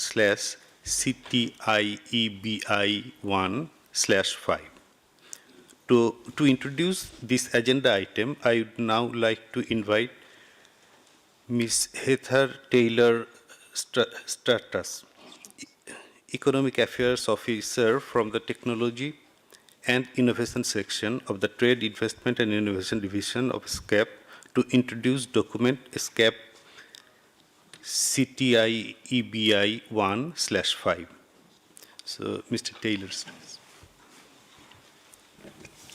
1/CTIEBI1/5. To introduce this agenda item, I would now like to invite Ms. Heather Taylor Stratus, Economic Affairs Officer from the Technology and Innovation Section of the Trade, Investment and Innovation Division of ESCAP, to introduce document ESCAP CTIEBI1/5. So, Mr. Taylor.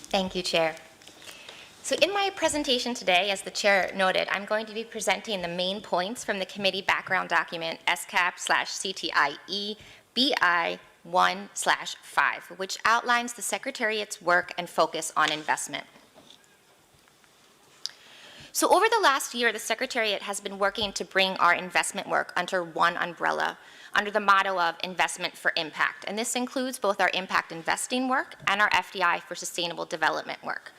Thank you, Chair. So in my presentation today, as the Chair noted, I'm going to be presenting the main points from the committee background document ESCAP/CTIEBI1/5, which outlines the Secretariat's work and focus on investment. So over the last year, the Secretariat has been working to bring our investment work under one umbrella, under the motto of Investment for Impact. And this includes both our impact investing work and our FDI for sustainable development work.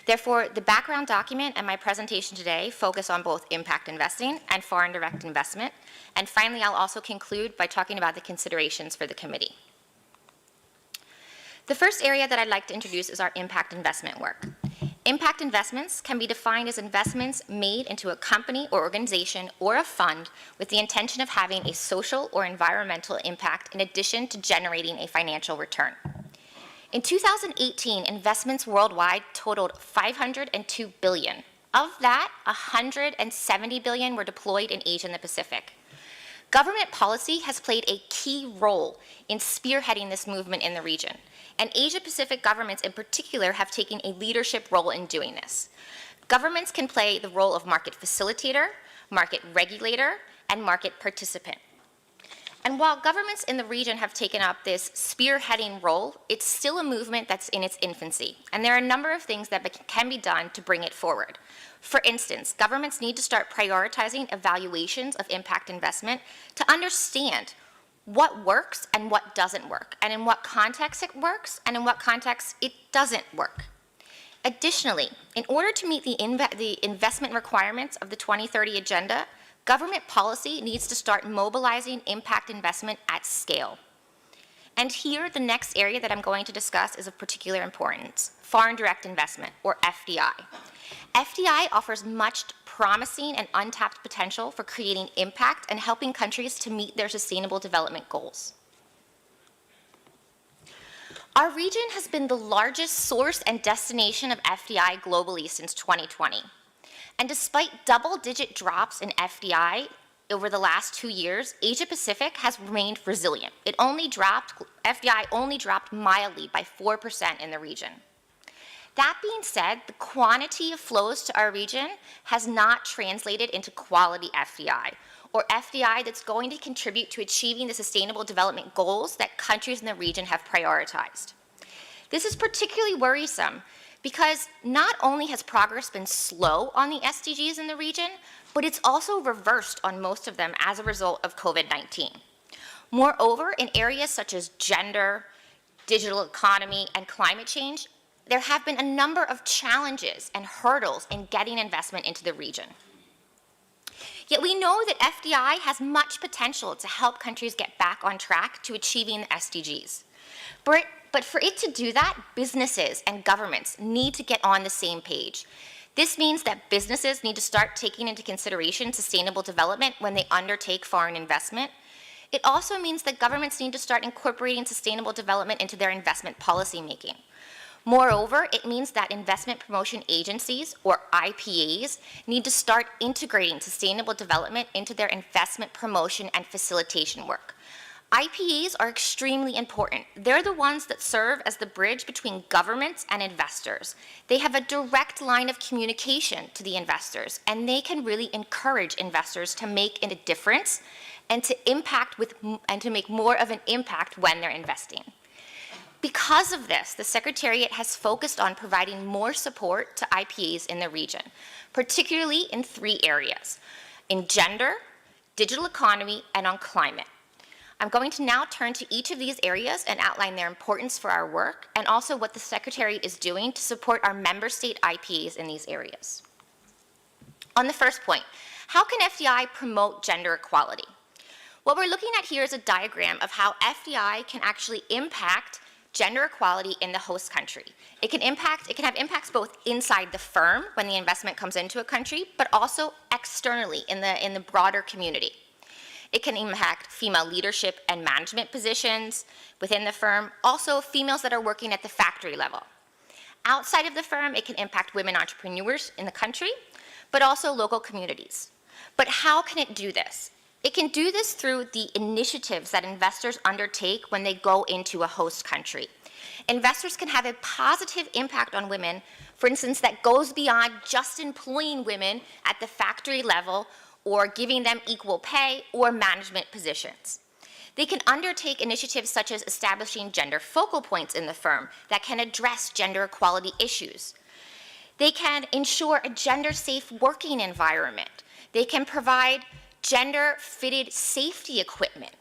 Therefore, the background document and my presentation today focus on both impact investing and foreign direct investment. And finally, I'll also conclude by talking about the considerations for the committee. The first area that I'd like to introduce is our impact investment work. Impact investments can be defined as investments made into a company or organization or a fund with the intention of having a social or environmental impact in addition to generating a financial return. In 2018, investments worldwide totaled $502 billion. Of that, $170 billion were deployed in Asia and the Pacific. Government policy has played a key role in spearheading this movement in the region, and Asia-Pacific governments in particular have taken a leadership role in doing this. Governments can play the role of market facilitator, market regulator, and market participant. And while governments in the region have taken up this spearheading role, it's still a movement that's in its infancy, and there are a number of things that can be done to bring it forward. For instance, governments need to start prioritizing evaluations of impact investment to understand what works and what doesn't work, and in what context it works and in what context it doesn't work. Additionally, in order to meet the investment requirements of the 2030 Agenda, government policy needs to start mobilizing impact investment at scale. And here, the next area that I'm going to discuss is of particular importance: foreign direct investment, or FDI. FDI offers much promising and untapped potential for creating impact and helping countries to meet their sustainable development goals. Our region has been the largest source and destination of FDI globally since 2020. And despite double-digit drops in FDI over the last 2 years, Asia-Pacific has remained resilient. FDI only dropped mildly by 4% in the region. That being said, the quantity of flows to our region has not translated into quality FDI, or FDI that's going to contribute to achieving the sustainable development goals that countries in the region have prioritized. This is particularly worrisome because not only has progress been slow on the SDGs in the region, but it's also reversed on most of them as a result of COVID-19. Moreover, in areas such as gender, digital economy, and climate change, there have been a number of challenges and hurdles in getting investment into the region. Yet we know that FDI has much potential to help countries get back on track to achieving the SDGs. But for it to do that, businesses and governments need to get on the same page. This means that businesses need to start taking into consideration sustainable development when they undertake foreign investment. It also means that governments need to start incorporating sustainable development into their investment policy making. Moreover, it means that investment promotion agencies, or IPAs, need to start integrating sustainable development into their investment promotion and facilitation work. IPAs are extremely important. They're the ones that serve as the bridge between governments and investors. They have a direct line of communication to the investors, and they can really encourage investors to make a difference and to make more of an impact when they're investing. Because of this, the Secretariat has focused on providing more support to IPAs in the region, particularly in 3 areas: in gender, digital economy, and on climate. I'm going to now turn to each of these areas and outline their importance for our work, and also what the Secretariat is doing to support our member state IPAs in these areas. On the first point, how can FDI promote gender equality? What we're looking at here is a diagram of how FDI can actually impact gender equality in the host country. It can have impacts both inside the firm when the investment comes into a country, but also externally in the broader community. It can impact female leadership and management positions within the firm, also females that are working at the factory level. Outside of the firm, it can impact women entrepreneurs in the country, but also local communities. But how can it do this? It can do this through the initiatives that investors undertake when they go into a host country. Investors can have a positive impact on women, for instance, that goes beyond just employing women at the factory level or giving them equal pay or management positions. They can undertake initiatives such as establishing gender focal points in the firm that can address gender equality issues. They can ensure a gender-safe working environment. They can provide gender-fitted safety equipment.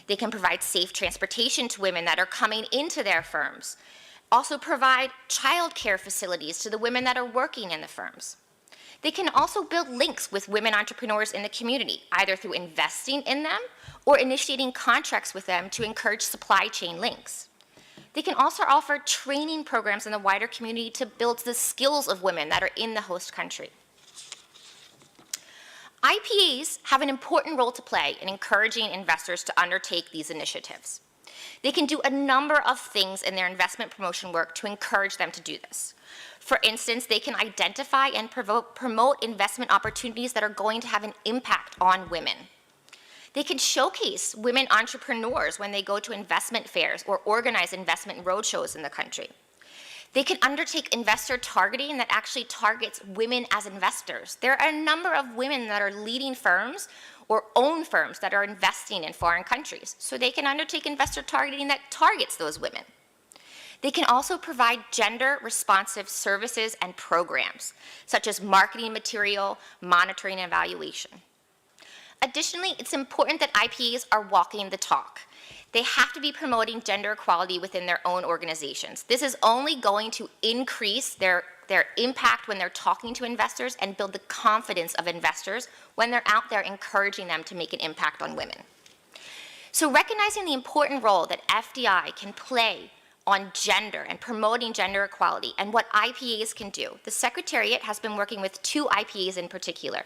They can provide safe transportation to women that are coming into their firms. Also provide childcare facilities to the women that are working in the firms. They can also build links with women entrepreneurs in the community, either through investing in them or initiating contracts with them to encourage supply chain links. They can also offer training programs in the wider community to build the skills of women that are in the host country. IPAs have an important role to play in encouraging investors to undertake these initiatives. They can do a number of things in their investment promotion work to encourage them to do this. For instance, they can identify and promote investment opportunities that are going to have an impact on women. They can showcase women entrepreneurs when they go to investment fairs or organize investment roadshows in the country. They can undertake investor targeting that actually targets women as investors. There are a number of women that are leading firms or own firms that are investing in foreign countries. So they can undertake investor targeting that targets those women. They can also provide gender-responsive services and programs, such as marketing material, monitoring, and evaluation. Additionally, it's important that IPAs are walking the talk. They have to be promoting gender equality within their own organizations. This is only going to increase their impact when they're talking to investors and build the confidence of investors when they're out there encouraging them to make an impact on women. So recognizing the important role that FDI can play on gender and promoting gender equality and what IPAs can do, the Secretariat has been working with two IPAs in particular,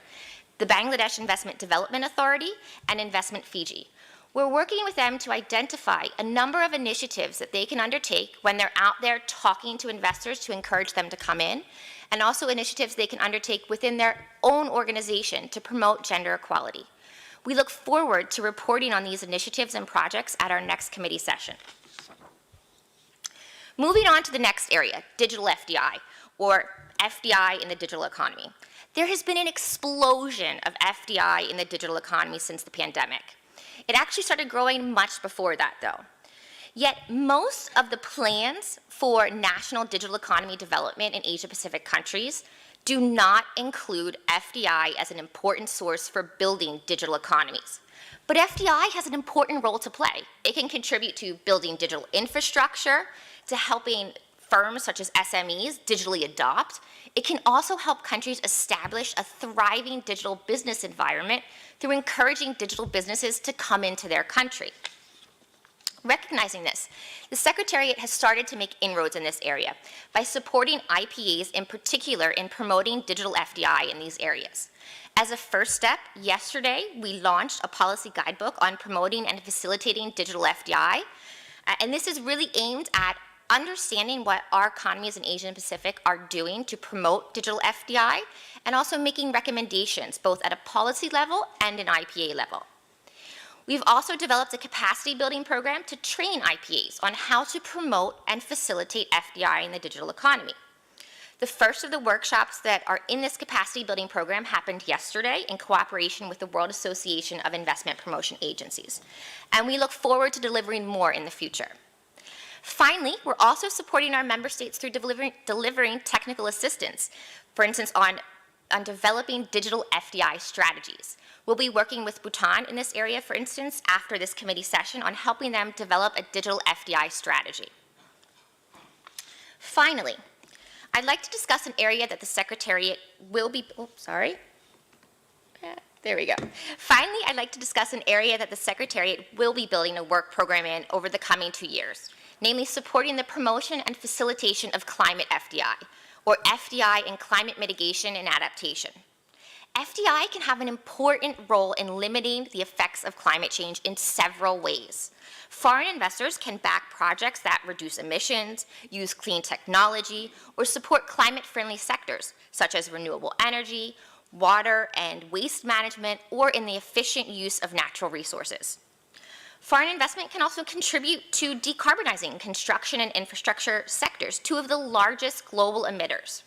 the Bangladesh Investment Development Authority and Investment Fiji. We're working with them to identify a number of initiatives that they can undertake when they're out there talking to investors to encourage them to come in, and also initiatives they can undertake within their own organization to promote gender equality. We look forward to reporting on these initiatives and projects at our next committee session. Moving on to the next area, digital FDI, or FDI in the digital economy. There has been an explosion of FDI in the digital economy since the pandemic. It actually started growing much before that, though. Yet most of the plans for national digital economy development in Asia-Pacific countries do not include FDI as an important source for building digital economies. But FDI has an important role to play. It can contribute to building digital infrastructure, to helping firms such as SMEs digitally adopt. It can also help countries establish a thriving digital business environment through encouraging digital businesses to come into their country. Recognizing this, the Secretariat has started to make inroads in this area by supporting IPAs in particular in promoting digital FDI in these areas. As a first step, yesterday we launched a policy guidebook on promoting and facilitating digital FDI, and this is really aimed at understanding what our economies in Asia and Pacific are doing to promote digital FDI, and also making recommendations both at a policy level and an IPA level. We've also developed a capacity building program to train IPAs on how to promote and facilitate FDI in the digital economy. The first of the workshops that are in this capacity building program happened yesterday in cooperation with the World Association of Investment Promotion Agencies, and we look forward to delivering more in the future. Finally, we're also supporting our member states through delivering technical assistance, for instance, on developing digital FDI strategies. We'll be working with Bhutan in this area, for instance, after this committee session on helping them develop a digital FDI strategy. Finally, I'd like to discuss an area that the Secretariat will be, There we go. Finally, I'd like to discuss an area that the Secretariat will be building a work program in over the coming 2 years, namely supporting the promotion and facilitation of climate FDI, or FDI in climate mitigation and adaptation. FDI can have an important role in limiting the effects of climate change in several ways. Foreign investors can back projects that reduce emissions, use clean technology, or support climate-friendly sectors, such as renewable energy, water and waste management, or in the efficient use of natural resources. Foreign investment can also contribute to decarbonizing construction and infrastructure sectors, two of the largest global emitters.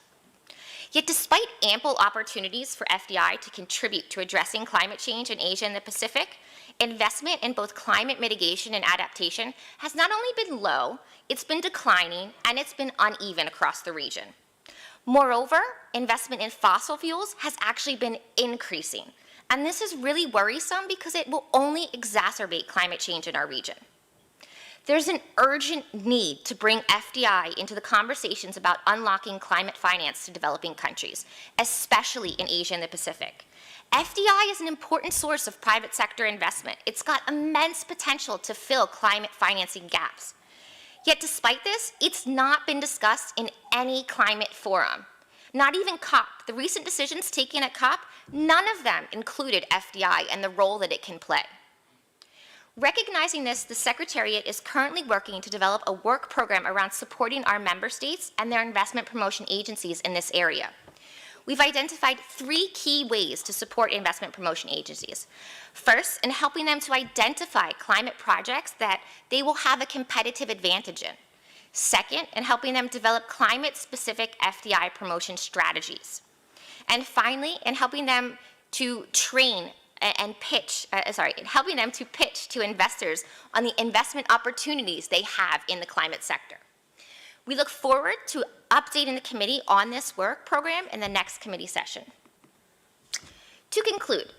Yet despite ample opportunities for FDI to contribute to addressing climate change in Asia and the Pacific, investment in both climate mitigation and adaptation has not only been low, it's been declining, and it's been uneven across the region. Moreover, investment in fossil fuels has actually been increasing, and this is really worrisome because it will only exacerbate climate change in our region. There's an urgent need to bring FDI into the conversations about unlocking climate finance to developing countries, especially in Asia and the Pacific. FDI is an important source of private sector investment. It's got immense potential to fill climate financing gaps. Yet despite this, it's not been discussed in any climate forum. Not even COP. The recent decisions taken at COP, none of them included FDI and the role that it can play. Recognizing this, the Secretariat is currently working to develop a work program around supporting our member states and their investment promotion agencies in this area. We've identified 3 key ways to support investment promotion agencies. First, in helping them to identify climate projects that they will have a competitive advantage in. Second, in helping them develop climate-specific FDI promotion strategies. And finally, in helping them to train and pitch, helping them to pitch to investors on the investment opportunities they have in the climate sector. We look forward to updating the committee on this work program in the next committee session. To conclude,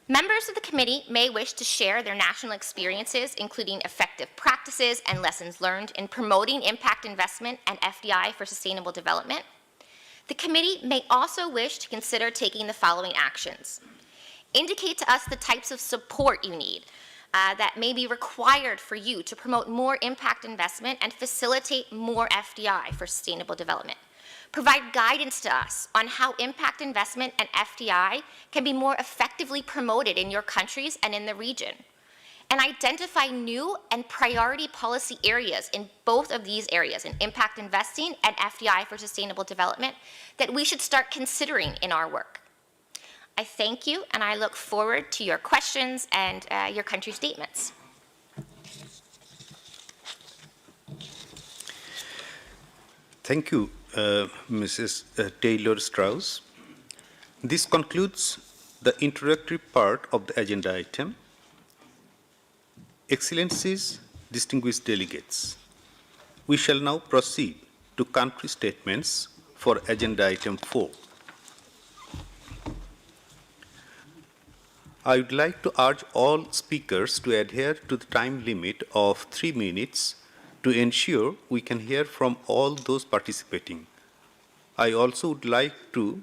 members of the committee may wish to share their national experiences, including effective practices and lessons learned in promoting impact investment and FDI for sustainable development. The committee may also wish to consider taking the following actions. Indicate to us the types of support you need that may be required for you to promote more impact investment and facilitate more FDI for sustainable development. Provide guidance to us on how impact investment and FDI can be more effectively promoted in your countries and in the region. And identify new and priority policy areas in both of these areas, in impact investing and FDI for sustainable development, that we should start considering in our work. I thank you, and I look forward to your questions and your country statements. Thank you, Mrs. Taylor-Strauss. This concludes the introductory part of the agenda item. Excellencies, distinguished delegates, we shall now proceed to country statements for agenda item 4. I would like to urge all speakers to adhere to the time limit of 3 minutes to ensure we can hear from all those participating. I also would like to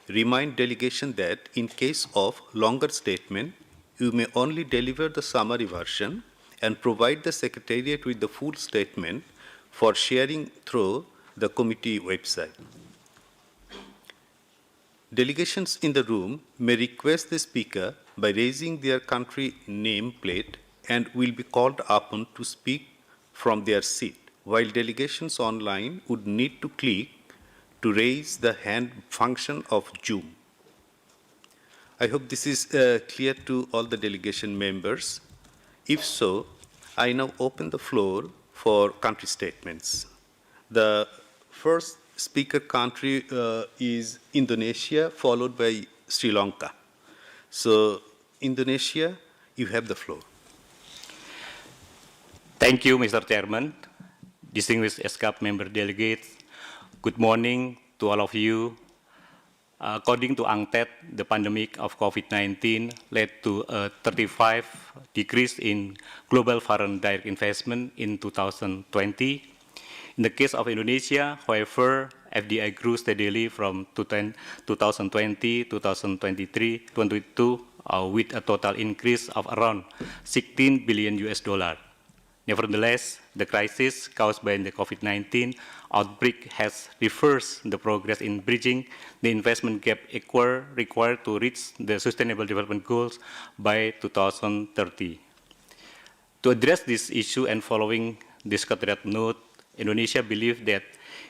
remind delegation that in case of longer statement, you may only deliver the summary version and provide the Secretariat with the full statement for sharing through the committee website. Delegations in the room may request the speaker by raising their country name plate and will be called upon to speak from their seat, while delegations online would need to click to raise the hand function of Zoom. I hope this is clear to all the delegation members. If so, I now open the floor for country statements. The first speaker country is Indonesia, followed by Sri Lanka. So, Indonesia, you have the floor. Thank you, Mr. Chairman. Distinguished ESCAP member delegates, good morning to all of you. According to UNCTAD, the pandemic of COVID-19 led to a 35% decrease in global foreign direct investment in 2020. In the case of Indonesia, however, FDI grew steadily from 2020, 2023, 2022 with a total increase of around 16 billion US dollar. Nevertheless, the crisis caused by the COVID-19 outbreak has reversed the progress in bridging the investment gap required to reach the Sustainable Development Goals by 2030. To address this issue and following this Secretariat note, Indonesia believes that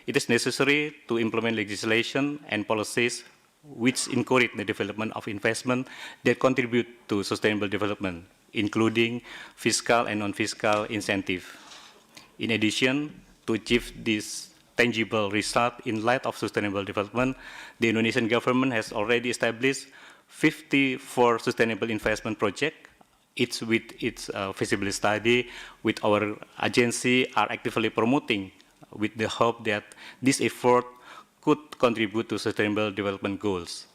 it is necessary to implement legislation and policies which encourage the development of investment that contribute to sustainable development, including fiscal and non-fiscal incentives. In addition, to achieve this tangible result in light of sustainable development, the Indonesian government has already established 54 sustainable investment projects. Each with its feasibility study, with our agency are actively promoting with the hope that this effort could contribute to sustainable development goals.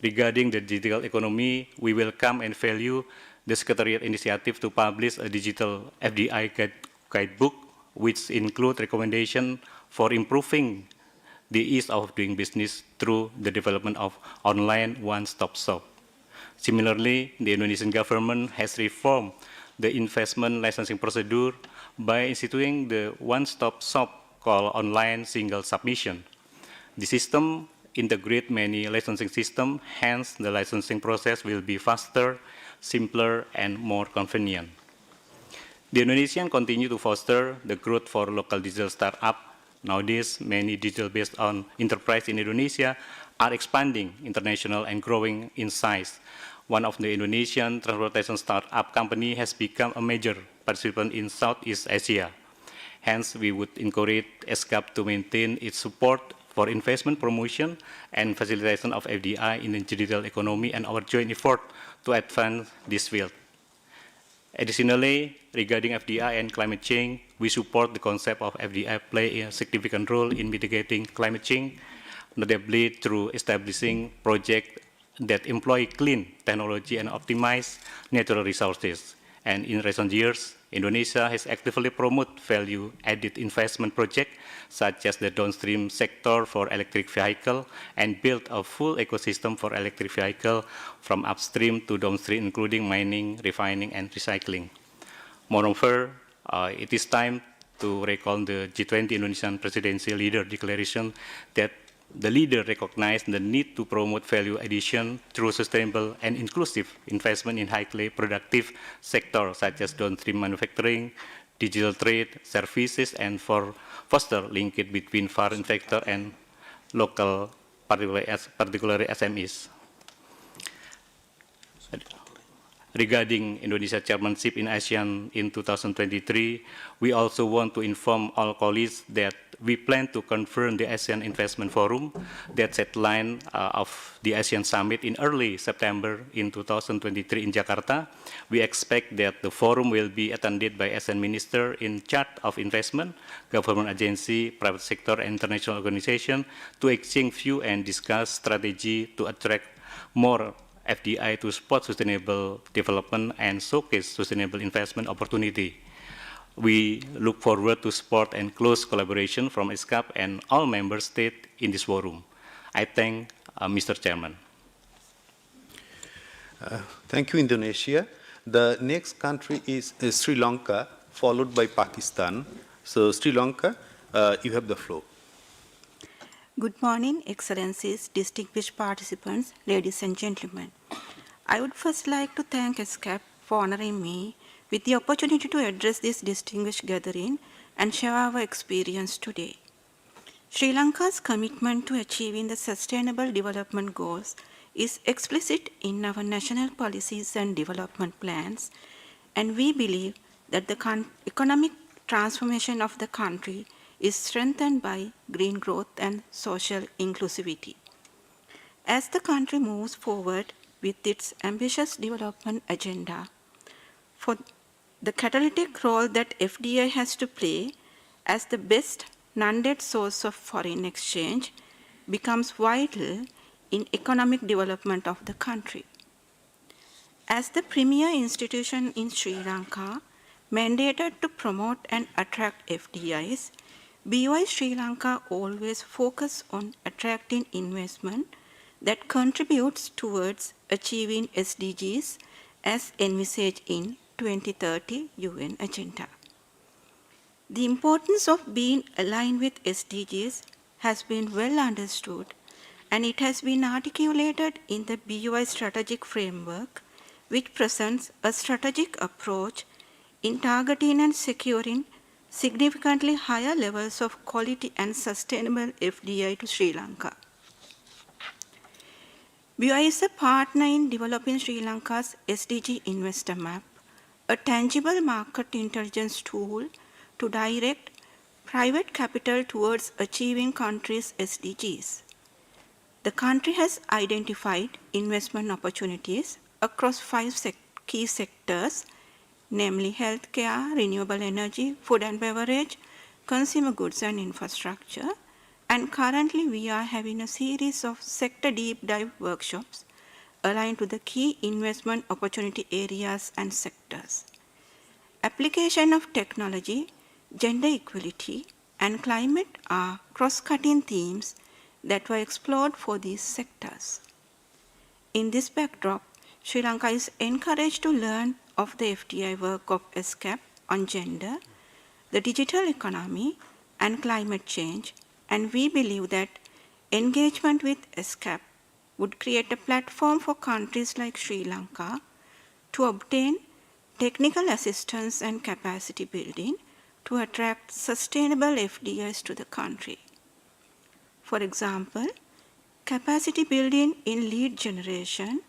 Regarding the digital economy, we welcome and value the Secretariat initiative to publish a digital FDI guidebook, which includes recommendations for improving the ease of doing business through the development of online one-stop shop. Similarly, the Indonesian government has reformed the investment licensing procedure by instituting the one-stop shop called online single submission. The system integrates many licensing systems, hence the licensing process will be faster, simpler, and more convenient. The Indonesian continue to foster the growth for local digital startups. Nowadays, many digital-based on enterprise in Indonesia are expanding international and growing in size. One of the Indonesian transportation startup company has become a major participant in Southeast Asia. Hence, we would encourage ESCAP to maintain its support for investment promotion and facilitation of FDI in the digital economy and our joint effort to advance this field. Additionally, regarding FDI and climate change, we support the concept of FDI play a significant role in mitigating climate change, notably through establishing projects that employ clean technology and optimize natural resources. And in recent years, Indonesia has actively promoted value-added investment projects such as the downstream sector for electric vehicle and built a full ecosystem for electric vehicle from upstream to downstream, including mining, refining, and recycling. Moreover, it is time to recall the G20 Indonesian Presidency Leader Declaration that the leader recognized the need to promote value addition through sustainable and inclusive investment in highly productive sectors such as downstream manufacturing, digital trade, services, and for foster linkage between foreign sector and local, particularly SMEs. Regarding Indonesia chairmanship in ASEAN in 2023, we also want to inform all colleagues that we plan to confirm the ASEAN Investment Forum that set line of the ASEAN Summit in early September in 2023 in Jakarta. We expect that the forum will be attended by ASEAN minister in charge of investment, government agency, private sector, and international organization to exchange view and discuss strategy to attract more FDI to support sustainable development and showcase sustainable investment opportunity. We look forward to support and close collaboration from ESCAP and all member states in this forum. I thank Mr. Chairman. Thank you, Indonesia. The next country is Sri Lanka, followed by Pakistan. So, Sri Lanka, you have the floor. Good morning, Excellencies, distinguished participants, ladies and gentlemen. I would first like to thank ESCAP for honoring me with the opportunity to address this distinguished gathering and share our experience today. Sri Lanka's commitment to achieving the Sustainable Development Goals is explicit in our national policies and development plans, and we believe that the economic transformation of the country is strengthened by green growth and social inclusivity. As the country moves forward with its ambitious development agenda, for the catalytic role that FDI has to play as the best non-debt source of foreign exchange becomes vital in economic development of the country. As the premier institution in Sri Lanka, mandated to promote and attract FDIs, BOI Sri Lanka always focus on attracting investment that contributes towards achieving SDGs as envisaged in 2030 UN Agenda. The importance of being aligned with SDGs has been well understood, and it has been articulated in the BUI strategic framework, which presents a strategic approach in targeting and securing significantly higher levels of quality and sustainable FDI to Sri Lanka. BUI is a partner in developing Sri Lanka's SDG Investor Map, a tangible market intelligence tool to direct private capital towards achieving country's SDGs. The country has identified investment opportunities across five key sectors, namely healthcare, renewable energy, food and beverage, consumer goods and infrastructure. And currently we are having a series of sector deep dive workshops aligned to the key investment opportunity areas and sectors. Application of technology, gender equality, and climate are cross-cutting themes that were explored for these sectors. In this backdrop, Sri Lanka is encouraged to learn of the FDI work of ESCAP on gender, the digital economy, and climate change, and we believe that engagement with ESCAP would create a platform for countries like Sri Lanka to obtain technical assistance and capacity building to attract sustainable FDIs to the country. For example, capacity building in lead generation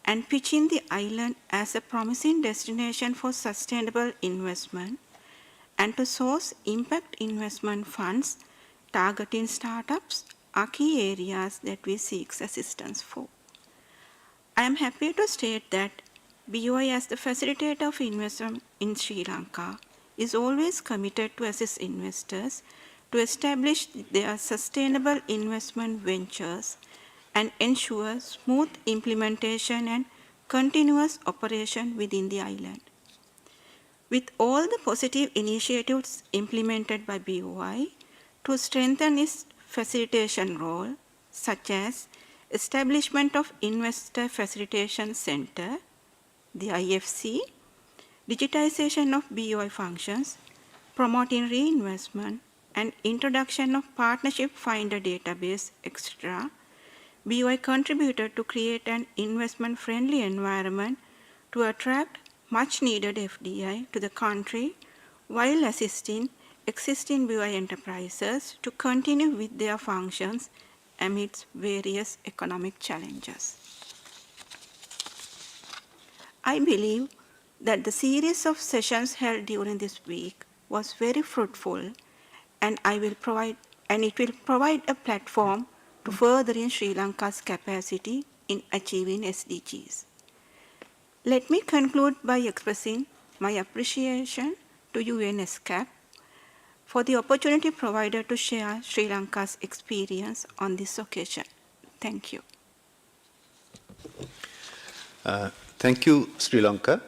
and pitching the island as a promising destination for sustainable investment, and to source impact investment funds targeting startups are key areas that we seek assistance for. I am happy to state that BOI, as the facilitator of investment in Sri Lanka, is always committed to assist investors to establish their sustainable investment ventures and ensure smooth implementation and continuous operation within the island. With all the positive initiatives implemented by BOI to strengthen its facilitation role, such as establishment of Investor Facilitation Center, the IFC, digitization of BOI functions, promoting reinvestment, and introduction of Partnership Finder database, etc., BOI contributed to create an investment-friendly environment to attract much-needed FDI to the country while assisting existing BOI enterprises to continue with their functions amidst various economic challenges. I believe that the series of sessions held during this week was very fruitful, and it will provide a platform to furthering Sri Lanka's capacity in achieving SDGs. Let me conclude by expressing my appreciation to ESCAP for the opportunity provided to share Sri Lanka's experience on this occasion. Thank you. Thank you, Sri Lanka.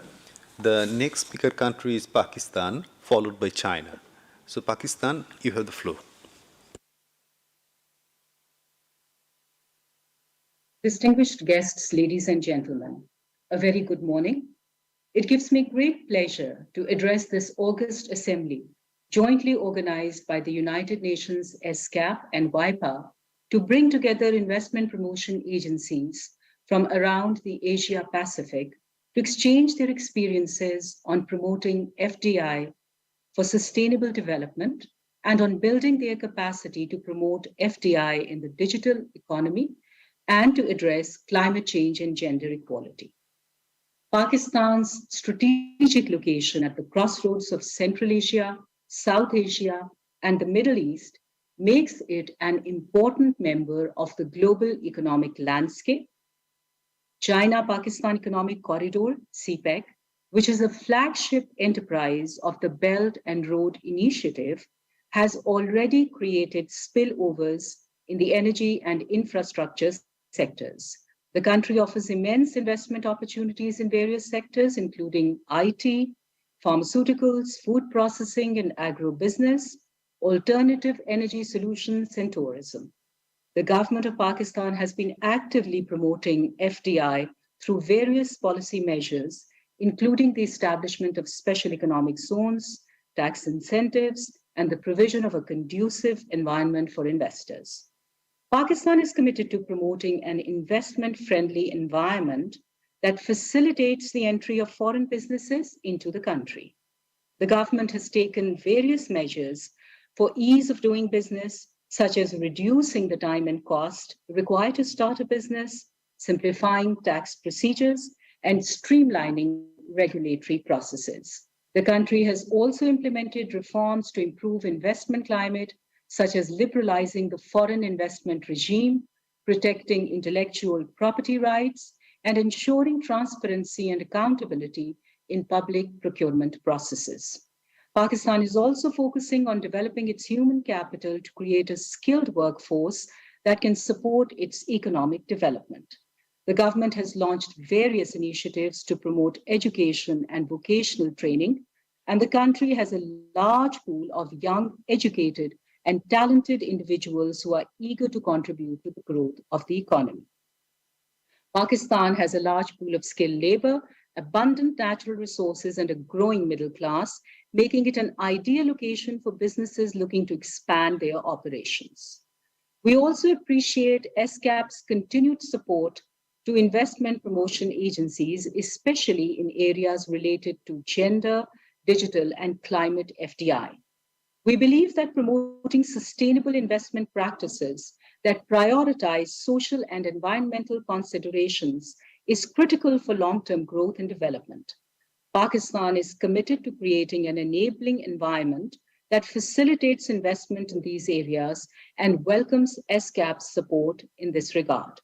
The next speaker country is Pakistan, followed by China. So Pakistan, you have the floor. Distinguished guests, ladies and gentlemen, a very good morning. It gives me great pleasure to address this August Assembly, jointly organized by the United Nations ESCAP and WIPA, to bring together investment promotion agencies from around the Asia Pacific to exchange their experiences on promoting FDI for sustainable development and on building their capacity to promote FDI in the digital economy and to address climate change and gender equality. Pakistan's strategic location at the crossroads of Central Asia, South Asia, and the Middle East makes it an important member of the global economic landscape. China-Pakistan Economic Corridor, CPEC, which is a flagship enterprise of the Belt and Road Initiative, has already created spillovers in the energy and infrastructure sectors. The country offers immense investment opportunities in various sectors, including IT, pharmaceuticals, food processing and agribusiness, alternative energy solutions, and tourism. The government of Pakistan has been actively promoting FDI through various policy measures, including the establishment of special economic zones, tax incentives, and the provision of a conducive environment for investors. Pakistan is committed to promoting an investment-friendly environment that facilitates the entry of foreign businesses into the country. The government has taken various measures for ease of doing business, such as reducing the time and cost required to start a business, simplifying tax procedures, and streamlining regulatory processes. The country has also implemented reforms to improve investment climate, such as liberalizing the foreign investment regime, protecting intellectual property rights, and ensuring transparency and accountability in public procurement processes. Pakistan is also focusing on developing its human capital to create a skilled workforce that can support its economic development. The government has launched various initiatives to promote education and vocational training, and the country has a large pool of young, educated, and talented individuals who are eager to contribute to the growth of the economy. Pakistan has a large pool of skilled labor, abundant natural resources, and a growing middle class, making it an ideal location for businesses looking to expand their operations. We also appreciate ESCAP's continued support to investment promotion agencies, especially in areas related to gender, digital, and climate FDI. We believe that promoting sustainable investment practices that prioritize social and environmental considerations is critical for long-term growth and development. Pakistan is committed to creating an enabling environment that facilitates investment in these areas and welcomes ESCAP's support in this regard.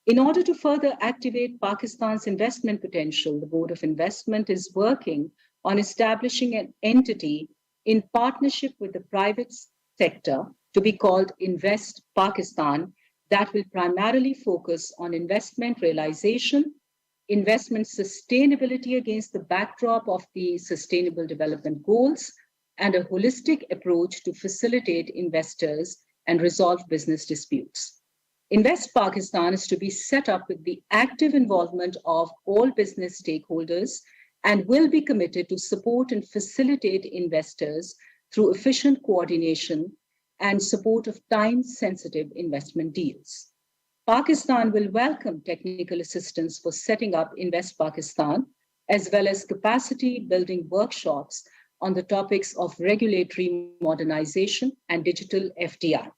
In order to further activate Pakistan's investment potential, the Board of Investment is working on establishing an entity in partnership with the private sector to be called Invest Pakistan that will primarily focus on investment realization, investment sustainability against the backdrop of the Sustainable Development Goals, and a holistic approach to facilitate investors and resolve business disputes. Invest Pakistan is to be set up with the active involvement of all business stakeholders and will be committed to support and facilitate investors through efficient coordination and support of time-sensitive investment deals. Pakistan will welcome technical assistance for setting up Invest Pakistan, as well as capacity building workshops on the topics of regulatory modernization and digital FDI.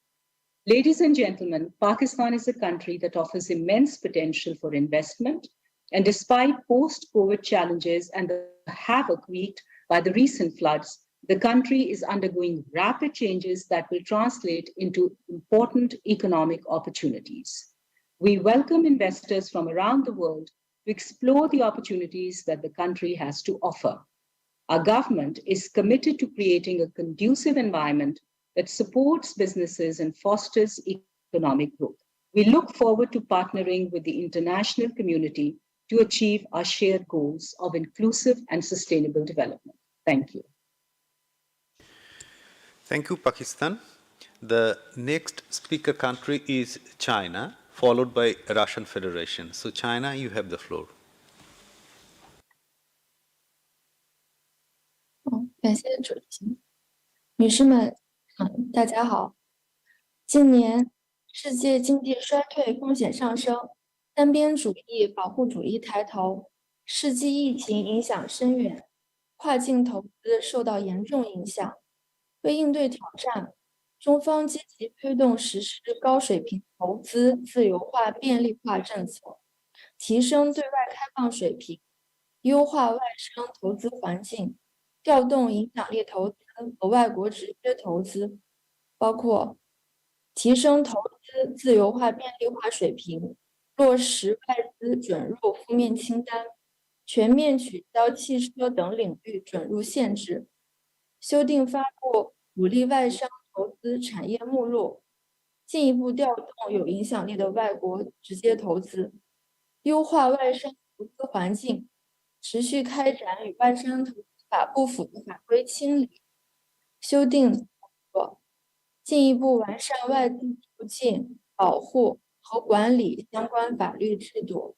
Ladies and gentlemen, Pakistan is a country that offers immense potential for investment, and despite post-COVID challenges and the havoc wreaked by the recent floods, the country is undergoing rapid changes that will translate into important economic opportunities. We welcome investors from around the world to explore the opportunities that the country has to offer. Our government is committed to creating a conducive environment that supports businesses and fosters economic growth. We look forward to partnering with the international community to achieve our shared goals of inclusive and sustainable development. Thank you. Thank you, Pakistan. The next speaker country is China, followed by Russian Federation. So China, you have the floor. 感谢主席，女士们，大家好。近年世界经济衰退风险上升，单边主义、保护主义抬头，世纪疫情影响深远，跨境投资受到严重影响。为应对挑战，中方积极推动实施高水平投资自由化便利化政策，提升对外开放水平，优化外商投资环境，调动影响力投资和外国直接投资，包括提升投资自由化便利化水平，落实外资准入负面清单，全面取消汽车等领域准入限制，修订发布鼓励外商投资产业目录，进一步调动有影响力的外国直接投资，优化外商投资环境，持续开展与外商投资法不符的法规清理，修订进一步完善外资途径，保护和管理相关法律制度，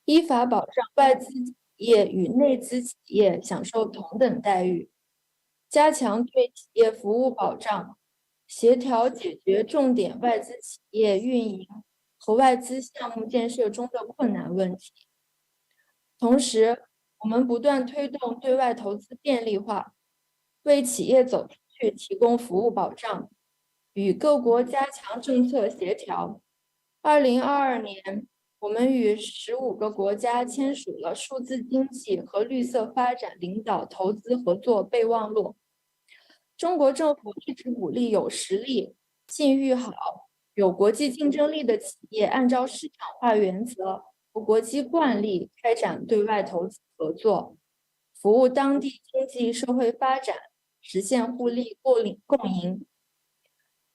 依法保障外资企业与内资企业享受同等待遇，加强对企业服务保障，协调解决重点外资企业运营和外资项目建设中的困难问题。同时，我们不断推动对外投资便利化，为企业走出去提供服务保障，与各国加强政策协调。2022年，我们与15个国家签署了数字经济和绿色发展领导投资合作备忘录。中国政府一直鼓励有实力、信誉好、有国际竞争力的企业按照市场化原则和国际惯例开展对外投资合作，服务当地经济社会发展，实现互利共赢。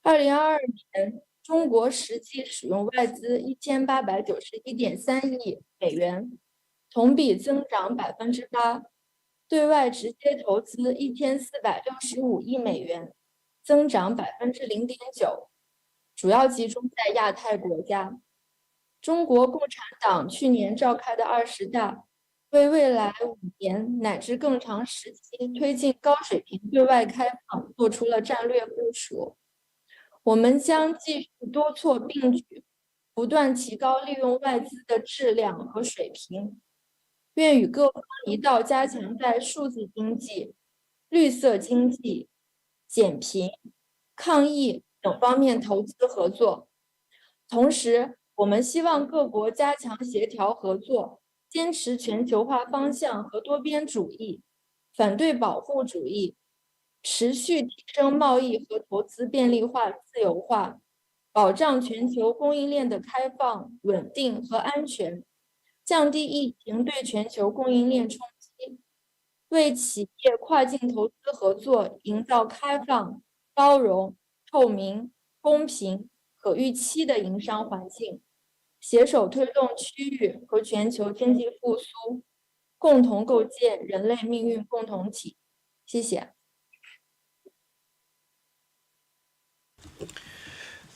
2022年，中国实际使用外资1891.3亿美元，同比增长8%。对外直接投资1465亿美元，增长0.9%，主要集中在亚太国家。中国共产党去年召开的20大，为未来5年乃至更长时期推进高水平对外开放做出了战略部署。我们将继续多措并举，不断提高利用外资的质量和水平。愿与各方一道加强在数字经济、绿色经济、减贫、抗疫等方面投资合作。同时，我们希望各国加强协调合作，坚持全球化方向和多边主义，反对保护主义，持续提升贸易和投资便利化、自由化，保障全球供应链的开放、稳定和安全。降低疫情对全球供应链冲击，为企业跨境投资合作营造开放、包容、透明、公平、可预期的营商环境，携手推动区域和全球经济复苏，共同构建人类命运共同体。谢谢。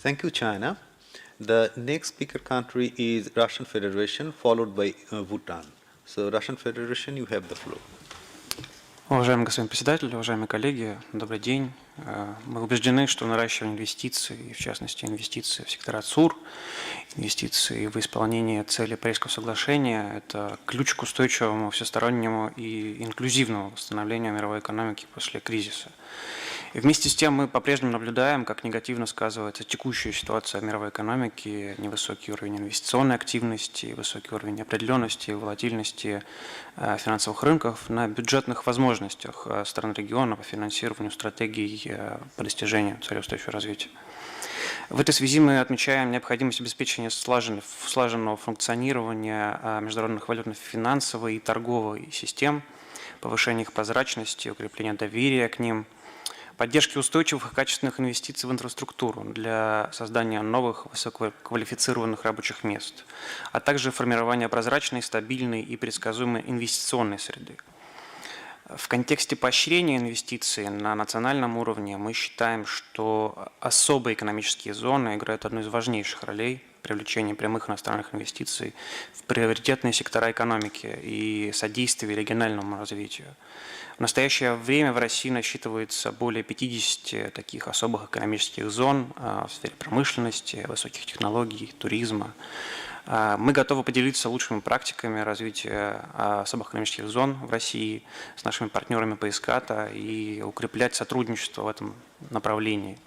Thank you, China. The next speaker country is Russian Federation, followed by Bhutan. So, Russian Federation, you have the floor. Уважаемый господин председатель, уважаемые коллеги, добрый день. Мы убеждены, что наращивание инвестиций, и в частности инвестиции в сектора ЦУР, инвестиции в исполнение целей Парижского соглашения – это ключ к устойчивому, всестороннему и инклюзивному восстановлению мировой экономики после кризиса. И вместе с тем мы по-прежнему наблюдаем, как негативно сказывается текущая ситуация мировой экономики, невысокий уровень инвестиционной активности, высокий уровень неопределенности, волатильности финансовых рынков на бюджетных возможностях стран региона по финансированию стратегий по достижению целей устойчивого развития. В этой связи мы отмечаем необходимость обеспечения слаженного функционирования международных валютно-финансовой и торговой систем, повышения их прозрачности, укрепления доверия к ним, поддержки устойчивых и качественных инвестиций в инфраструктуру для создания новых высококвалифицированных рабочих мест, а также формирования прозрачной, стабильной и предсказуемой инвестиционной среды. В контексте поощрения инвестиций на национальном уровне мы считаем, что особые экономические зоны играют одну из важнейших ролей в привлечении прямых иностранных инвестиций в приоритетные сектора экономики и содействии региональному развитию. В настоящее время в России насчитывается более 50 таких особых экономических зон в сфере промышленности, высоких технологий, туризма. Мы готовы поделиться лучшими практиками развития особых экономических зон в России с нашими партнерами по ESCAP и укреплять сотрудничество в этом направлении.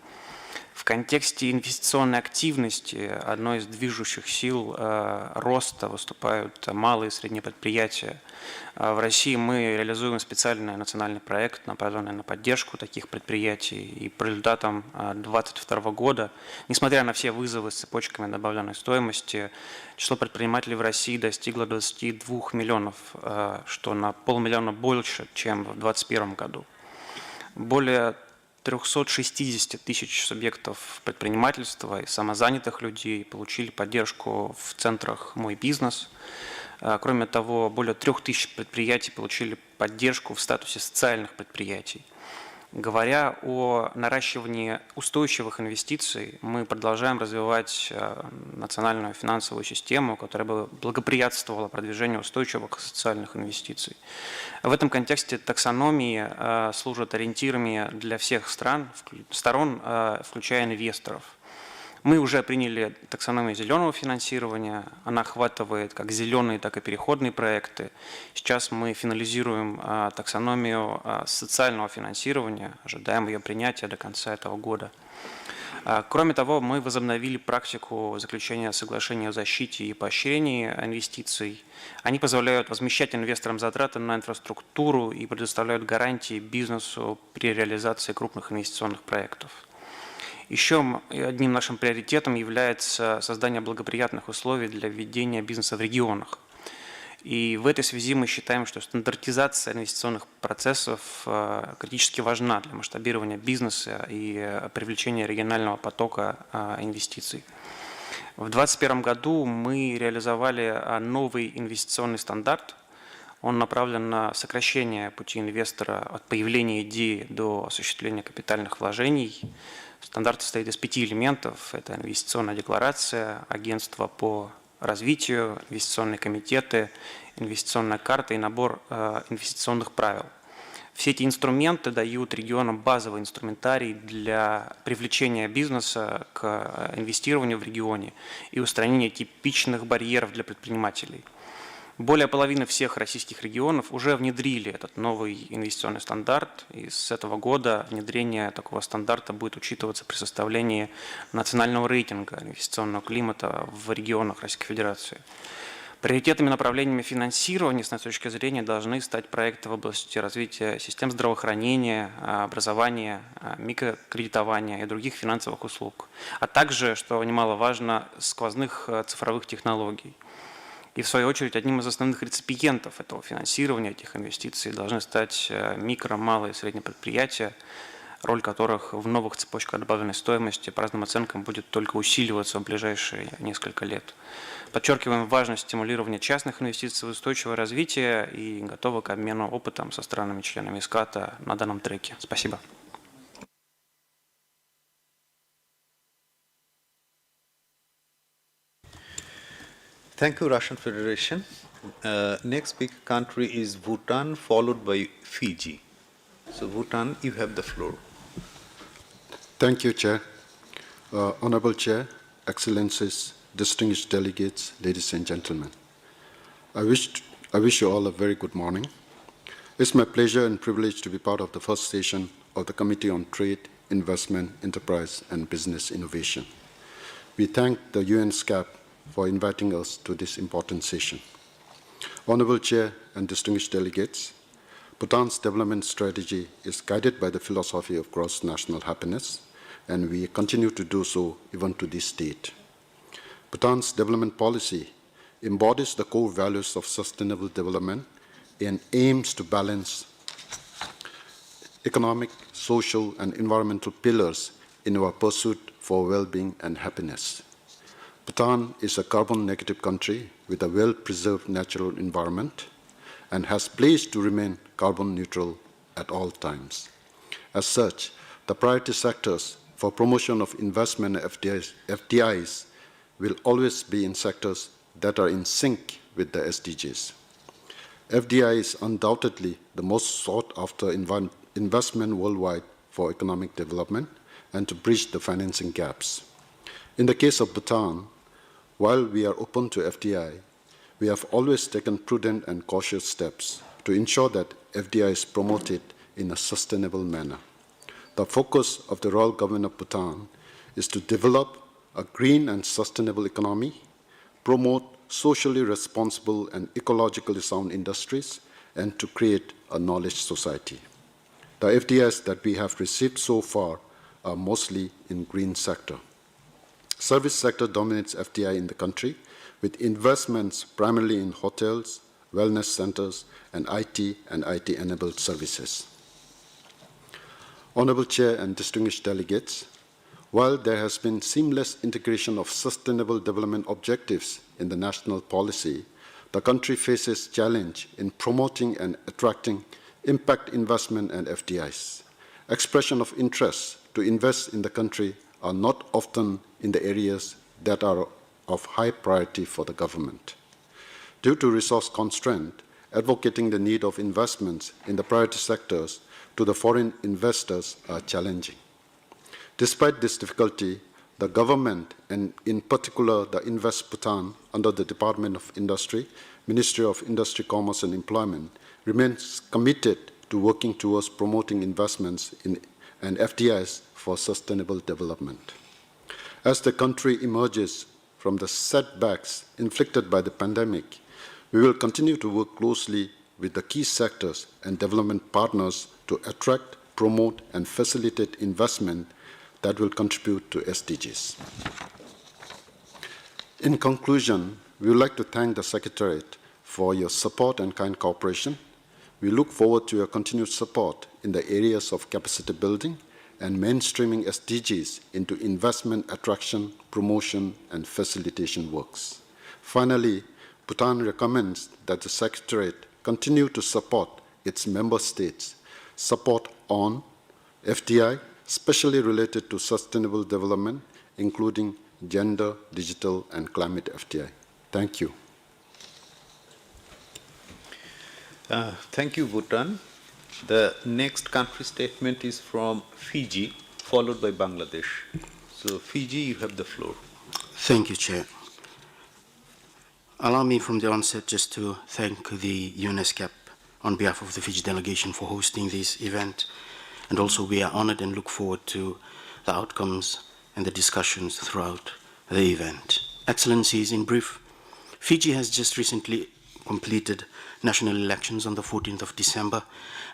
В контексте инвестиционной активности одной из движущих сил роста выступают малые и средние предприятия. В России мы реализуем специальный национальный проект, направленный на поддержку таких предприятий. И по результатам 2022 года, несмотря на все вызовы с цепочками добавленной стоимости, число предпринимателей в России достигло 22 миллионов, что на 500 000 больше, чем в 2021 году. Более 360 тысяч субъектов предпринимательства и самозанятых людей получили поддержку в центрах «Мой бизнес». Кроме того, более 3000 предприятий получили поддержку в статусе социальных предприятий. Говоря о наращивании устойчивых инвестиций, мы продолжаем развивать национальную финансовую систему, которая бы благоприятствовала продвижению устойчивых социальных инвестиций. В этом контексте таксономии служат ориентирами для всех сторон, включая инвесторов. Мы уже приняли таксономию зеленого финансирования. Она охватывает как зеленые, так и переходные проекты. Сейчас мы финализируем таксономию социального финансирования. Ожидаем ее принятия до конца этого года. Кроме того, мы возобновили практику заключения соглашений о защите и поощрении инвестиций. Они позволяют возмещать инвесторам затраты на инфраструктуру и предоставляют гарантии бизнесу при реализации крупных инвестиционных проектов. Еще одним нашим приоритетом является создание благоприятных условий для ведения бизнеса в регионах. И в этой связи мы считаем, что стандартизация инвестиционных процессов критически важна для масштабирования бизнеса и привлечения регионального потока инвестиций. В 2021 году мы реализовали новый инвестиционный стандарт. Он направлен на сокращение пути инвестора от появления идеи до осуществления капитальных вложений. Стандарт состоит из 5 элементов. Это инвестиционная декларация, агентство по развитию, инвестиционные комитеты, инвестиционная карта и набор инвестиционных правил. Все эти инструменты дают регионам базовый инструментарий для привлечения бизнеса к инвестированию в регионе и устранения типичных барьеров для предпринимателей. Более половины всех российских регионов уже внедрили этот новый инвестиционный стандарт, и с этого года внедрение такого стандарта будет учитываться при составлении национального рейтинга инвестиционного климата в регионах Российской Федерации. Приоритетными направлениями финансирования с нашей точки зрения должны стать проекты в области развития систем здравоохранения, образования, микрокредитования и других финансовых услуг, а также, что немаловажно, сквозных цифровых технологий. И в свою очередь одним из основных реципиентов этого финансирования, этих инвестиций должны стать микро, малые и средние предприятия, роль которых в новых цепочках добавленной стоимости по разным оценкам будет только усиливаться в ближайшие несколько лет. Подчеркиваем важность стимулирования частных инвестиций в устойчивое развитие и готовы к обмену опытом со странами-членами ЭСКАТа на данном треке. Спасибо. Thank you, Russian Federation. Next speaker country is Bhutan, followed by Fiji. So Bhutan, you have the floor. Thank you, Chair. Honorable Chair, Excellencies, distinguished delegates, ladies and gentlemen. I wish you all a very good morning. It's my pleasure and privilege to be part of the first session of the Committee on Trade, Investment, Enterprise, and Business Innovation. We thank the ESCAP for inviting us to this important session. Honorable Chair and distinguished delegates, Bhutan's development strategy is guided by the philosophy of gross national happiness, and we continue to do so even to this date. Bhutan's development policy embodies the core values of sustainable development and aims to balance economic, social, and environmental pillars in our pursuit for well-being and happiness. Bhutan is a carbon-negative country with a well-preserved natural environment and has pledged to remain carbon neutral at all times. As such, the priority sectors for promotion of investment and FDIs will always be in sectors that are in sync with the SDGs. FDI is undoubtedly the most sought-after investment worldwide for economic development and to bridge the financing gaps. In the case of Bhutan, while we are open to FDI, we have always taken prudent and cautious steps to ensure that FDI is promoted in a sustainable manner. The focus of the Royal Government of Bhutan is to develop a green and sustainable economy, promote socially responsible and ecologically sound industries, and to create a knowledge society. The FDIs that we have received so far are mostly in green sector. Service sector dominates FDI in the country, with investments primarily in hotels, wellness centers, and IT-enabled services. Honorable Chair and distinguished delegates, while there has been seamless integration of sustainable development objectives in the national policy, the country faces challenge in promoting and attracting impact investment and FDIs. expression of interest to invest in the country are not often in the areas that are of high priority for the government. Due to resource constraint, advocating the need of investments in the priority sectors to the foreign investors are challenging. Despite this difficulty, the government, and in particular the Invest Bhutan under the Department of Industry, Ministry of Industry, Commerce and Employment, remains committed to working towards promoting investments in and FDIs for sustainable development. As the country emerges from the setbacks inflicted by the pandemic, we will continue to work closely with the key sectors and development partners to attract, promote, and facilitate investment that will contribute to SDGs. In conclusion, we would like to thank the Secretariat for your support and kind cooperation. We look forward to your continued support in the areas of capacity building and mainstreaming SDGs into investment attraction, promotion, and facilitation works. Finally, Bhutan recommends that the Secretariat continue to support its member states' support on FDI, especially related to sustainable development, including gender, digital, and climate FDI. Thank you. Thank you, Bhutan. The next country statement is from Fiji, followed by Bangladesh. So, Fiji, you have the floor. Thank you, Chair. Allow me from the onset just to thank the ESCAP on behalf of the Fiji delegation for hosting this event. And also we are honored and look forward to the outcomes and the discussions throughout the event. Excellencies, in brief, Fiji has just recently completed national elections on the 14th of December.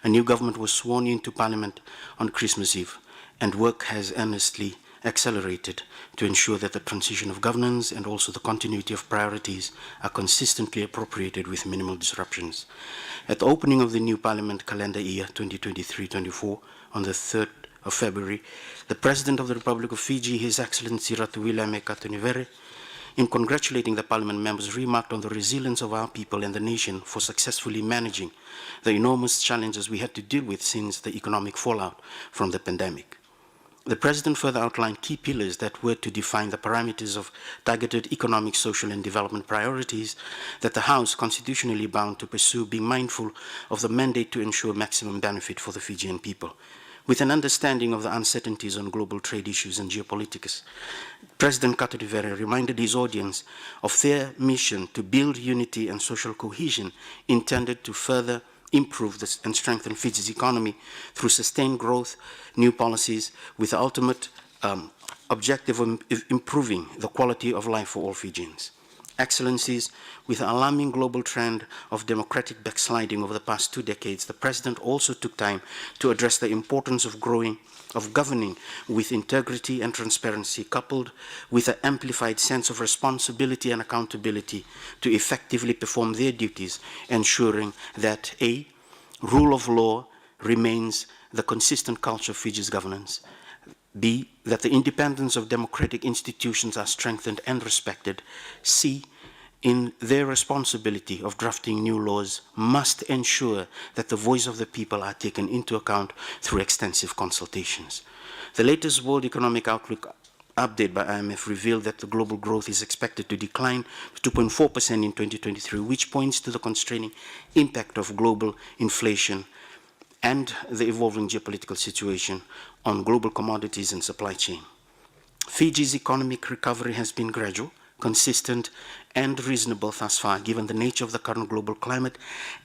A new government was sworn into Parliament on Christmas Eve, and work has earnestly accelerated to ensure that the transition of governance and also the continuity of priorities are consistently appropriated with minimal disruptions. At the opening of the new Parliament calendar year 2023-24 on the 3rd of February, the President of the Republic of Fiji, His Excellency Ratuwila Katunivere, in congratulating the Parliament members, remarked on the resilience of our people and the nation for successfully managing the enormous challenges we had to deal with since the economic fallout from the pandemic. The President further outlined key pillars that were to define the parameters of targeted economic, social, and development priorities that the House constitutionally bound to pursue, being mindful of the mandate to ensure maximum benefit for the Fijian people. With an understanding of the uncertainties on global trade issues and geopolitics, President Katunivere reminded his audience of their mission to build unity and social cohesion intended to further improve and strengthen Fiji's economy through sustained growth, new policies, with the ultimate objective of improving the quality of life for all Fijians. Excellencies, with the alarming global trend of democratic backsliding over the past 2 decades, the President also took time to address the importance of governing with integrity and transparency, coupled with an amplified sense of responsibility and accountability to effectively perform their duties, ensuring that A, rule of law remains the consistent culture of Fiji's governance, B, that the independence of democratic institutions are strengthened and respected, C, in their responsibility of drafting new laws, must ensure that the voice of the people are taken into account through extensive consultations. The latest World Economic Outlook update by IMF revealed that the global growth is expected to decline to 2.4% in 2023, which points to the constraining impact of global inflation and the evolving geopolitical situation on global commodities and supply chain. Fiji's economic recovery has been gradual, consistent, and reasonable thus far, given the nature of the current global climate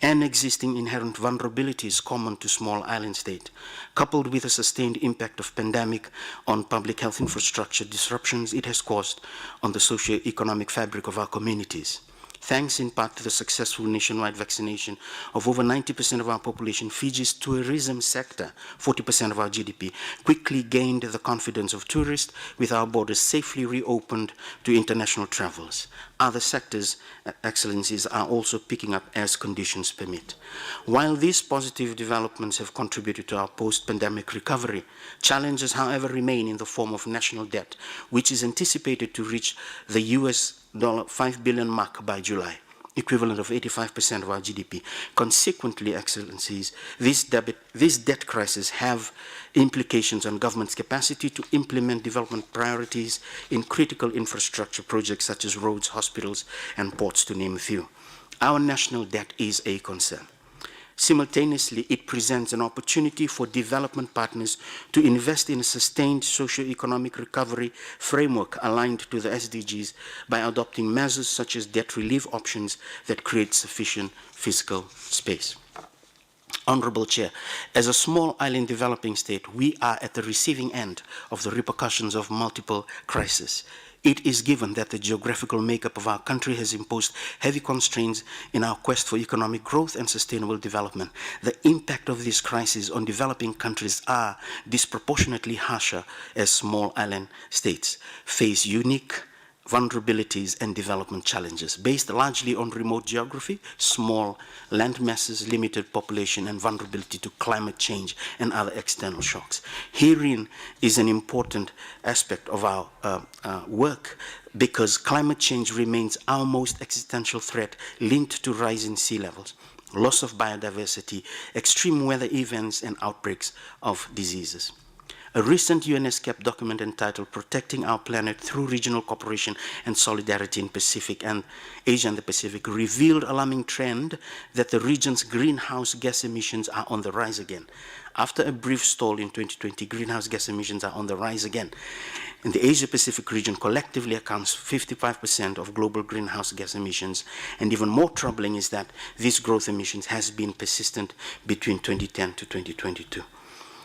and existing inherent vulnerabilities common to small island states, coupled with a sustained impact of pandemic on public health infrastructure disruptions it has caused on the socio-economic fabric of our communities. Thanks in part to the successful nationwide vaccination of over 90% of our population, Fiji's tourism sector, 40% of our GDP, quickly gained the confidence of tourists, with our borders safely reopened to international travels. Other sectors, excellencies, are also picking up as conditions permit. While these positive developments have contributed to our post-pandemic recovery, challenges, however, remain in the form of national debt, which is anticipated to reach the $5 billion mark by July. equivalent of 85% of our GDP. Consequently, Excellencies, this debt crisis have implications on government's capacity to implement development priorities in critical infrastructure projects such as roads, hospitals, and ports, to name a few. Our national debt is a concern. Simultaneously, it presents an opportunity for development partners to invest in a sustained socio-economic recovery framework aligned to the SDGs by adopting measures such as debt relief options that create sufficient fiscal space. Honorable Chair, as a small island developing state, we are at the receiving end of the repercussions of multiple crises. It is given that the geographical makeup of our country has imposed heavy constraints in our quest for economic growth and sustainable development. The impact of these crises on developing countries are disproportionately harsher as small island states face unique vulnerabilities and development challenges based largely on remote geography, small land masses, limited population, and vulnerability to climate change and other external shocks. Herein is an important aspect of our work because climate change remains our most existential threat linked to rising sea levels, loss of biodiversity, extreme weather events, and outbreaks of diseases. A recent ESCAP document entitled Protecting Our Planet Through Regional Cooperation and Solidarity in Pacific and Asia and the Pacific revealed alarming trend that the region's greenhouse gas emissions are on the rise again. After a brief stall in 2020, greenhouse gas emissions are on the rise again. In the Asia-Pacific region collectively accounts 55% of global greenhouse gas emissions, and even more troubling is that this growth emissions has been persistent between 2010 to 2022.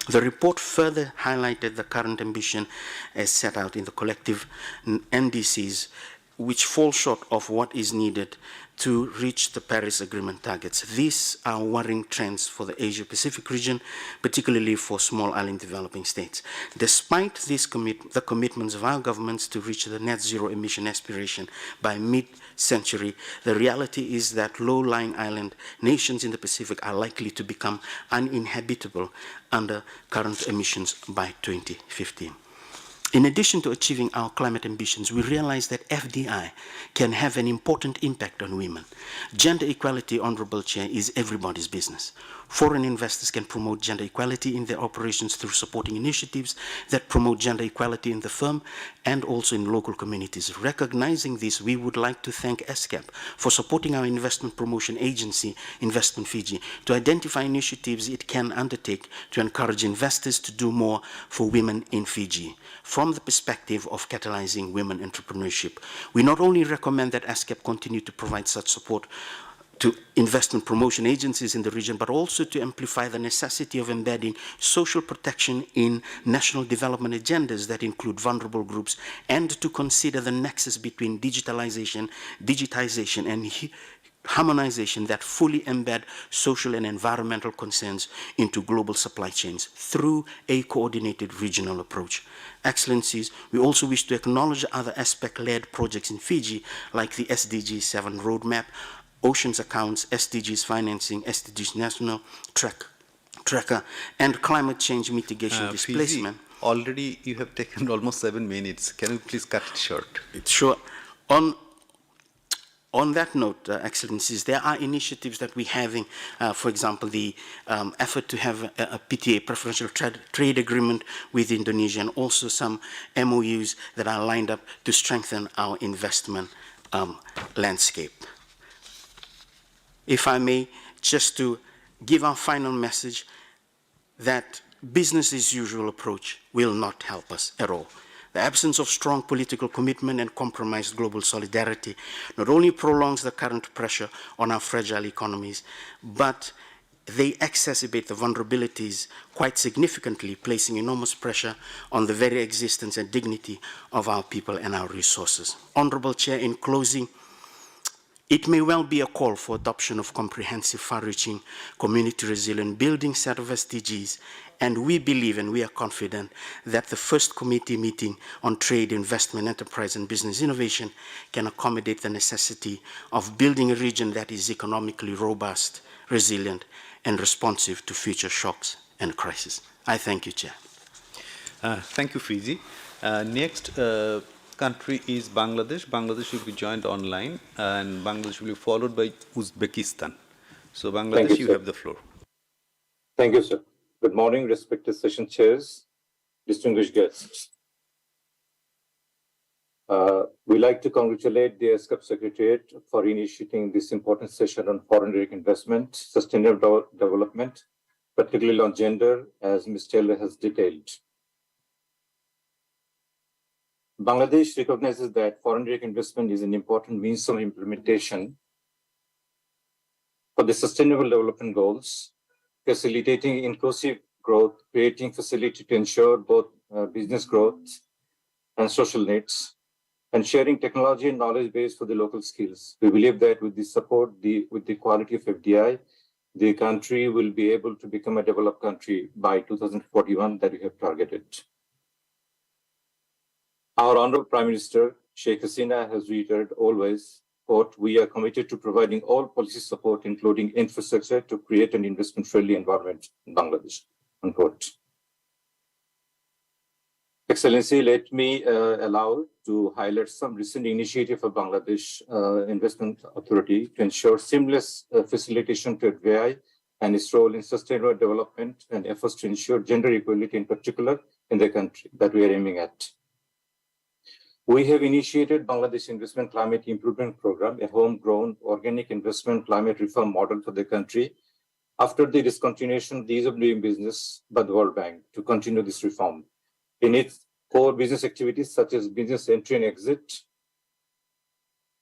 The report further highlighted the current ambition as set out in the collective NDCs, which fall short of what is needed to reach the Paris Agreement targets. These are worrying trends for the Asia-Pacific region, particularly for small island developing states. Despite the commitments of our governments to reach the net zero emission aspiration by mid-century, the reality is that low-lying island nations in the Pacific are likely to become uninhabitable under current emissions by 2015. In addition to achieving our climate ambitions, we realize that FDI can have an important impact on women. Gender equality, Honorable Chair, is everybody's business. Foreign investors can promote gender equality in their operations through supporting initiatives that promote gender equality in the firm and also in local communities. Recognizing this, we would like to thank ESCAP for supporting our investment promotion agency, Investment Fiji, to identify initiatives it can undertake to encourage investors to do more for women in Fiji. From the perspective of catalyzing women entrepreneurship, we not only recommend that ESCAP continue to provide such support to investment promotion agencies in the region, but also to amplify the necessity of embedding social protection in national development agendas that include vulnerable groups, and to consider the nexus between digitization, and harmonization that fully embed social and environmental concerns into global supply chains through a coordinated regional approach. Excellencies, we also wish to acknowledge other aspect-led projects in Fiji, like the SDG 7 roadmap, Oceans Accounts, SDGs Financing, SDGs National Tracker, and Climate Change Mitigation Displacement. Fiji, already you have taken almost 7 minutes. Can you please cut it short? Sure. On that note, Excellencies, there are initiatives that we're having, for example, the effort to have a PTA, preferential trade agreement with Indonesia, and also some MOUs that are lined up to strengthen our investment landscape. If I may, just to give our final message that business as usual approach will not help us at all. The absence of strong political commitment and compromised global solidarity not only prolongs the current pressure on our fragile economies, but they exacerbate the vulnerabilities quite significantly, placing enormous pressure on the very existence and dignity of our people and our resources. Honorable Chair, in closing, it may well be a call for adoption of comprehensive, far-reaching, community-resilient building set of SDGs, and we believe and we are confident that the first committee meeting on trade, investment, enterprise, and business innovation can accommodate the necessity of building a region that is economically robust, resilient, and responsive to future shocks and crises. I thank you, Chair. Thank you, Fiji. Next, country is Bangladesh. Bangladesh will be joined online, and Bangladesh will be followed by Uzbekistan. So Bangladesh, you sir. have the floor. Thank you, sir. Good morning, respected session chairs, distinguished guests. We'd like to congratulate the ESCAP Secretariat for initiating this important session on foreign direct investment, sustainable development, particularly on gender, as Ms. Taylor has detailed. Bangladesh recognizes that foreign direct investment is an important means of implementation for the Sustainable Development Goals, facilitating inclusive growth, creating facility to ensure both business growth and social needs, and sharing technology and knowledge base for the local skills. We believe that with the support, with the quality of FDI, the country will be able to become a developed country by 2041 that we have targeted. Our Honorable Prime Minister, Sheikh Hasina, has reiterated always, quote, we are committed to providing all policy support, including infrastructure, to create an investment-friendly environment in Bangladesh, unquote. Excellency, let me allow to highlight some recent initiative of Bangladesh Investment Authority to ensure seamless facilitation to FDI and its role in sustainable development and efforts to ensure gender equality in particular in the country that we are aiming at. We have initiated Bangladesh Investment Climate Improvement Program, a homegrown organic investment climate reform model for the country after the discontinuation of the ease of doing business by the World Bank to continue this reform. In its core business activities such as business entry and exit,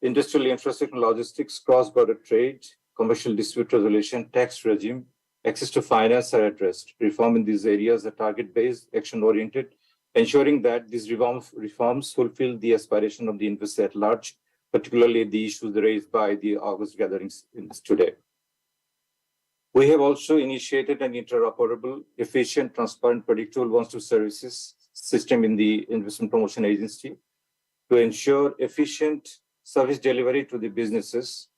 industrial infrastructure, logistics, cross-border trade, commercial dispute resolution, tax regime, access to finance are addressed. Reform in these areas are target-based, action-oriented, ensuring that these reforms fulfill the aspiration of the investor at large, particularly the issues raised by the August gatherings today. We have also initiated an interoperable, efficient, transparent, predictable one-stop services system in the Investment Promotion Agency to ensure efficient service delivery to the businesses.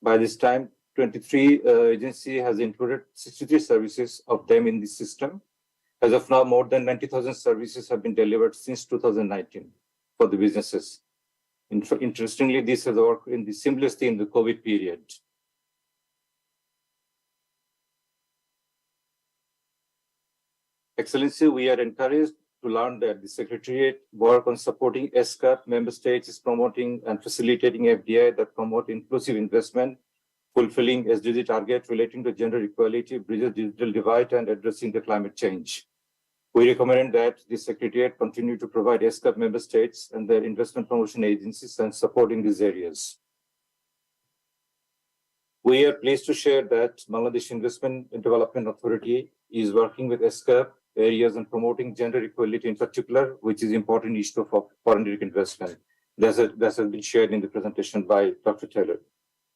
By this time, 23 agency has included 63 services of them in the system. As of now, more than 90,000 services have been delivered since 2019 for the businesses. Interestingly, this has worked in the seamlessly in the COVID period. Excellency, we are encouraged to learn that the Secretariat work on supporting ESCAP member states is promoting and facilitating FDI that promote inclusive investment, fulfilling SDG target relating to gender equality, bridges digital divide, and addressing the climate change. We recommend that the Secretariat continue to provide ESCAP member states and their investment promotion agencies and support in these areas. We are pleased to share that Bangladesh Investment and Development Authority is working with ESCAP areas and promoting gender equality in particular, which is important issue for foreign direct investment. That has been shared in the presentation by Dr. Taylor.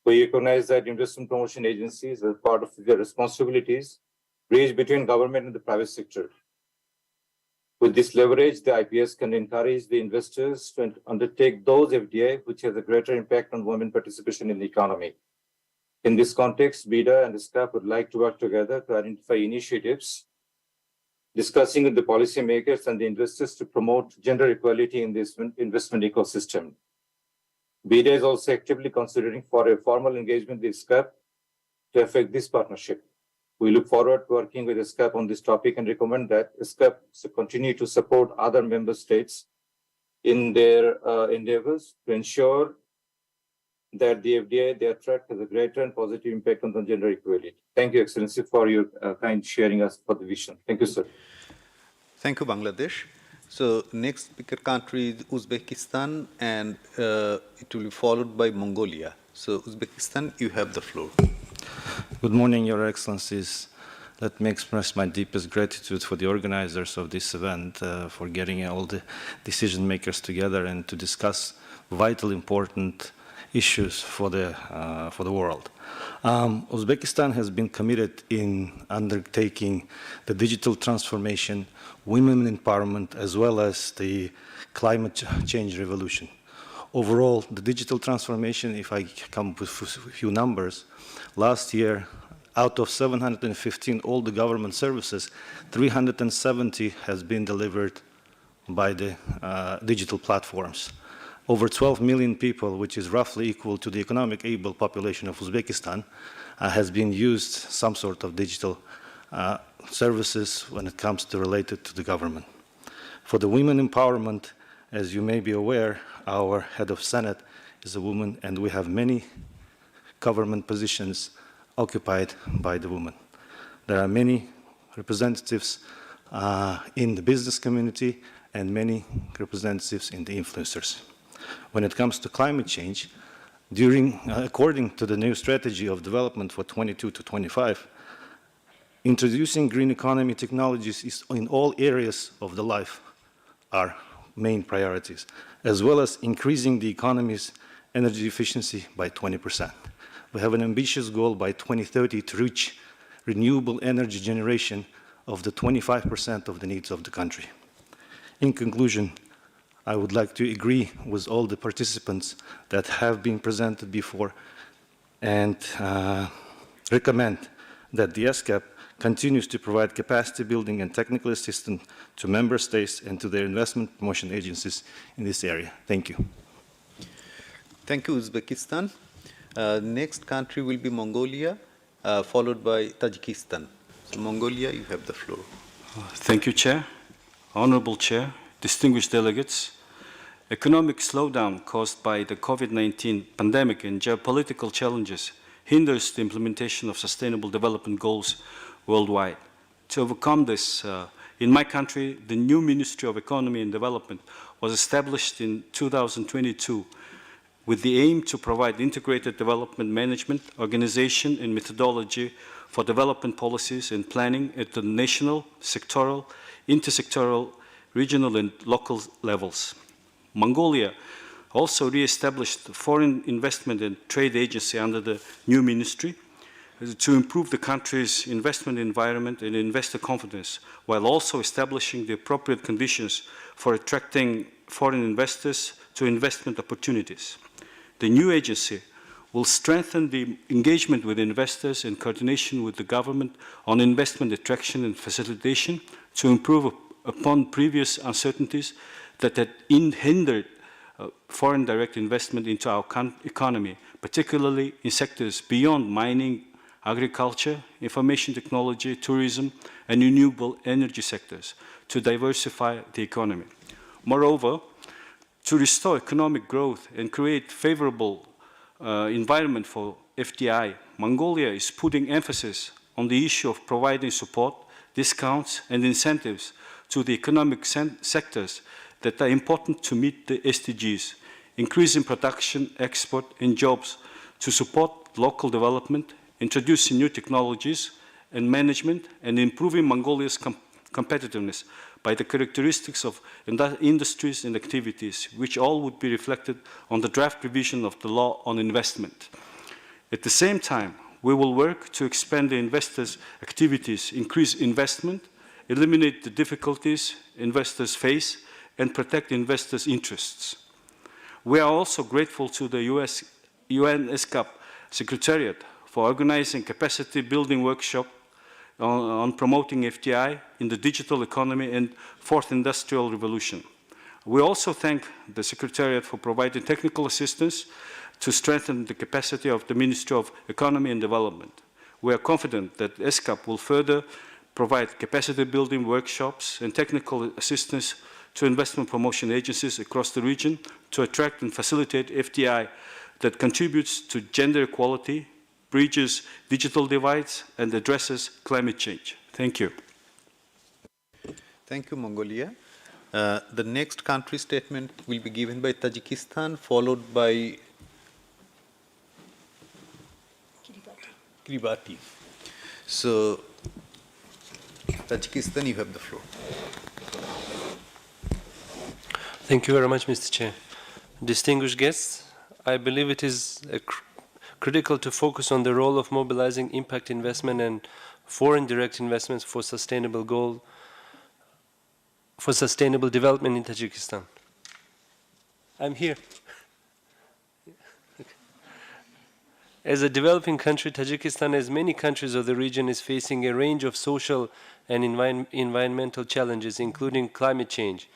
We recognize that investment promotion agencies, as part of their responsibilities, bridge between government and the private sector. With this leverage, the IPS can encourage the investors to undertake those FDI which has a greater impact on women participation in the economy. In this context, BIDA and ESCAP would like to work together to identify initiatives, discussing with the policymakers and the investors to promote gender equality in this investment ecosystem. BIDA is also actively considering for a formal engagement with ESCAP to affect this partnership. We look forward to working with ESCAP on this topic and recommend that ESCAP continue to support other member states in their endeavors to ensure that the FDI they attract has a greater and positive impact on the gender equality. Thank you, Excellency, for your kind sharing us for the vision. Thank you, sir. Thank you, Bangladesh. So next speaker country is Uzbekistan, and it will be followed by Mongolia. So Uzbekistan, you have the floor. Good morning, Your Excellencies. Let me express my deepest gratitude for the organizers of this event for getting all the decision makers together and to discuss vital, important issues for the world. Uzbekistan has been committed in undertaking the digital transformation, women empowerment, as well as the climate change revolution. Overall, the digital transformation, if I come with a few numbers, last year, out of 715 all the government services, 370 has been delivered by the digital platforms. over 12 million people, which is roughly equal to the economic able population of Uzbekistan, has been used some sort of digital services when it comes to related to the government. For the women empowerment, as you may be aware, our head of Senate is a woman, and we have many government positions occupied by the women. There are many representatives in the business community and many representatives in the influencers. When it comes to climate change, according to the new strategy of development for 22 to 25, introducing green economy technologies is in all areas of the life are main priorities, as well as increasing the economy's energy efficiency by 20%. We have an ambitious goal by 2030 to reach renewable energy generation of the 25% of the needs of the country. In conclusion, I would like to agree with all the participants that have been presented before and recommend that the ESCAP continues to provide capacity building and technical assistance to member states and to their investment promotion agencies in this area. Thank you. Thank you, Uzbekistan. Next country will be Mongolia, followed by Tajikistan. So Mongolia, you have the floor. Thank you, Chair. Honorable Chair, distinguished delegates, economic slowdown caused by the COVID-19 pandemic and geopolitical challenges hinders the implementation of sustainable development goals worldwide. To overcome this, in my country, the new Ministry of Economy and Development was established in 2022 with the aim to provide integrated development management, organization, and methodology for development policies and planning at the national, sectoral, intersectoral, regional, and local levels. Mongolia also re-established the Foreign Investment and Trade Agency under the new ministry to improve the country's investment environment and investor confidence, while also establishing the appropriate conditions for attracting foreign investors to investment opportunities. The new agency will strengthen the engagement with investors in coordination with the government on investment attraction and facilitation to improve upon previous uncertainties that had hindered foreign direct investment into our economy, particularly in sectors beyond mining, agriculture, information technology, tourism, and renewable energy sectors to diversify the economy. Moreover, to restore economic growth and create favorable environment for FDI, Mongolia is putting emphasis on the issue of providing support, discounts, and incentives to the economic sectors that are important to meet the SDGs, increasing production, export, and jobs to support local development, introducing new technologies and management, and improving Mongolia's competitiveness by the characteristics of industries and activities, which all would be reflected on the draft revision of the law on investment. At the same time, we will work to expand the investors' activities, increase investment, eliminate the difficulties investors face, and protect investors' interests. We are also grateful to the UN ESCAP Secretariat for organizing capacity building workshop on promoting FDI in the digital economy and fourth industrial revolution. We also thank the Secretariat for providing technical assistance to strengthen the capacity of the Ministry of Economy and Development. We are confident that ESCAP will further provide capacity building workshops and technical assistance to investment promotion agencies across the region to attract and facilitate FDI that contributes to gender equality, bridges digital divides, and addresses climate change. Thank you. Thank you, Mongolia. The next country statement will be given by Tajikistan, followed by Kiribati. So, Tajikistan, you have the floor. Thank you very much, Mr. Chair. Distinguished guests, I believe it is critical to focus on the role of mobilizing impact investment and foreign direct investments for sustainable development in Tajikistan. I'm here. As a developing country, Tajikistan, as many countries of the region, is facing a range of social and environmental challenges, including climate change.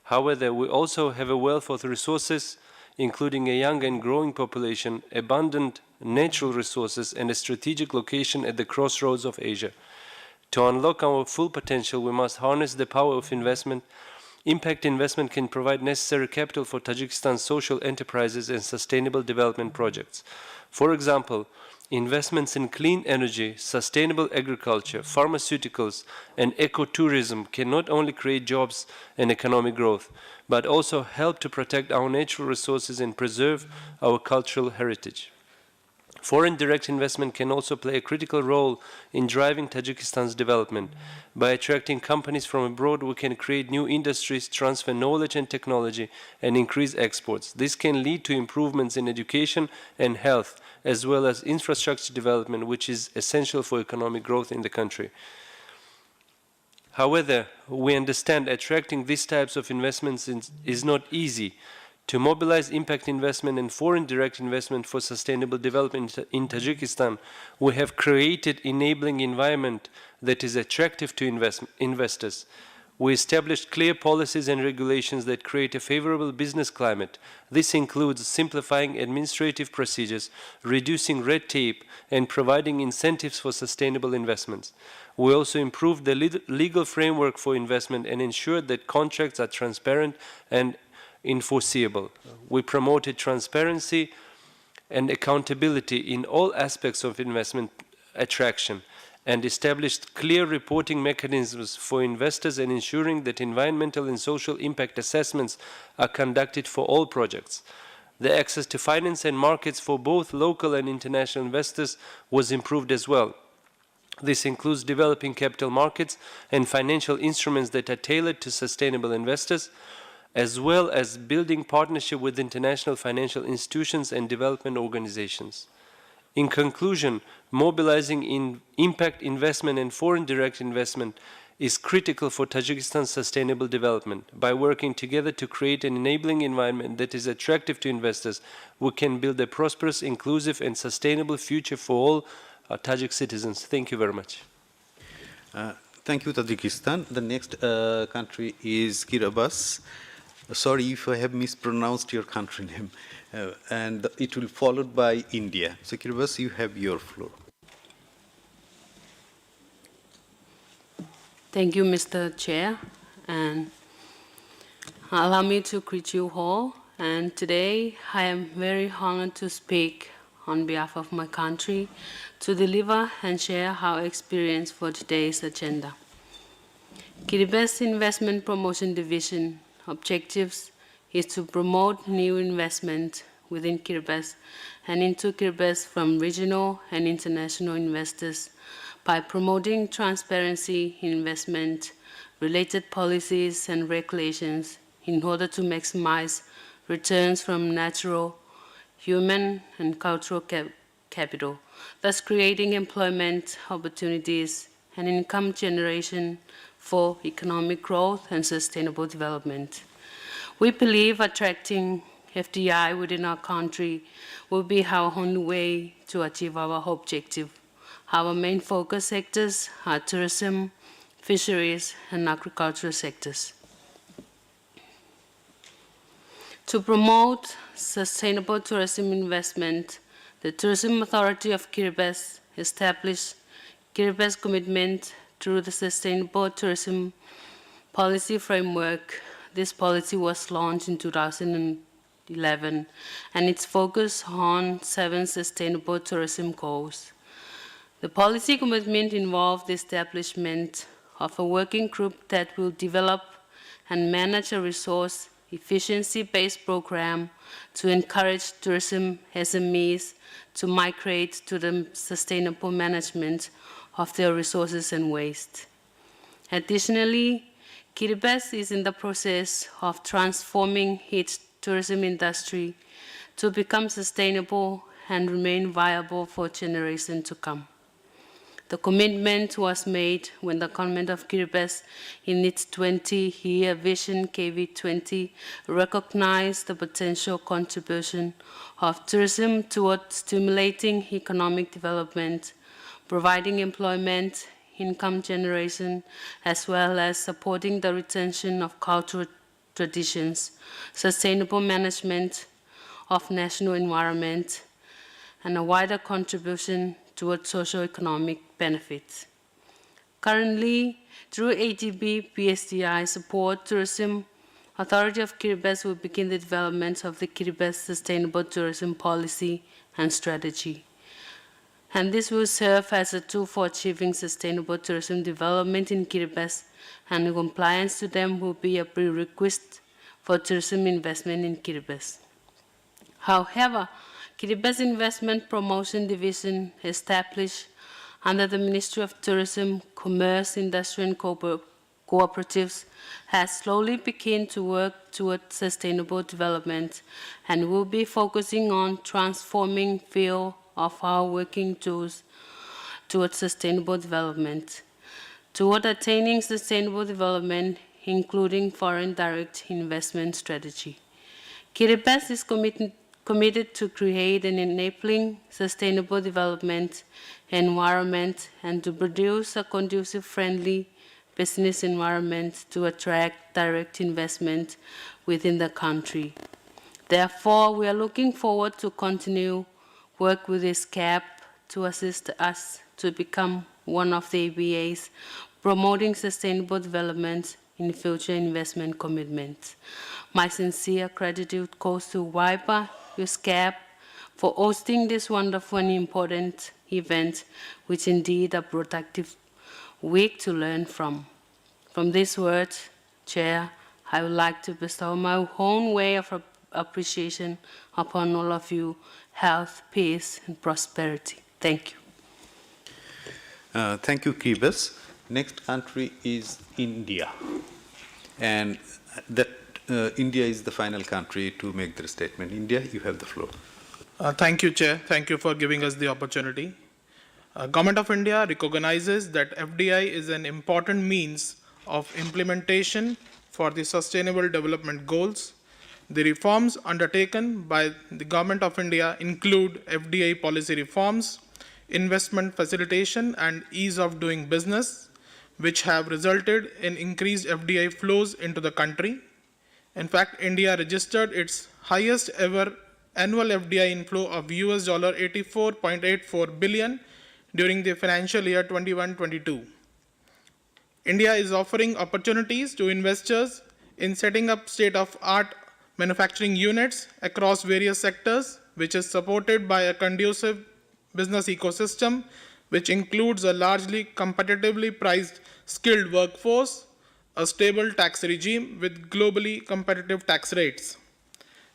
However, we also have a wealth of resources, including a young and growing population, abundant natural resources, and a strategic location at the crossroads of Asia. To unlock our full potential, we must harness the power of investment. Impact investment can provide necessary capital for Tajikistan's social enterprises and sustainable development projects. For example, investments in clean energy, sustainable agriculture, pharmaceuticals, and ecotourism can not only create jobs and economic growth, but also help to protect our natural resources and preserve our cultural heritage. Foreign direct investment can also play a critical role in driving Tajikistan's development. By attracting companies from abroad, we can create new industries, transfer knowledge and technology, and increase exports. This can lead to improvements in education and health, as well as infrastructure development, which is essential for economic growth in the country. However, we understand attracting these types of investments is not easy. To mobilize impact investment and foreign direct investment for sustainable development in Tajikistan, we have created enabling environment that is attractive to investors. We established clear policies and regulations that create a favorable business climate. This includes simplifying administrative procedures, reducing red tape, and providing incentives for sustainable investments. We also improved the legal framework for investment and ensured that contracts are transparent and enforceable. We promoted transparency and accountability in all aspects of investment attraction and established clear reporting mechanisms for investors and ensuring that environmental and social impact assessments are conducted for all projects. The access to finance and markets for both local and international investors was improved as well. This includes developing capital markets and financial instruments that are tailored to sustainable investors, as well as building partnership with international financial institutions and development organizations. In conclusion, mobilizing impact investment and foreign direct investment is critical for Tajikistan's sustainable development. By working together to create an enabling environment that is attractive to investors, we can build a prosperous, inclusive, and sustainable future for all Tajik citizens. Thank you very much. Thank you, Tajikistan. The next country is Kiribati. Sorry if I have mispronounced your country name. And it will be followed by India. So, Kiribati, you have your floor. Thank you, Mr. Chair, and allow me to greet you all. And today, I am very honored to speak on behalf of my country to deliver and share our experience for today's agenda. Kiribati Investment Promotion Division objectives is to promote new investment within Kiribati and into Kiribati from regional and international investors by promoting transparency in investment, related policies and regulations in order to maximize returns from natural, human, and cultural capital, thus creating employment opportunities and income generation for economic growth and sustainable development. We believe attracting FDI within our country will be our only way to achieve our objective. Our main focus sectors are tourism, fisheries, and agricultural sectors. To promote sustainable tourism investment, the Tourism Authority of Kiribati established Kiribati's commitment through the Sustainable Tourism Policy Framework. This policy was launched in 2011, and it's focused on 7 sustainable tourism goals. The policy commitment involved the establishment of a working group that will develop and manage a resource efficiency-based program to encourage tourism SMEs to migrate to the sustainable management of their resources and waste. Additionally, Kiribati is in the process of transforming its tourism industry to become sustainable and remain viable for generations to come. The commitment was made when the government of Kiribati, in its 20-year vision KV20, recognized the potential contribution of tourism toward stimulating economic development, providing employment, income generation, as well as supporting the retention of cultural traditions, sustainable management of national environment and a wider contribution towards socio-economic benefits. Currently, through ATB PSDI support, Tourism Authority of Kiribati will begin the development of the Kiribati Sustainable Tourism Policy and Strategy. And this will serve as a tool for achieving sustainable tourism development in Kiribati, and compliance to them will be a prerequisite for tourism investment in Kiribati. However, Kiribati Investment Promotion Division, established under the Ministry of Tourism, Commerce, Industry and Cooperatives, has slowly begun to work towards sustainable development and will be focusing on transforming field of our working tools towards sustainable development. Toward attaining sustainable development, including foreign direct investment strategy. Kiribati is committed to create an enabling sustainable development environment and to produce a conducive, friendly business environment to attract direct investment within the country. Therefore, we are looking forward to continue work with ESCAP to assist us to become one of the ABAs promoting sustainable development in future investment commitments. My sincere gratitude goes to WIPA, ESCAP, for hosting this wonderful and important event, which indeed a productive week to learn from. From these words, Chair, I would like to bestow my own way of appreciation upon all of you, health, peace, and prosperity. Thank you. Thank you, Kiribati. Next country is India. And that India is the final country to make the statement. India, you have the floor. Thank you, Chair. Thank you for giving us the opportunity. Government of India recognizes that FDI is an important means of implementation for the Sustainable Development Goals. The reforms undertaken by the Government of India include FDI policy reforms, investment facilitation, and ease of doing business, which have resulted in increased FDI flows into the country. In fact, India registered its highest ever annual FDI inflow of US $84.84 billion during the financial year 21-22. India is offering opportunities to investors in setting up state-of-art manufacturing units across various sectors, which is supported by a conducive business ecosystem, which includes a largely competitively priced skilled workforce, a stable tax regime with globally competitive tax rates.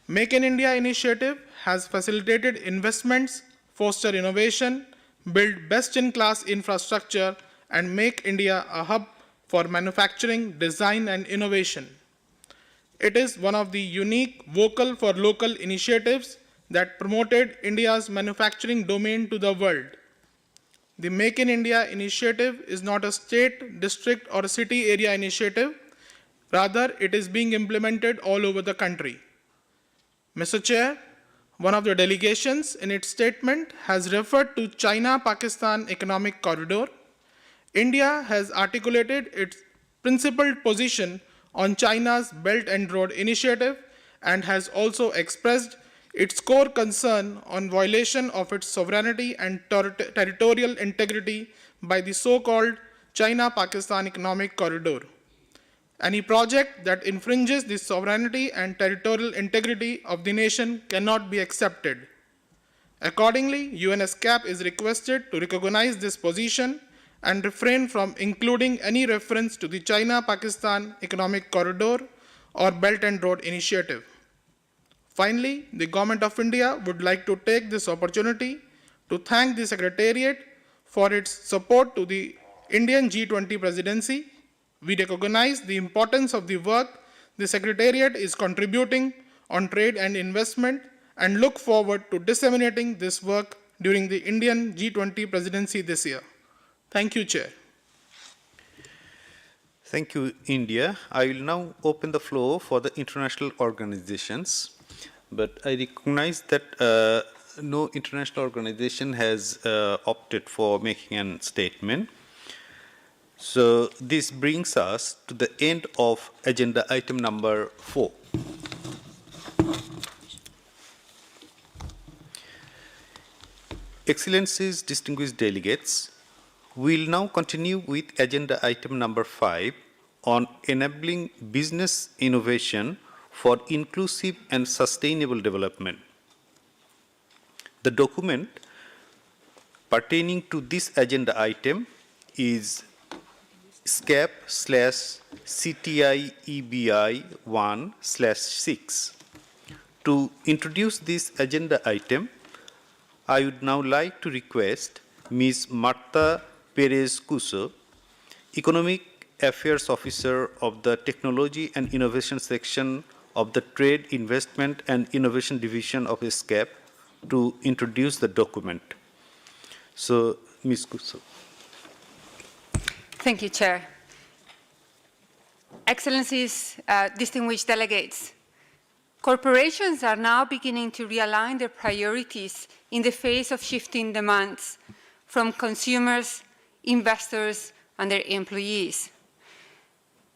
Make in India initiative has facilitated investments, foster innovation, build best-in-class infrastructure, and make India a hub for manufacturing, design, and innovation. It is one of the unique vocal for local initiatives that promoted India's manufacturing domain to the world. The Make in India initiative is not a state, district, or a city area initiative. Rather, it is being implemented all over the country. Mr. Chair, one of the delegations in its statement has referred to China-Pakistan Economic Corridor. India has articulated its principled position on China's Belt and Road Initiative and has also expressed its core concern on violation of its sovereignty and territorial integrity by the so-called China-Pakistan Economic Corridor. Any project that infringes the sovereignty and territorial integrity of the nation cannot be accepted. Accordingly, ESCAP is requested to recognize this position and refrain from including any reference to the China-Pakistan Economic Corridor or Belt and Road Initiative. Finally, the Government of India would like to take this opportunity to thank the Secretariat for its support to the Indian G20 presidency. We recognize the importance of the work the Secretariat is contributing on trade and investment and look forward to disseminating this work during the Indian G20 presidency this year. Thank you, Chair. Thank you, India. I will now open the floor for the international organizations. But I recognize that no international organization has opted for making a statement. So this brings us to the end of agenda item number 4. Excellencies, distinguished delegates, we will now continue with agenda item number 5 on enabling business innovation for inclusive and sustainable development. The document pertaining to this agenda item is ESCAP/CTI-EBI 1/6. To introduce this agenda item, I would now like to request Ms. Marta Perez Cuso, Economic Affairs Officer of the Technology and Innovation Section of the Trade, Investment and Innovation Division of ESCAP, to introduce the document. So, Ms. Cuso. Thank you, Chair. Excellencies, distinguished delegates, corporations are now beginning to realign their priorities in the face of shifting demands from consumers, investors, and their employees.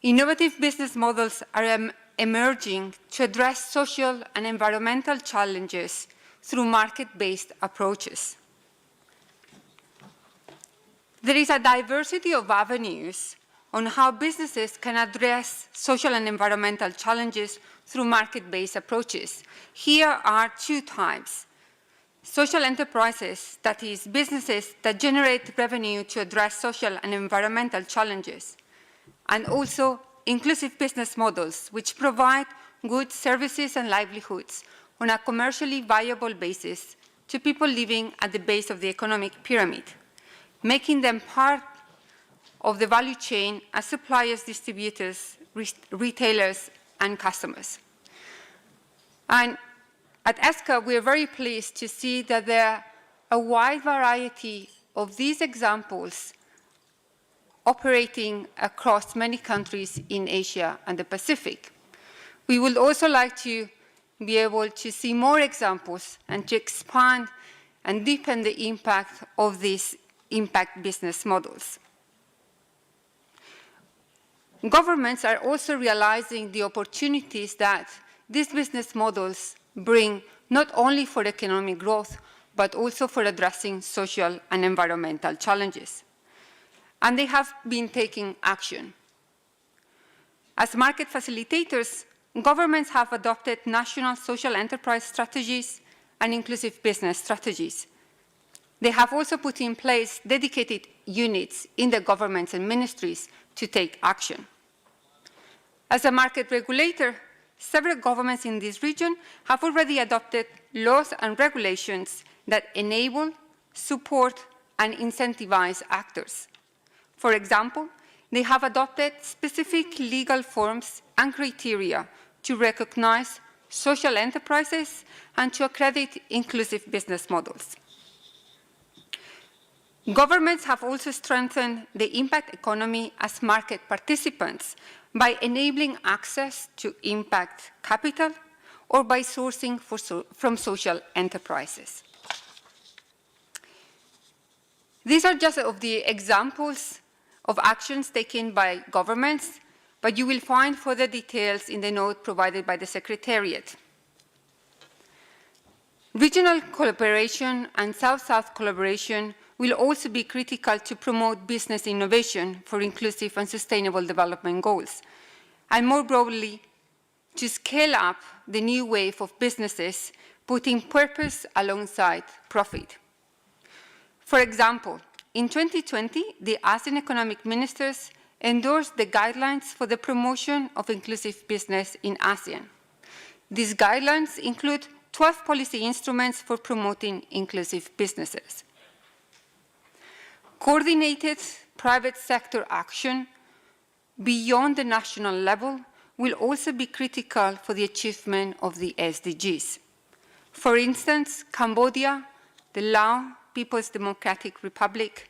Innovative business models are emerging to address social and environmental challenges through market-based approaches. There is a diversity of avenues on how businesses can address social and environmental challenges through market-based approaches. Here are two types. Social enterprises, that is, businesses that generate revenue to address social and environmental challenges, and also inclusive business models, which provide goods, services, and livelihoods on a commercially viable basis to people living at the base of the economic pyramid, making them part of the value chain as suppliers, distributors, retailers, and customers. And at ESCAP, we are very pleased to see that there are a wide variety of these examples operating across many countries in Asia and the Pacific. We would also like to be able to see more examples and to expand and deepen the impact of these impact business models. Governments are also realizing the opportunities that these business models bring not only for economic growth, but also for addressing social and environmental challenges. And they have been taking action. As market facilitators, governments have adopted national social enterprise strategies and inclusive business strategies. They have also put in place dedicated units in the governments and ministries to take action. As a market regulator, several governments in this region have already adopted laws and regulations that enable, support, and incentivize actors. For example, they have adopted specific legal forms and criteria to recognize social enterprises and to accredit inclusive business models. Governments have also strengthened the impact economy as market participants by enabling access to impact capital or by sourcing from social enterprises. These are just of the examples of actions taken by governments, but you will find further details in the note provided by the Secretariat. Regional cooperation and South-South collaboration will also be critical to promote business innovation for inclusive and sustainable development goals, and more broadly, to scale up the new wave of businesses putting purpose alongside profit. For example, in 2020, the ASEAN economic ministers endorsed the guidelines for the promotion of inclusive business in ASEAN. These guidelines include 12 policy instruments for promoting inclusive businesses. Coordinated private sector action beyond the national level will also be critical for the achievement of the SDGs. For instance, Cambodia, the Laos People's Democratic Republic,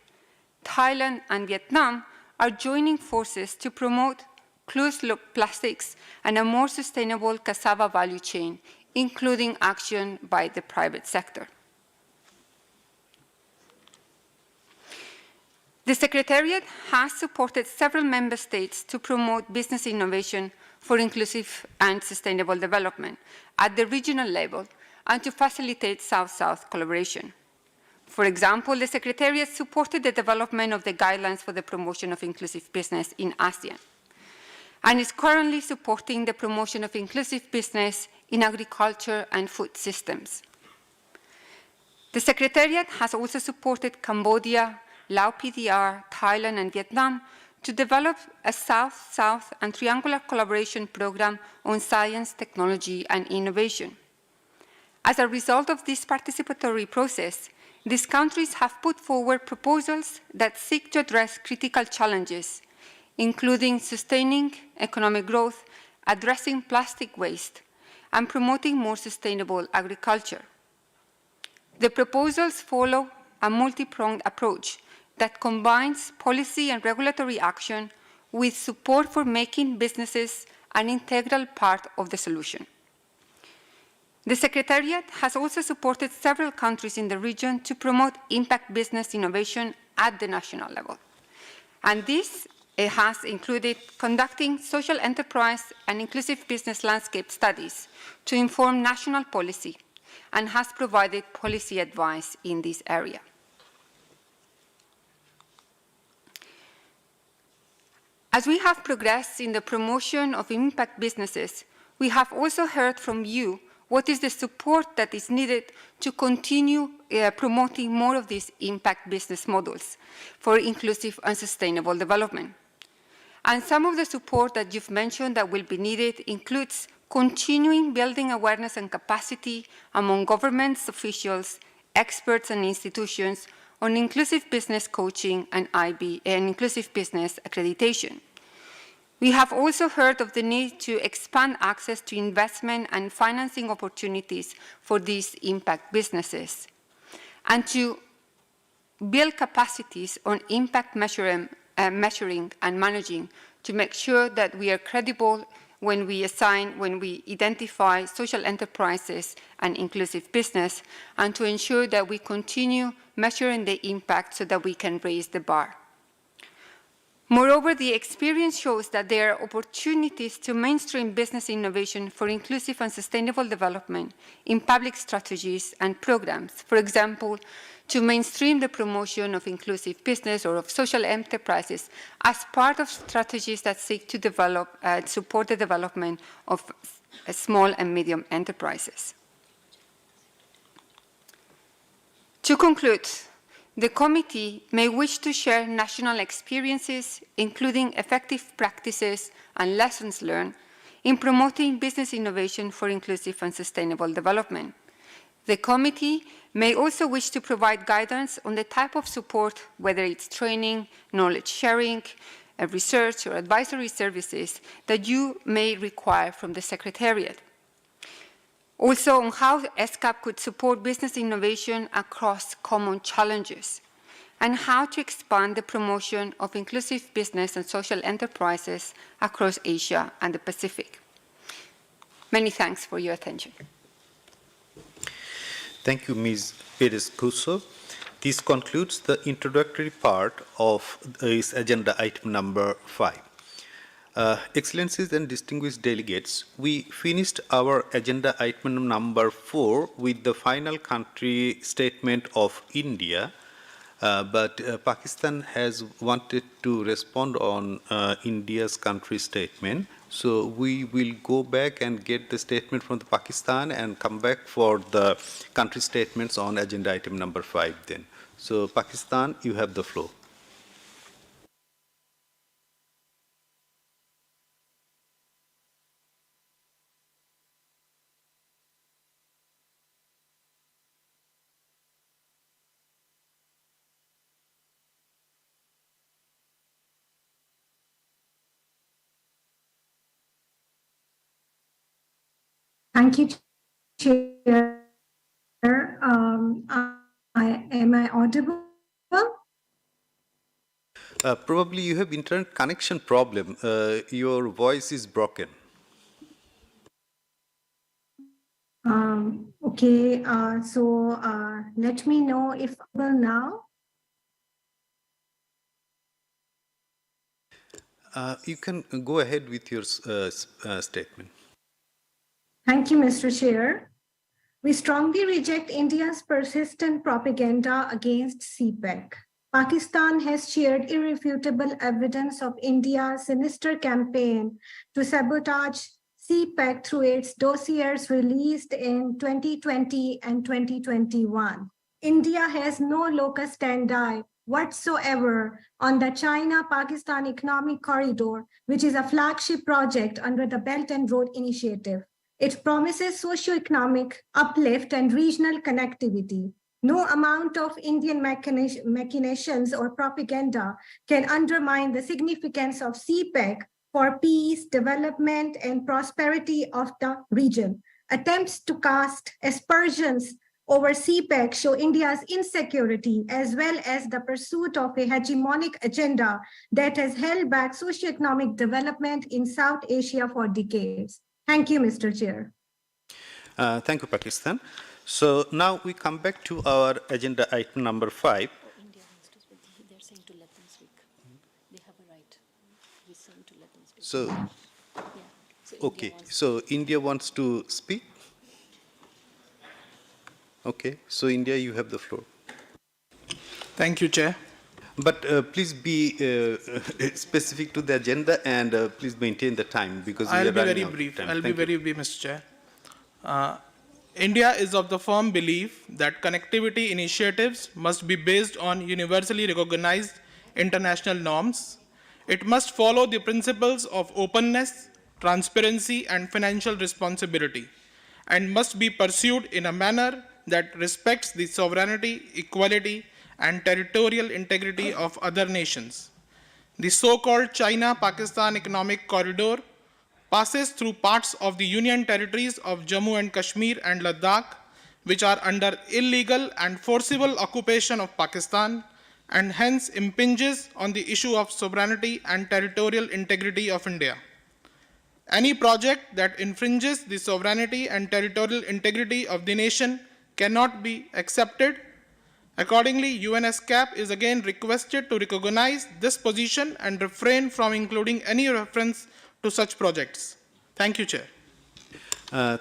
Thailand, and Vietnam are joining forces to promote closed-loop plastics and a more sustainable cassava value chain, including action by the private sector. The Secretariat has supported several member states to promote business innovation for inclusive and sustainable development at the regional level and to facilitate South-South collaboration. For example, the Secretariat supported the development of the guidelines for the promotion of inclusive business in ASEAN, and is currently supporting the promotion of inclusive business in agriculture and food systems. The Secretariat has also supported Cambodia, Laos PDR, Thailand, and Vietnam to develop a South-South and triangular collaboration program on science, technology, and innovation. As a result of this participatory process, these countries have put forward proposals that seek to address critical challenges, including sustaining economic growth, addressing plastic waste, and promoting more sustainable agriculture. The proposals follow a multi-pronged approach that combines policy and regulatory action with support for making businesses an integral part of the solution. The Secretariat has also supported several countries in the region to promote impact business innovation at the national level. And this has included conducting social enterprise and inclusive business landscape studies to inform national policy, and has provided policy advice in this area. As we have progressed in the promotion of impact businesses, we have also heard from you what is the support that is needed to continue promoting more of these impact business models for inclusive and sustainable development. And some of the support that you've mentioned that will be needed includes continuing building awareness and capacity among governments, officials, experts, and institutions on inclusive business coaching and inclusive business accreditation. We have also heard of the need to expand access to investment and financing opportunities for these impact businesses, and to build capacities on impact measuring and managing to make sure that we are credible when we identify social enterprises and inclusive business, and to ensure that we continue measuring the impact so that we can raise the bar. Moreover, the experience shows that there are opportunities to mainstream business innovation for inclusive and sustainable development in public strategies and programs. For example, to mainstream the promotion of inclusive business or of social enterprises as part of strategies that seek to develop and support the development of small and medium enterprises. To conclude, the committee may wish to share national experiences, including effective practices and lessons learned in promoting business innovation for inclusive and sustainable development. The committee may also wish to provide guidance on the type of support, whether it's training, knowledge sharing, research, or advisory services that you may require from the Secretariat. Also on how ESCAP could support business innovation across common challenges, and how to expand the promotion of inclusive business and social enterprises across Asia and the Pacific. Many thanks for your attention. Thank you, Ms. Perez-Cuso. This concludes the introductory part of this agenda item number 5. Excellencies and distinguished delegates, we finished our agenda item number 4 with the final country statement of India, but Pakistan has wanted to respond on India's country statement. So we will go back and get the statement from the Pakistan and come back for the country statements on agenda item number 5 then. So Pakistan, you have the floor. Thank you, Chair. Am I audible? Probably you have internet connection problem. Your voice is broken. Okay, so let me know if now. You can go ahead with your statement. Thank you, Mr. Chair. We strongly reject India's persistent propaganda against CPEC. Pakistan has shared irrefutable evidence of India's sinister campaign to sabotage CPEC through its dossiers released in 2020 and 2021. India has no locus standi whatsoever on the China-Pakistan Economic Corridor, which is a flagship project under the Belt and Road Initiative. It promises socio-economic uplift and regional connectivity. No amount of Indian machinations or propaganda can undermine the significance of CPEC for peace, development, and prosperity of the region. Attempts to cast aspersions over CPEC show India's insecurity as well as the pursuit of a hegemonic agenda that has held back socioeconomic development in South Asia for decades. Thank you, Mr. Chair. Thank you, Pakistan. So now we come back to our agenda item number 5. They're saying to let them speak. They have a right. We're saying to let them speak. So, Yeah. okay, so India wants to speak? Okay, so India, you have the floor. Thank you, Chair. But please be specific to the agenda and please maintain the time because we are running out of time. I'll be very brief, Mr. Chair. India is of the firm belief that connectivity initiatives must be based on universally recognized international norms. It must follow the principles of openness, transparency, and financial responsibility, and must be pursued in a manner that respects the sovereignty, equality, and territorial integrity of other nations. The so-called China-Pakistan Economic Corridor passes through parts of the Union territories of Jammu and Kashmir and Ladakh, which are under illegal and forcible occupation of Pakistan, and hence impinges on the issue of sovereignty and territorial integrity of India. Any project that infringes the sovereignty and territorial integrity of the nation cannot be accepted. Accordingly, ESCAP is again requested to recognize this position and refrain from including any reference to such projects. Thank you, Chair.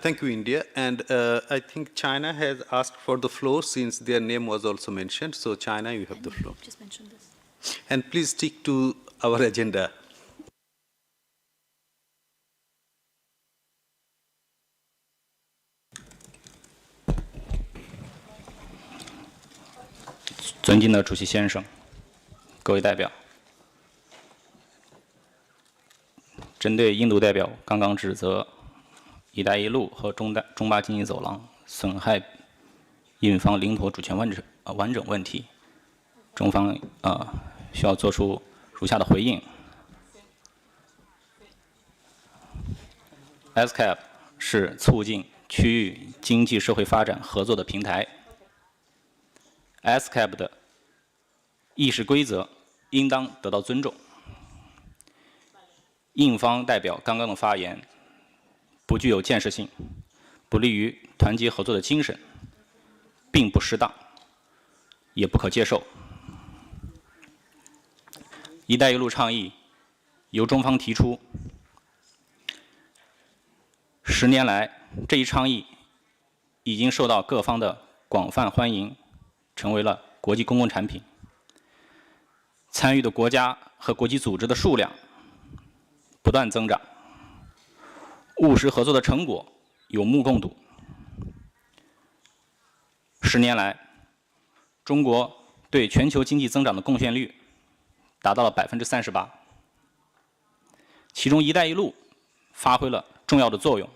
Thank you, India. And I think China has asked for the floor since their name was also mentioned. So China, you have the floor. Just mention this. And please stick to our agenda.尊敬的主席先生，各位代表，针对印度代表刚刚指责“一带一路”和中巴经济走廊损害印方领土主权完整问题，中方需要做出如下的回应。ESCAP 是促进区域经济社会发展合作的平台。ESCAP 的议事规则应当得到尊重。印方代表刚刚的发言不具有建设性，不利于团结合作的精神，并不适当，也不可接受。“一带一路”倡议由中方提出，10年来，这一倡议已经受到各方的广泛欢迎，成为了国际公共产品。参与的国家和国际组织的数量不断增长，务实合作的成果有目共睹。10年来，中国对全球经济增长的贡献率达到了38%，其中“一带一路”发挥了重要的作用，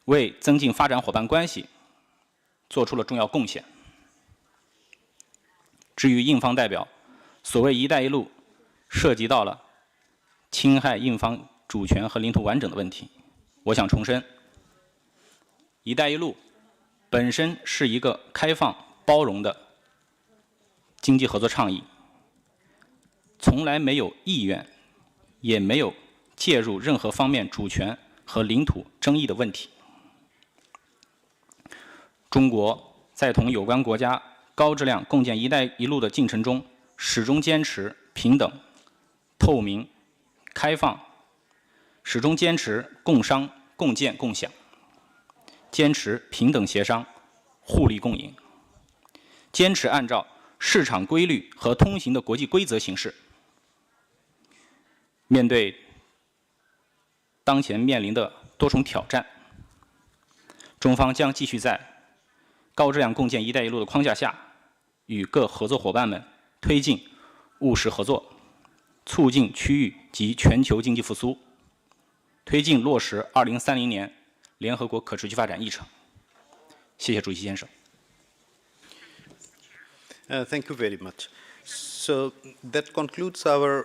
为增进发展伙伴关系做出了重要贡献。至于印方代表所谓“一带一路”涉及到了侵害印方主权和领土完整的问题，我想重申，“一带一路”本身是一个开放包容的经济合作倡议，从来没有意愿，也没有介入任何方面主权和领土争议的问题。中国在同有关国家高质量共建“一带一路”的进程中，始终坚持平等、透明、开放，始终坚持共商、共建、共享，坚持平等协商、互利共赢，坚持按照市场规律和通行的国际规则行事。面对当前面临的多重挑战，中方将继续在高质量共建“一带一路”的框架下，与各合作伙伴们推进务实合作，促进区域及全球经济复苏，推进落实2030年联合国可持续发展议程。谢谢主席先生。Thank you very much. So that concludes our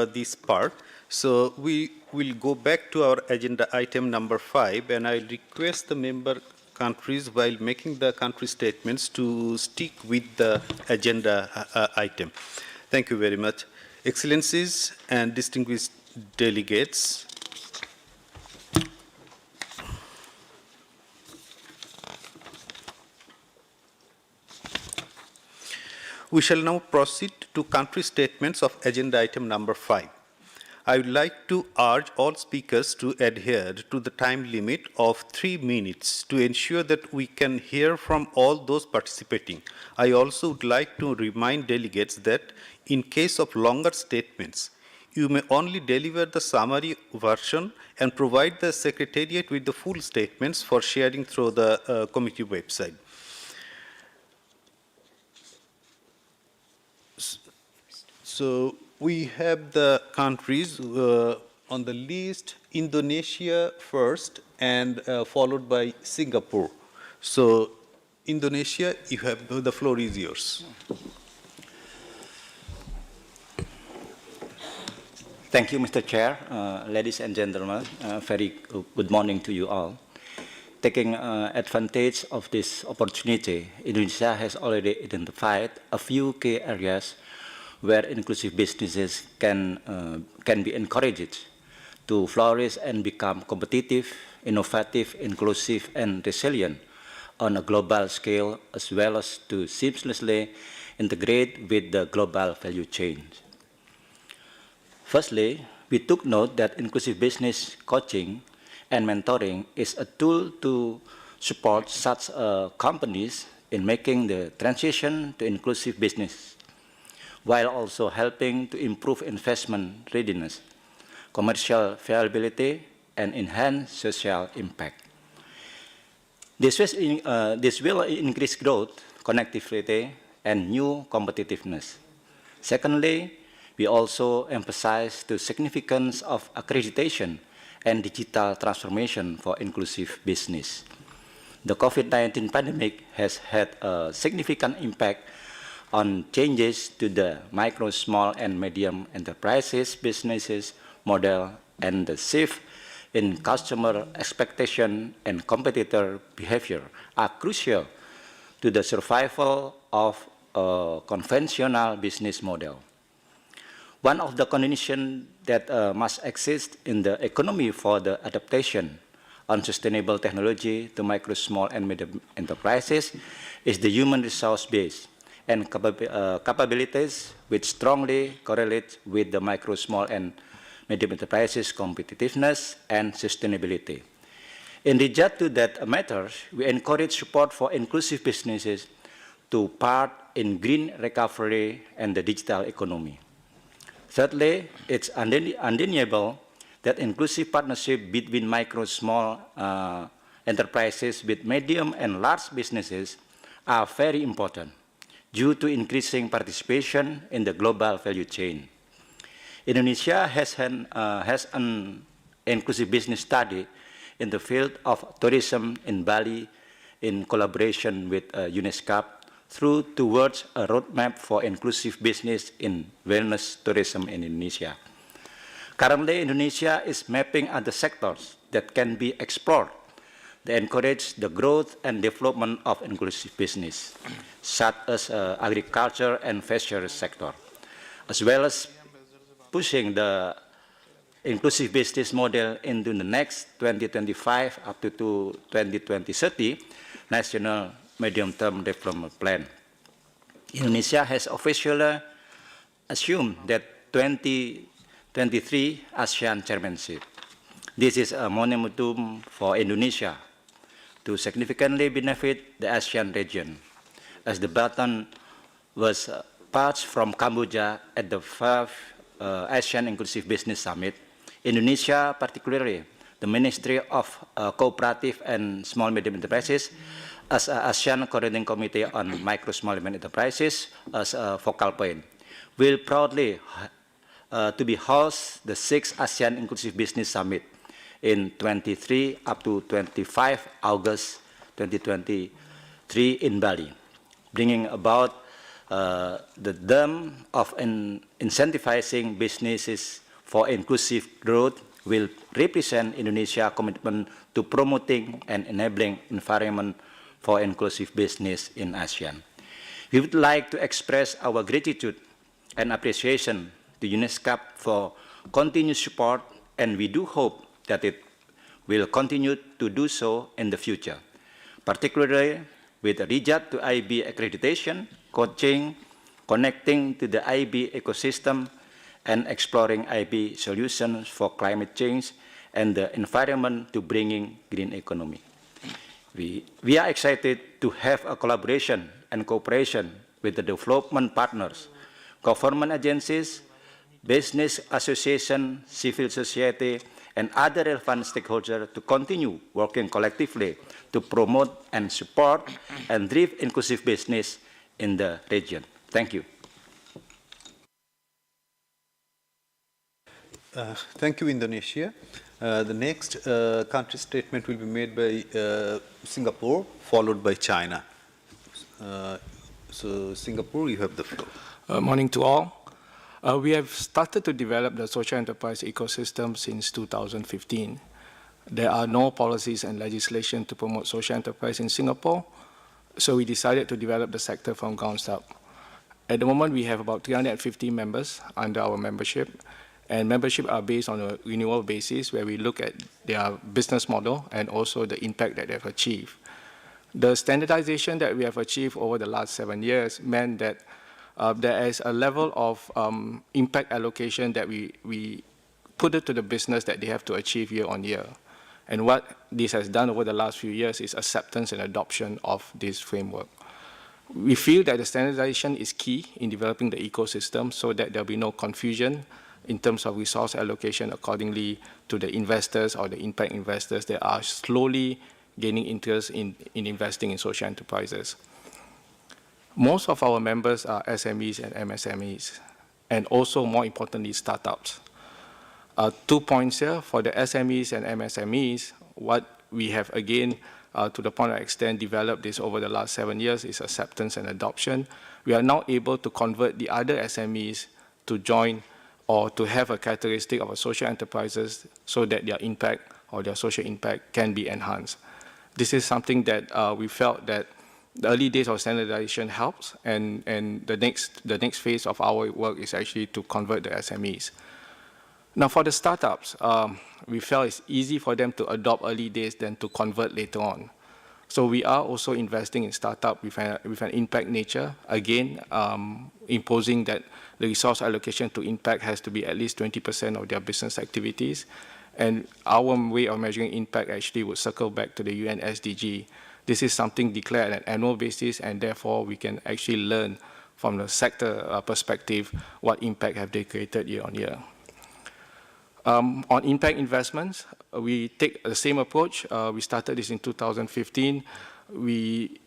this part. So we will go back to our agenda item number 5, and I request the member countries, while making the country statements, to stick with the agenda item. Thank you very much. Excellencies and distinguished delegates, we shall now proceed to country statements of agenda item number 5. I would like to urge all speakers to adhere to the time limit of 3 minutes to ensure that we can hear from all those participating. I also would like to remind delegates that in case of longer statements, you may only deliver the summary version and provide the Secretariat with the full statements for sharing through the committee website. So we have the countries on the list: Indonesia first, and followed by Singapore. So Indonesia, you have the floor is yours. Thank you, Mr. Chair. Ladies and gentlemen, very good morning to you all. Taking advantage of this opportunity, Indonesia has already identified a few key areas where inclusive businesses can be encouraged to flourish and become competitive, innovative, inclusive, and resilient on a global scale, as well as to seamlessly integrate with the global value chain. Firstly, we took note that inclusive business coaching and mentoring is a tool to support such companies in making the transition to inclusive business, while also helping to improve investment readiness, commercial viability, and enhance social impact. This will increase growth, connectivity, and new competitiveness. Secondly, we also emphasize the significance of accreditation and digital transformation for inclusive business. The COVID-19 pandemic has had a significant impact on changes to the micro, small, and medium enterprises businesses model, and the shift in customer expectation and competitor behavior are crucial to the survival of a conventional business model. One of the conditions that must exist in the economy for the adaptation on sustainable technology to micro, small, and medium enterprises is the human resource base and capabilities which strongly correlate with the micro, small, and medium enterprises' competitiveness and sustainability. In regard to that matter, we encourage support for inclusive businesses to part in green recovery and the digital economy. Thirdly, it's undeniable that inclusive partnership between micro, small enterprises with medium and large businesses are very important due to increasing participation in the global value chain. Indonesia has an inclusive business study in the field of tourism in Bali in collaboration with ESCAP towards a roadmap for inclusive business in wellness tourism in Indonesia. Currently, Indonesia is mapping other sectors that can be explored that encourage the growth and development of inclusive business, such as agriculture and fisheries sector, as well as pushing the inclusive business model into the next 2025 up to 2030 National Medium-Term Development Plan. Indonesia has officially assumed that 2023 ASEAN chairmanship. This is a momentum for Indonesia, to significantly benefit the ASEAN region, as the baton was passed from Cambodia at the 5th ASEAN Inclusive Business Summit. Indonesia, particularly the Ministry of Cooperative and Small Medium Enterprises, as ASEAN Coordinating Committee on Micro, Small, and Medium Enterprises as a focal point, will proudly to be host the 6th ASEAN Inclusive Business Summit in 23 up to 25 August 2023 in Bali, bringing about the theme of incentivizing businesses for inclusive growth will represent Indonesia's commitment to promoting and enabling environment for inclusive business in ASEAN. We would like to express our gratitude and appreciation to ESCAP for continued support, and we do hope that it will continue to do so in the future, particularly with regard to IB accreditation, coaching, connecting to the IB ecosystem, and exploring IB solutions for climate change and the environment to bringing green economy. We are excited to have a collaboration and cooperation with the development partners, government agencies, business associations, civil society, and other relevant stakeholders to continue working collectively to promote and support and drive inclusive business in the region. Thank you. Thank you, Indonesia. The next country statement will be made by Singapore, followed by China. So, Singapore, you have the floor. Morning to all. We have started to develop the social enterprise ecosystem since 2015. There are no policies and legislation to promote social enterprise in Singapore, so we decided to develop the sector from ground up. At the moment, we have about 350 members under our membership, and membership are based on a renewal basis where we look at their business model and also the impact that they have achieved. The standardization that we have achieved over the last 7 years meant that there is a level of impact allocation that we put it to the business that they have to achieve year on year. And what this has done over the last few years is acceptance and adoption of this framework. We feel that the standardization is key in developing the ecosystem so that there will be no confusion in terms of resource allocation accordingly to the investors or the impact investors that are slowly gaining interest in investing in social enterprises. Most of our members are SMEs and MSMEs, and also more importantly, startups. 2 points here for the SMEs and MSMEs. What we have again, to the point of extent, developed this over the last 7 years is acceptance and adoption. We are now able to convert the other SMEs to join or to have a characteristic of a social enterprises so that their impact or their social impact can be enhanced. This is something that we felt that the early days of standardization helps, and the next phase of our work is actually to convert the SMEs. Now for the startups, we felt it's easy for them to adopt early days than to convert later on. So we are also investing in startup with an impact nature, again, imposing that the resource allocation to impact has to be at least 20% of their business activities. And our way of measuring impact actually would circle back to the UN SDG. This is something declared on an annual basis, and therefore we can actually learn from the sector perspective what impact have they created year on year. On impact investments, we take the same approach. We started this in 2015. We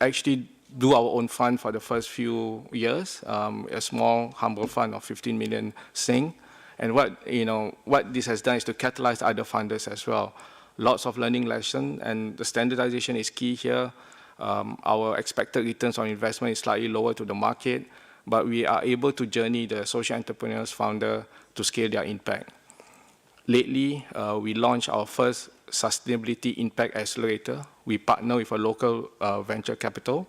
actually do our own fund for the first few years, a small, humble fund of 15 million Sing. And what this has done is to catalyze other funders as well. Lots of learning lessons, and the standardization is key here. Our expected returns on investment is slightly lower to the market, but we are able to journey the social entrepreneurs founder to scale their impact. Lately, we launched our first sustainability impact accelerator. We partner with a local venture capital.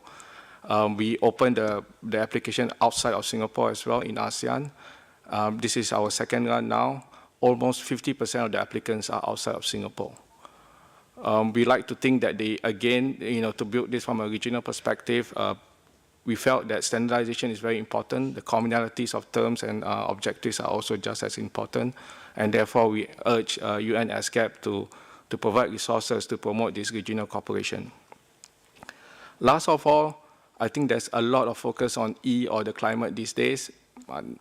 We opened the application outside of Singapore as well in ASEAN. This is our second run now. Almost 50% of the applicants are outside of Singapore. We like to think that they, again, to build this from a regional perspective, we felt that standardization is very important. The commonalities of terms and objectives are also just as important. And therefore, we urge UN ESCAP to to provide resources to promote this regional cooperation. Last of all, I think there's a lot of focus on E or the climate these days.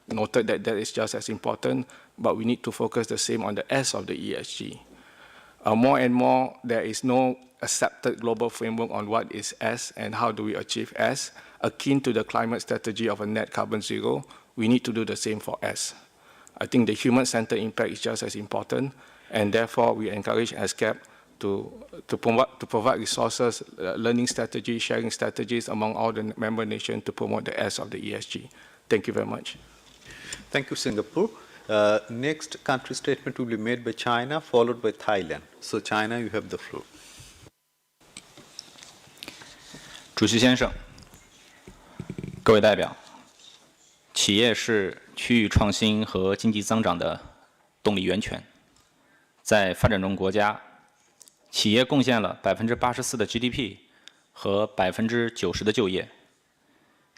Noted that that is just as important, but we need to focus the same on the S of the ESG. More and more, there is no accepted global framework on what is S and how do we achieve S. Akin to the climate strategy of a net carbon zero, we need to do the same for S. I think the human-centered impact is just as important, and therefore we encourage ESCAP to provide resources, learning strategies, sharing strategies among all the member nations to promote the S of the ESG. Thank you very much. Thank you, Singapore. Next country statement will be made by China, followed by Thailand. So China, you have the floor. 主席先生，各位代表，企业是区域创新和经济增长的动力源泉。在发展中国家，企业贡献了84%的 GDP 和90%的就业。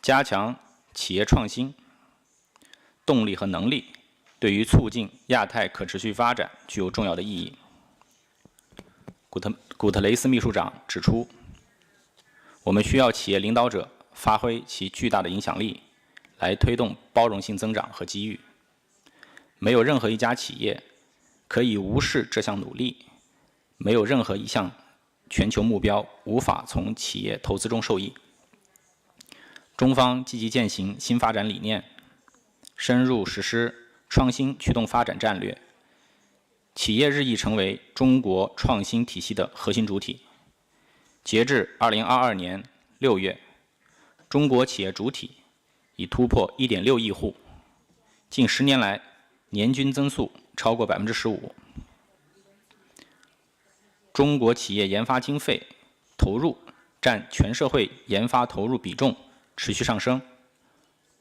加强企业创新动力和能力，对于促进亚太可持续发展具有重要的意义。古特雷斯秘书长指出，我们需要企业领导者发挥其巨大的影响力，来推动包容性增长和机遇。没有任何一家企业可以无视这项努力，没有任何一项全球目标无法从企业投资中受益。中方积极践行新发展理念，深入实施创新驱动发展战略，企业日益成为中国创新体系的核心主体。截至2022年6月，中国企业主体已突破 1.6 亿户，近10年来年均增速超过 15%。中国企业研发经费投入占全社会研发投入比重持续上升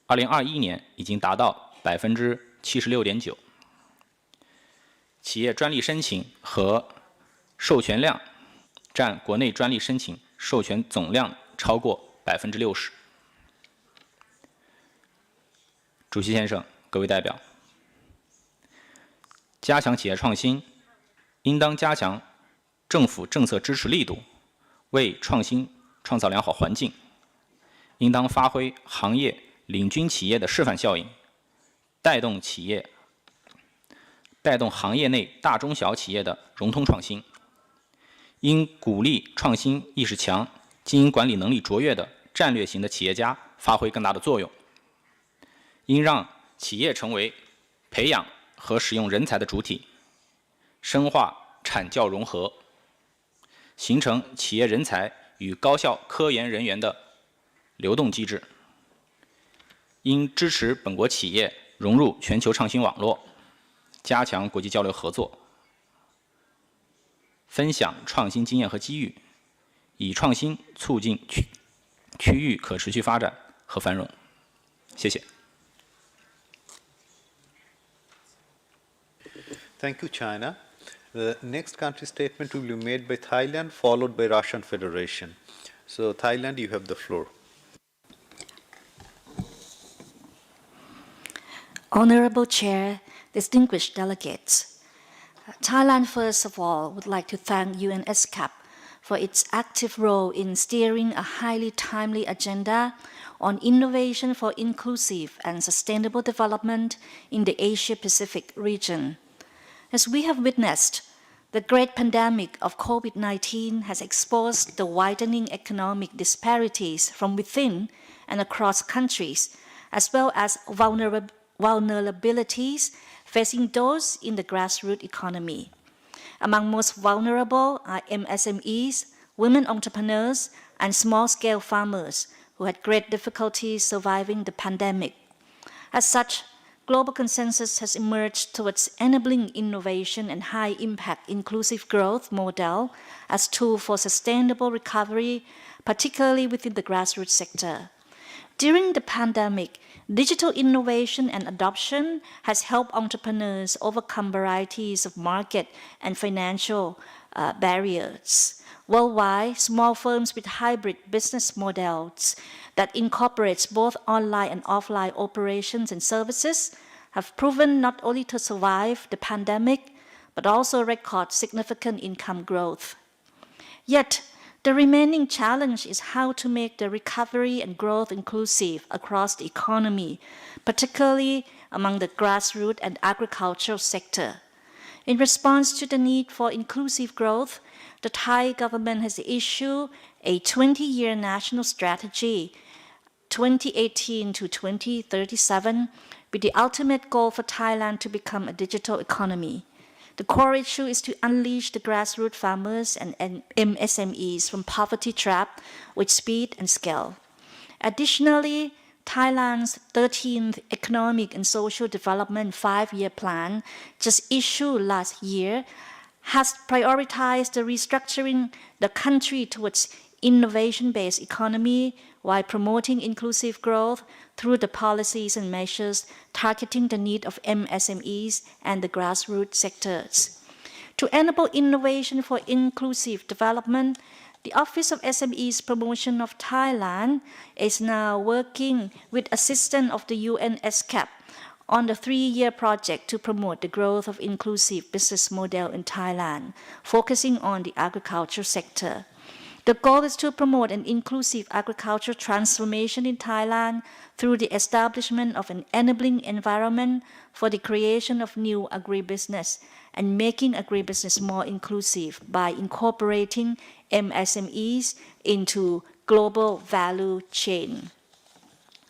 ，2021年已经达到 76.9%。企业专利申请和授权量占国内专利申请授权总量超过 60%。主席先生，各位代表，加强企业创新，应当加强政府政策支持力度，为创新创造良好环境。应当发挥行业领军企业的示范效应，带动行业内大中小企业的融通创新。应鼓励创新意识强、经营管理能力卓越的战略型的企业家发挥更大的作用。应让企业成为培养和使用人才的主体，深化产教融合，形成企业人才与高校科研人员的流动机制。应支持本国企业融入全球创新网络，加强国际交流合作，分享创新经验和机遇，以创新促进区域可持续发展和繁荣。谢谢。Thank you, China. The next country statement will be made by Thailand, followed by Russian Federation. So, Thailand, you have the floor. Honorable Chair, distinguished delegates, Thailand, first of all, would like to thank ESCAP for its active role in steering a highly timely agenda on innovation for inclusive and sustainable development in the Asia-Pacific region. As we have witnessed, the great pandemic of COVID-19 has exposed the widening economic disparities from within and across countries, as well as vulnerabilities facing those in the grassroots economy. Among most vulnerable are MSMEs, women entrepreneurs, and small-scale farmers who had great difficulty surviving the pandemic. As such, global consensus has emerged towards enabling innovation and high-impact inclusive growth model as tool for sustainable recovery, particularly within the grassroots sector. During the pandemic, digital innovation and adoption has helped entrepreneurs overcome varieties of market and financial barriers. Worldwide, small firms with hybrid business models that incorporates both online and offline operations and services have proven not only to survive the pandemic, but also record significant income growth. Yet, the remaining challenge is how to make the recovery and growth inclusive across the economy, particularly among the grassroots and agricultural sector. In response to the need for inclusive growth, the Thai government has issued a 20-year national strategy, 2018 to 2037, with the ultimate goal for Thailand to become a digital economy. The core issue is to unleash the grassroots farmers and MSMEs from poverty trap with speed and scale. Additionally, Thailand's 13th Economic and Social Development 5-year plan, just issued last year, has prioritized the restructuring the country towards innovation-based economy while promoting inclusive growth through the policies and measures targeting the need of MSMEs and the grassroots sectors. To enable innovation for inclusive development, the Office of SMEs Promotion of Thailand is now working with assistance of the UN ESCAP on the 3-year project to promote the growth of inclusive business model in Thailand, focusing on the agriculture sector. The goal is to promote an inclusive agricultural transformation in Thailand through the establishment of an enabling environment for the creation of new agribusiness and making agribusiness more inclusive by incorporating MSMEs into global value chain.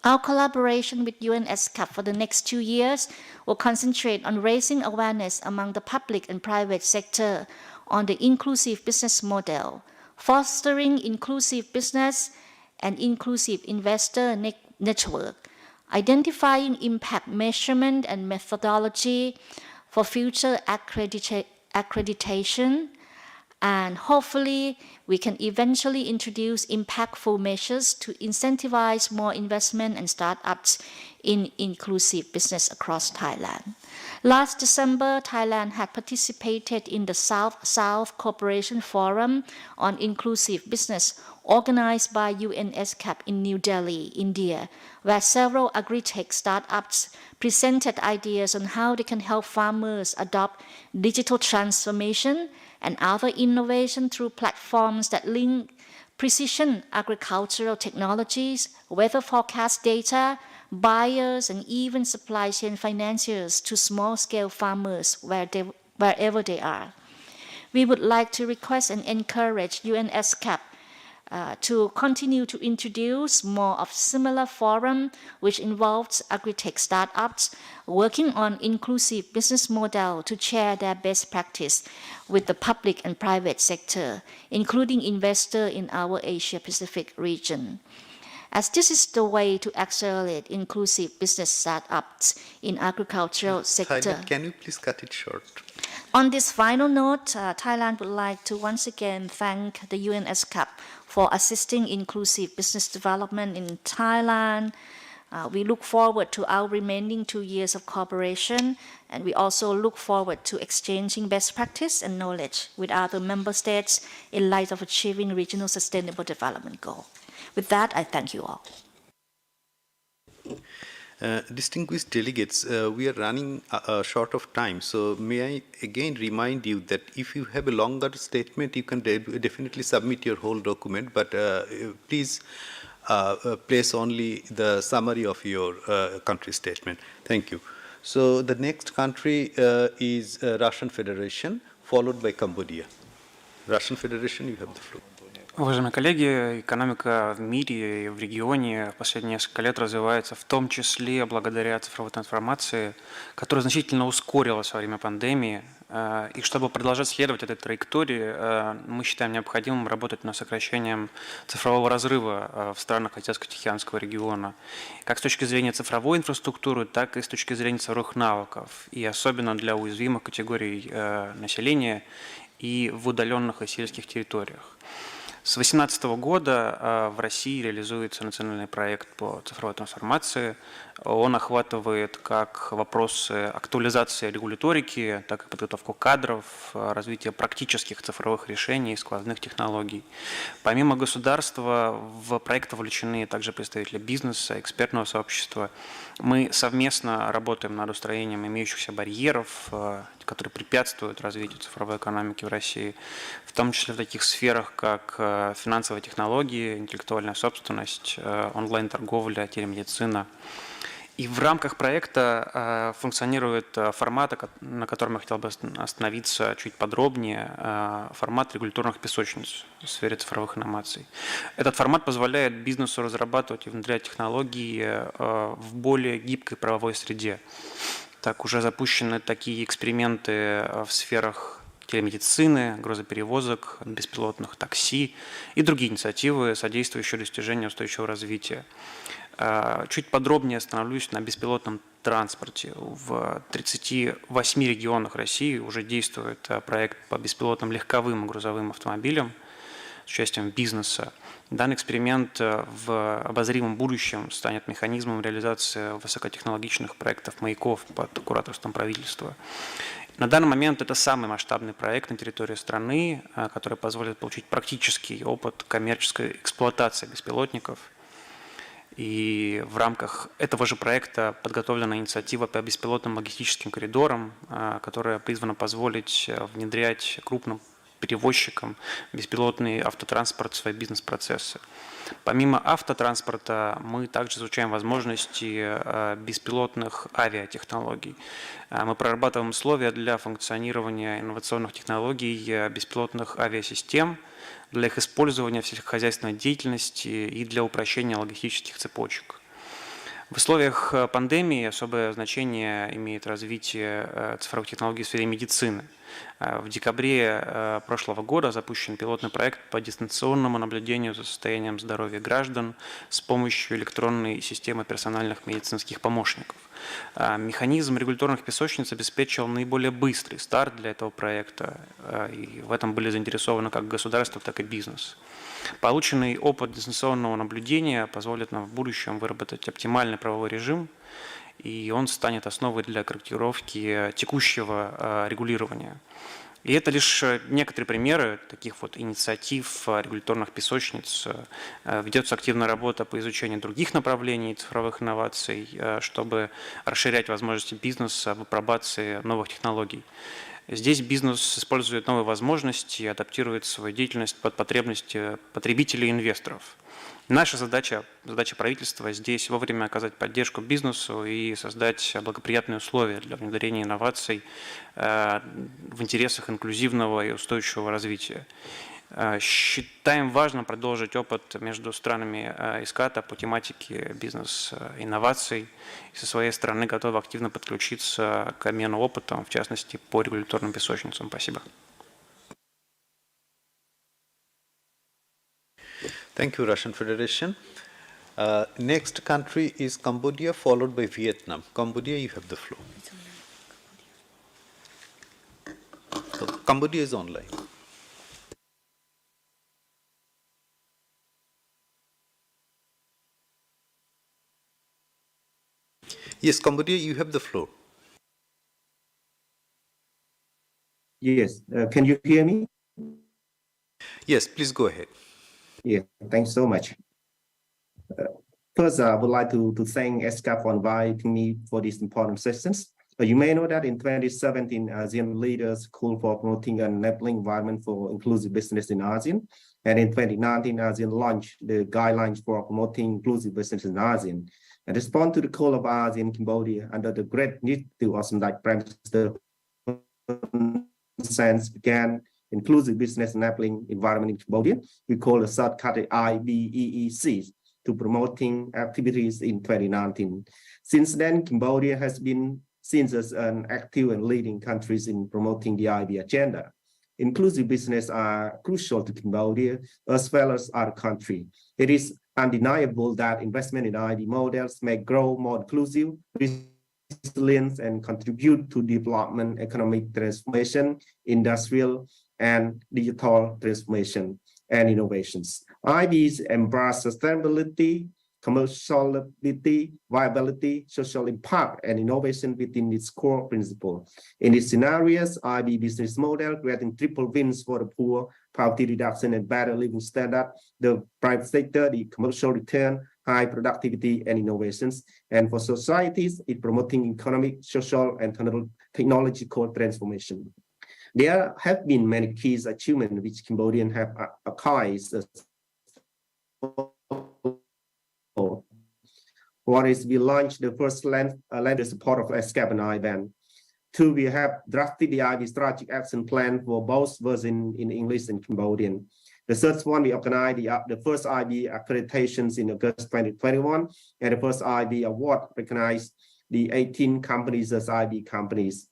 Our collaboration with UN ESCAP for the next 2 years will concentrate on raising awareness among the public and private sector on the inclusive business model, fostering inclusive business and inclusive investor network, identifying impact measurement and methodology for future accreditation, and hopefully we can eventually introduce impactful measures to incentivize more investment and startups in inclusive business across Thailand. Last December, Thailand had participated in the South-South Cooperation Forum on Inclusive Business organized by UN ESCAP in New Delhi, India, where several agri-tech startups presented ideas on how they can help farmers adopt digital transformation and other innovation through platforms that link precision agricultural technologies, weather forecast data, buyers, and even supply chain financiers to small-scale farmers wherever they are. We would like to request and encourage UN ESCAP to continue to introduce more of similar forum which involves agri-tech startups working on inclusive business model to share their best practice with the public and private sector, including investors in our Asia-Pacific region. As this is the way to accelerate inclusive business startups in agricultural sector. Thailand, can you please cut it short? On this final note, Thailand would like to once again thank the UN ESCAP for assisting inclusive business development in Thailand. We look forward to our remaining 2 years of cooperation, and we also look forward to exchanging best practice and knowledge with other member states in light of achieving regional sustainable development goals. With that, I thank you all. Distinguished delegates, we are running short of time, so may I again remind you that if you have a longer statement, you can definitely submit your whole document, but please place only the summary of your country statement. Thank you. So the next country is Russian Federation, followed by Cambodia. Russian Federation, you have the floor. Уважаемые коллеги, экономика в мире и в регионе в последние несколько лет развивается, в том числе благодаря цифровой трансформации, которая значительно ускорилась во время пандемии. И чтобы продолжать следовать этой траектории, мы считаем необходимым работать над сокращением цифрового разрыва в странах Азиатско-Тихоокеанского региона, как с точки зрения цифровой инфраструктуры, так и с точки зрения цифровых навыков, и особенно для уязвимых категорий населения и в удаленных и сельских территориях. С 2018 года в России реализуется национальный проект по цифровой трансформации. Он охватывает как вопросы актуализации регуляторики, так и подготовку кадров, развитие практических цифровых решений и сквозных технологий. Помимо государства, в проект вовлечены также представители бизнеса, экспертного сообщества. Мы совместно работаем над устранением имеющихся барьеров, которые препятствуют развитию цифровой экономики в России, в том числе в таких сферах, как финансовые технологии, интеллектуальная собственность, онлайн-торговля, телемедицина. И в рамках проекта функционирует формат, на котором я хотел бы остановиться чуть подробнее, формат регуляторных песочниц в сфере цифровых инноваций. Этот формат позволяет бизнесу разрабатывать и внедрять технологии в более гибкой правовой среде. Так, уже запущены такие эксперименты в сферах телемедицины, грузоперевозок, беспилотных такси и другие инициативы, содействующие достижению устойчивого развития. Чуть подробнее остановлюсь на беспилотном транспорте. В 38 регионах России уже действует проект по беспилотным легковым и грузовым автомобилям с участием бизнеса. Данный эксперимент в обозримом будущем станет механизмом реализации высокотехнологичных проектов маяков под кураторством правительства. На данный момент это самый масштабный проект на территории страны, который позволит получить практический опыт коммерческой эксплуатации беспилотников. И в рамках этого же проекта подготовлена инициатива по беспилотным логистическим коридорам, которая призвана позволить внедрять крупным перевозчикам беспилотный автотранспорт в свои бизнес-процессы. Помимо автотранспорта мы также изучаем возможности беспилотных авиатехнологий. Мы прорабатываем условия для функционирования инновационных технологий беспилотных авиасистем, для их использования в сельскохозяйственной деятельности и для упрощения логистических цепочек. В условиях пандемии особое значение имеет развитие цифровых технологий в сфере медицины. В декабре прошлого года запущен пилотный проект по дистанционному наблюдению за состоянием здоровья граждан с помощью электронной системы персональных медицинских помощников. Механизм регуляторных песочниц обеспечил наиболее быстрый старт для этого проекта, и в этом были заинтересованы как государство, так и бизнес. Полученный опыт дистанционного наблюдения позволит нам в будущем выработать оптимальный правовой режим, и он станет основой для корректировки текущего регулирования. И это лишь некоторые примеры таких вот инициатив регуляторных песочниц. Ведется активная работа по изучению других направлений цифровых инноваций, чтобы расширять возможности бизнеса в апробации новых технологий. Здесь бизнес использует новые возможности и адаптирует свою деятельность под потребности потребителей и инвесторов. Наша задача правительства здесь вовремя оказать поддержку бизнесу и создать благоприятные условия для внедрения инноваций в интересах инклюзивного и устойчивого развития. Считаем важным продолжить опыт между странами ESCAP по тематике бизнес-инноваций. И со своей стороны готовы активно подключиться к обмену опытом, в частности, по регуляторным песочницам. Спасибо. Thank you, Russian Federation. Next country is Cambodia, followed by Vietnam. Cambodia, you have the floor. So, Cambodia is online. Yes, Cambodia, you have the floor. Yes, can you hear me? Yes, please go ahead. Yeah, thanks so much. First, I would like to thank ESCAP for inviting me for these important sessions. You may know that in 2017, ASEAN leaders called for promoting an enabling environment for inclusive business in ASEAN. And in 2019, ASEAN launched the guidelines for promoting inclusive business in ASEAN. And respond to the call of ASEAN Cambodia under the great need to awesome like Prime Minister sense began inclusive business enabling environment in Cambodia. We call the shortcut IBEEC to promoting activities in 2019. Since then, Cambodia has been seen as an active and leading countries in promoting the IB agenda. Inclusive business are crucial to Cambodia as well as our country. It is undeniable that investment in IB models may grow more inclusive, resilient, and contribute to development, economic transformation, industrial and digital transformation, and innovations. IBs embrace sustainability commerciality, viability, social impact, and innovation within its core principle. In these scenarios, IB business model creating triple wins for the poor, poverty reduction, and better living standard, the private sector, the commercial return, high productivity, and innovations. And for societies, it promoting economic, social, and technological transformation. There have been many key achievements which Cambodians have acquired. One is we launched the first lender support of ESCAP and IBAN. Two, we have drafted the IB strategic action plan for both versions in English and Cambodian. The third one, we organized the first IB accreditations in August 2021, and the first IB award recognized the 18 companies as IB companies.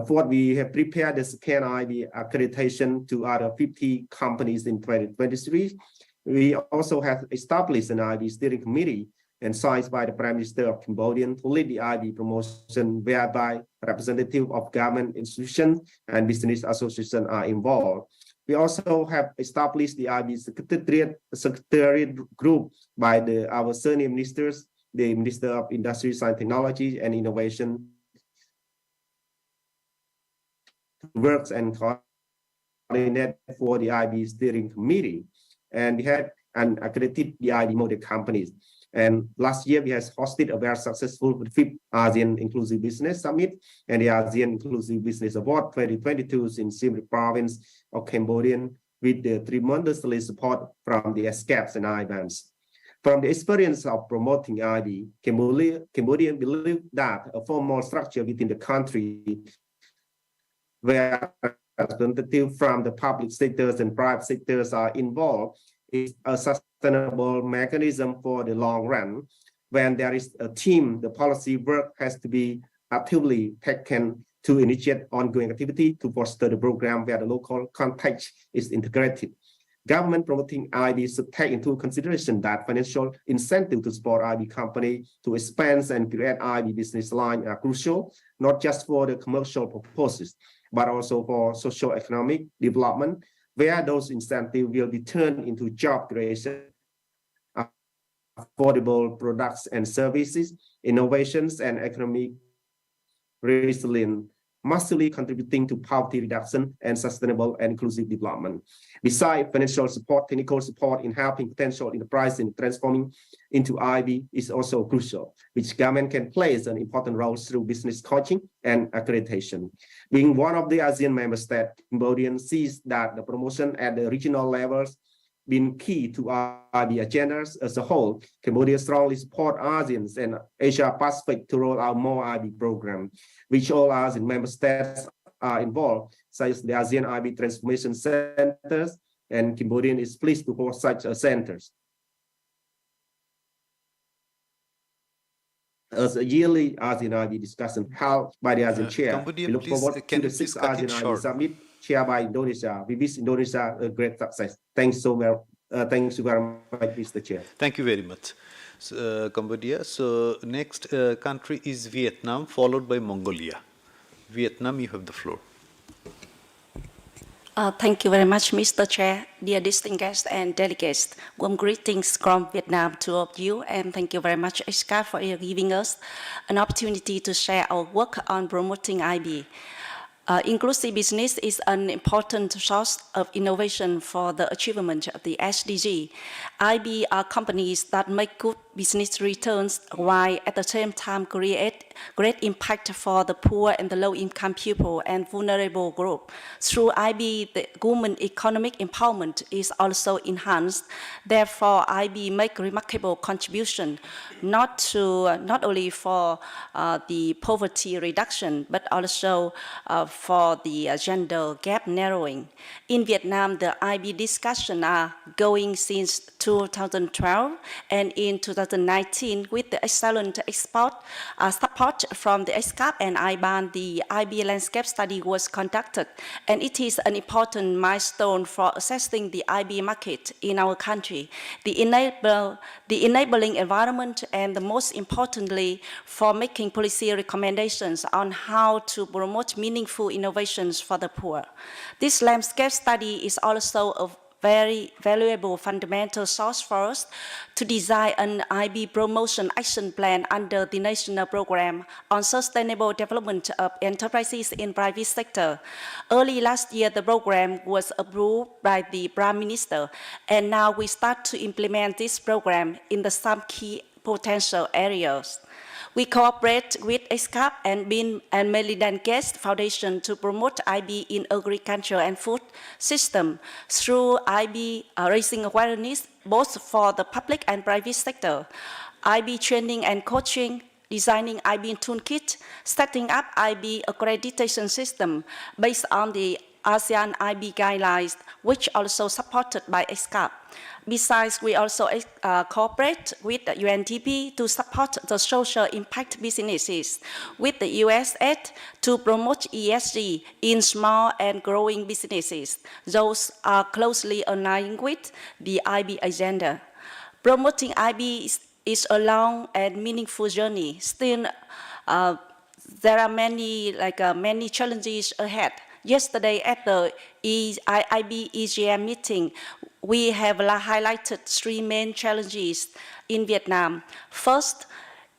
Fourth, we have prepared the second IB accreditation to other 50 companies in 2023. We also have established an IB steering committee and signed by the Prime Minister of Cambodia to lead the IB promotion, whereby representatives of government institutions and business associations are involved. We also have established the IB secretariat group by our senior ministers, the Minister of Industry, Science, Technology, and Innovation, works and coordinate for the IB steering committee. And we had accredited the IB model companies. And last year, we have hosted a very successful 5th ASEAN Inclusive Business Summit and the ASEAN Inclusive Business Award 2022 in Siem Reap province of Cambodia with the tremendously support from the ESCAPs and IBANs. From the experience of promoting IB, Cambodian believe that a formal structure within the country where representatives from the public sectors and private sectors are involved is a sustainable mechanism for the long run. When there is a team, the policy work has to be actively taken to initiate ongoing activity to foster the program where the local context is integrated. Government promoting IB should take into consideration that financial incentive to support IB company to expand and create IB business line are crucial, not just for the commercial purposes, but also for socio-economic development, where those incentives will be turned into job creation, affordable products and services, innovations, and economic resilience, massively contributing to poverty reduction and sustainable and inclusive development. Besides financial support, technical support in helping potential enterprise in transforming into IB is also crucial, which government can play an important role through business coaching and accreditation. Being one of the ASEAN member states, Cambodia sees that the promotion at the regional levels been key to IB agendas as a whole. Cambodia strongly support ASEAN and Asia Pacific to roll out more IB programs, which all ASEAN member states are involved, such as the ASEAN IB Transformation Centers, and Cambodia is pleased to host such centers. As a yearly ASEAN IB discussion held by the ASEAN chair, we look forward to the 6th ASEAN IB Summit chaired by Indonesia. We wish Indonesia a great success. Thanks so very thanks very much, Mr. Chair. Thank you very much, Cambodia. So next country is Vietnam, followed by Mongolia. Vietnam, you have the floor. Thank you very much, Mr. Chair, dear distinguished guests and delegates. Warm greetings from Vietnam to all of you, and thank you very much, ESCAP, for giving us an opportunity to share our work on promoting IB. Inclusive business is an important source of innovation for the achievement of the SDG. IB are companies that make good business returns while at the same time create great impact for the poor and the low-income people and vulnerable group. Through IB, the women economic empowerment is also enhanced. Therefore, IB make remarkable contribution not only for the poverty reduction, but also for the gender gap narrowing. In Vietnam, the IB discussions are going since 2012, and in 2019, with the excellent support from the ESCAP and IBAN, the IB landscape study was conducted, and it is an important milestone for assessing the IB market in our country, the enabling environment, and most importantly, for making policy recommendations on how to promote meaningful innovations for the poor. This landscape study is also very valuable fundamental source for us to design an IB promotion action plan under the National Program on Sustainable Development of Enterprises in Private Sector. Early last year, the program was approved by the Prime Minister, and now we start to implement this program in some key potential areas. We cooperate with ESCAP and Bill and Melinda Gates Foundation to promote IB in agriculture and food system through IB raising awareness both for the public and private sector, IB training and coaching, designing IB toolkit, setting up IB accreditation system based on the ASEAN IB guidelines, which also supported by ESCAP. Besides, we also cooperate with the UNDP to support the social impact businesses with the USAID to promote ESG in small and growing businesses. Those are closely aligned with the IB agenda. Promoting IB is a long and meaningful journey. Still, there are many challenges ahead. Yesterday at the IB EGM meeting, we have highlighted three main challenges in Vietnam. First,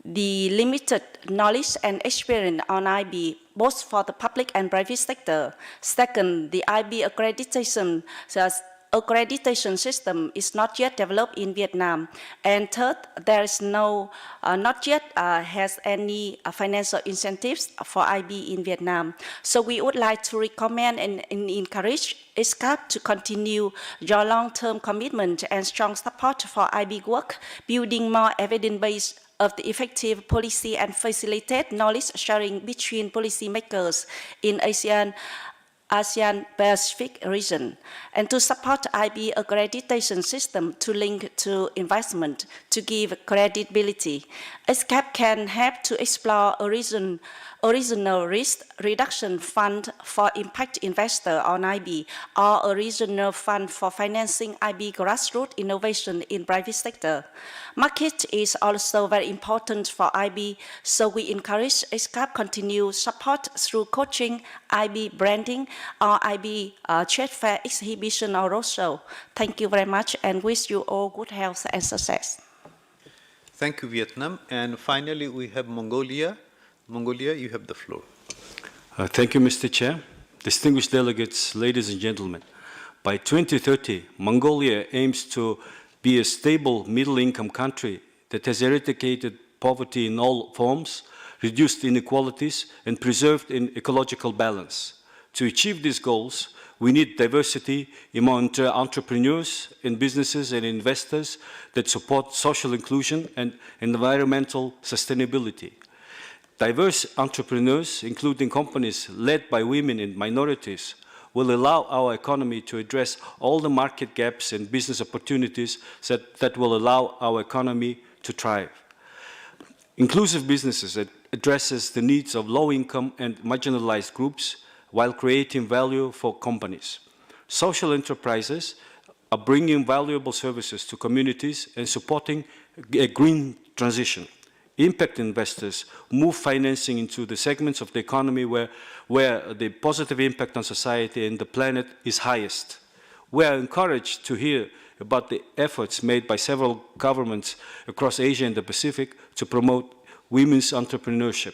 the limited knowledge and experience on IB, both for the public and private sector. Second, the IB accreditation system is not yet developed in Vietnam. And third, there is not yet has any financial incentives for IB in Vietnam. So we would like to recommend and encourage ESCAP to continue your long-term commitment and strong support for IB work, building more evidence base of the effective policy and facilitate knowledge sharing between policymakers in ASEAN Pacific region, and to support IB accreditation system to link to investment to give credibility. ESCAP can help to explore original risk reduction fund for impact investor on IB, or a regional fund for financing IB grassroots innovation in private sector. Market is also very important for IB, so we encourage ESCAP continue support through coaching, IB branding, or IB trade fair exhibition or roadshow. Thank you very much and wish you all good health and success. Thank you, Vietnam. And finally, we have Mongolia. Mongolia, you have the floor. Thank you, Mr. Chair. Distinguished delegates, ladies and gentlemen. By 2030, Mongolia aims to be a stable middle-income country that has eradicated poverty in all forms, reduced inequalities, and preserved an ecological balance. To achieve these goals, we need diversity among entrepreneurs and businesses and investors that support social inclusion and environmental sustainability. Diverse entrepreneurs, including companies led by women and minorities, will allow our economy to address all the market gaps and business opportunities that will allow our economy to thrive. Inclusive businesses that addresses the needs of low-income and marginalized groups while creating value for companies. Social enterprises are bringing valuable services to communities and supporting a green transition. Impact investors move financing into the segments of the economy where the positive impact on society and the planet is highest. We are encouraged to hear about the efforts made by several governments across Asia and the Pacific to promote women's entrepreneurship,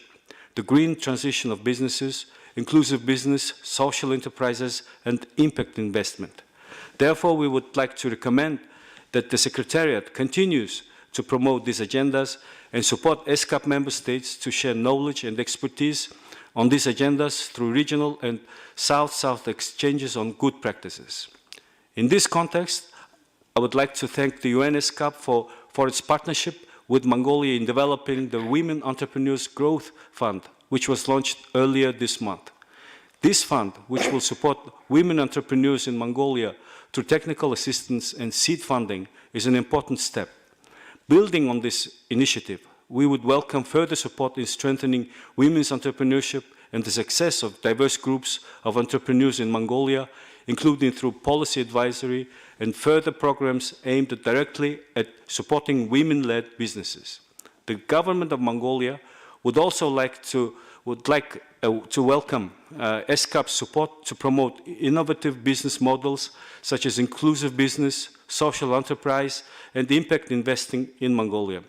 the green transition of businesses, inclusive business, social enterprises, and impact investment. Therefore, we would like to recommend that the Secretariat continues to promote these agendas and support ESCAP member states to share knowledge and expertise on these agendas through regional and South-South exchanges on good practices. In this context, I would like to thank the UN ESCAP for its partnership with Mongolia in developing the Women Entrepreneurs Growth Fund, which was launched earlier this month. This fund, which will support women entrepreneurs in Mongolia through technical assistance and seed funding, is an important step. Building on this initiative, we would welcome further support in strengthening women's entrepreneurship and the success of diverse groups of entrepreneurs in Mongolia, including through policy advisory and further programs aimed directly at supporting women-led businesses. The government of Mongolia would also like to would like to welcome ESCAP's support to promote innovative business models such as inclusive business, social enterprise, and impact investing in Mongolia.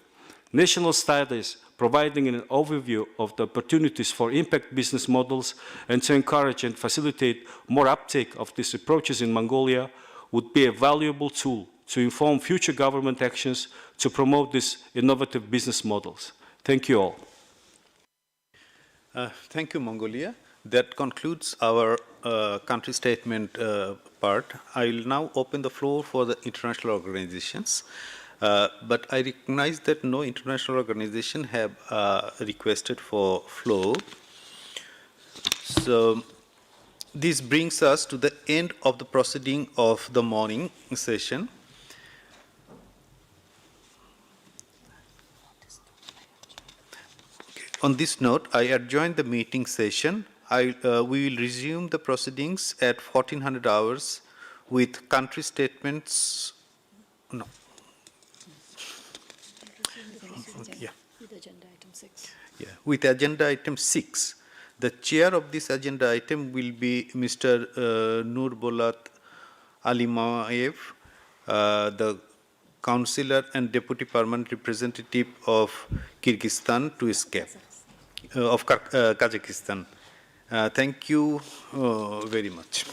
National studies providing an overview of the opportunities for impact business models and to encourage and facilitate more uptake of these approaches in Mongolia would be a valuable tool to inform future government actions to promote these innovative business models. Thank you all. Thank you, Mongolia. That concludes our country statement part. I will now open the floor for the international organizations. But I recognize that no international organization have requested for floor. So this brings us to the end of the proceeding of the morning session. On this note, I adjourn the meeting session. We will resume the proceedings at 1400 hours with country statements. No. Yeah. With agenda item 6. Yeah. With agenda item 6. The chair of this agenda item will be Mr. Nurbolat Alimaev, the Councillor and Deputy Permanent Representative of Kyrgyzstan to ESCAP, of Kazakhstan. Thank you very much.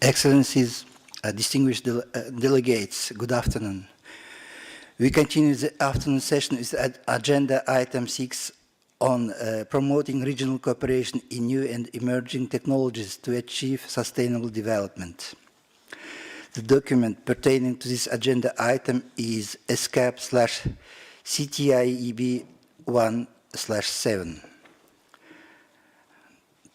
Excellencies, distinguished delegates, good afternoon. We continue the afternoon session with agenda item 6 on promoting regional cooperation in new and emerging technologies to achieve sustainable development. The document pertaining to this agenda item is ESCAP/CTIEB 1/7.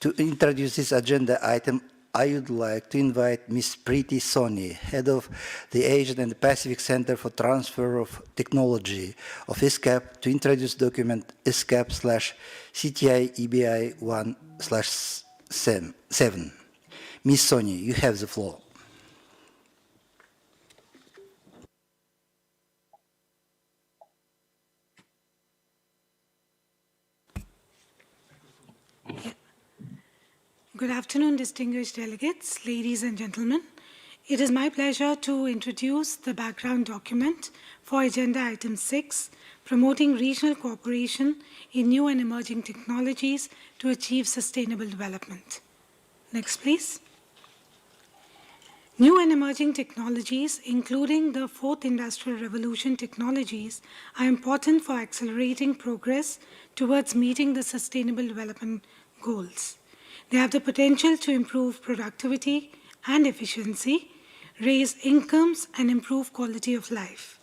To introduce this agenda item, I would like to invite Ms. Preeti Soni, Head of the Asian and Pacific Center for Transfer of Technology of ESCAP, to introduce document ESCAP/CTIEBI 1/7. Ms. Soni, you have the floor. Good afternoon, distinguished delegates, ladies and gentlemen. It is my pleasure to introduce the background document for Agenda Item 6, Promoting Regional Cooperation in New and Emerging Technologies to Achieve Sustainable Development. Next, please. New and emerging technologies, including the Fourth Industrial Revolution technologies, are important for accelerating progress towards meeting the Sustainable Development Goals. They have the potential to improve productivity and efficiency, raise incomes, and improve quality of life.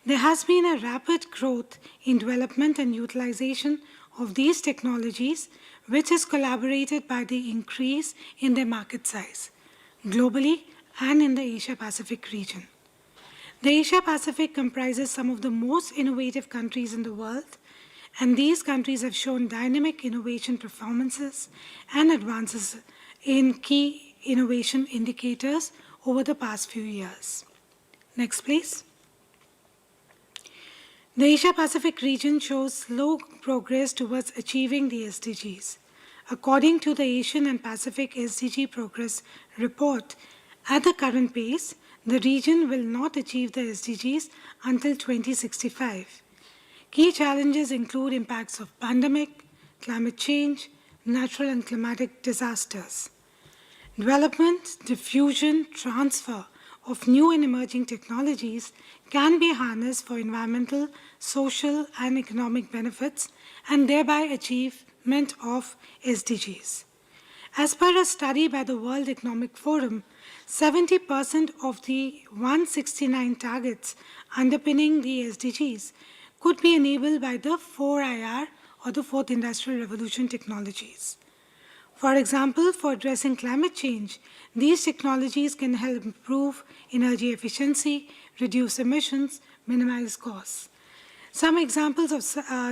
There has been a rapid growth in development and utilization of these technologies, which is corroborated by the increase in their market size, globally and in the Asia-Pacific region. The Asia-Pacific comprises some of the most innovative countries in the world, and these countries have shown dynamic innovation performances and advances in key innovation indicators over the past few years. Next, please. The Asia-Pacific region shows slow progress towards achieving the SDGs. According to the Asian and Pacific SDG Progress Report, at the current pace, the region will not achieve the SDGs until 2065. Key challenges include impacts of pandemic, climate change, natural and climatic disasters. Development, diffusion, transfer of new and emerging technologies can be harnessed for environmental, social, and economic benefits, and thereby achievement of SDGs. As per a study by the World Economic Forum, 70% of the 169 targets underpinning the SDGs could be enabled by the 4IR or the Fourth Industrial Revolution technologies. For example, for addressing climate change, these technologies can help improve energy efficiency, reduce emissions, minimize costs. Some examples of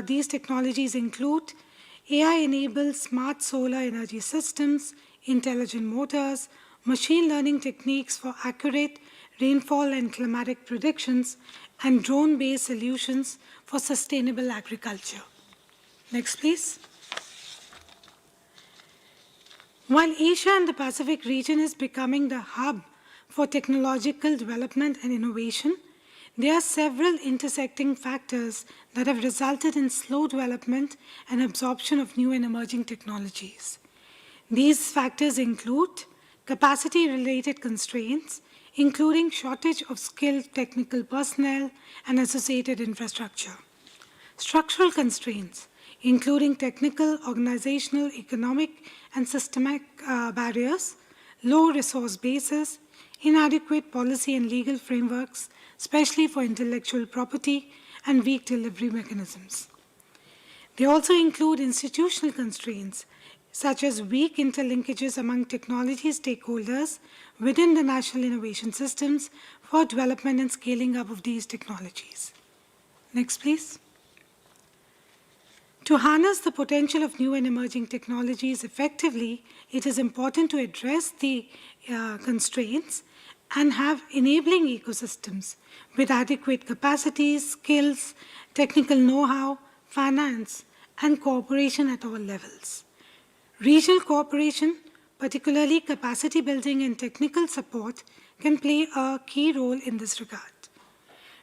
these technologies include AI-enabled smart solar energy systems, intelligent motors, machine learning techniques for accurate rainfall and climatic predictions, and drone-based solutions for sustainable agriculture. Next, please. While Asia and the Pacific region is becoming the hub for technological development and innovation, there are several intersecting factors that have resulted in slow development and absorption of new and emerging technologies. These factors include capacity-related constraints, including shortage of skilled technical personnel and associated infrastructure. Structural constraints, including technical, organizational, economic, and systemic barriers, low resource bases, inadequate policy and legal frameworks, especially for intellectual property, and weak delivery mechanisms. They also include institutional constraints, such as weak interlinkages among technology stakeholders within the national innovation systems for development and scaling up of these technologies. Next, please. To harness the potential of new and emerging technologies effectively, it is important to address the constraints and have enabling ecosystems with adequate capacities, skills, technical know-how, finance, and cooperation at all levels. Regional cooperation, particularly capacity building and technical support, can play a key role in this regard.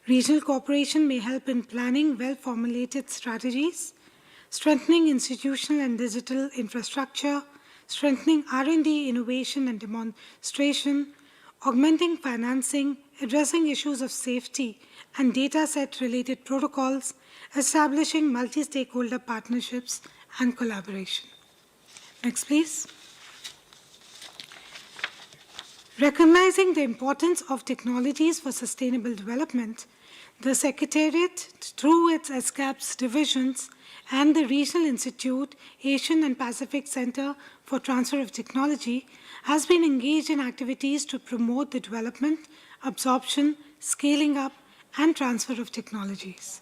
Regional cooperation may help in planning well-formulated strategies, strengthening institutional and digital infrastructure, strengthening R&D, innovation and demonstration, augmenting financing, addressing issues of safety and data set related protocols, establishing multi-stakeholder partnerships and collaboration. Next, please. Recognizing the importance of technologies for sustainable development, the Secretariat, through its ESCAP's divisions and the Regional Institute, Asian and Pacific Center for Transfer of Technology, has been engaged in activities to promote the development, absorption, scaling up, and transfer of technologies.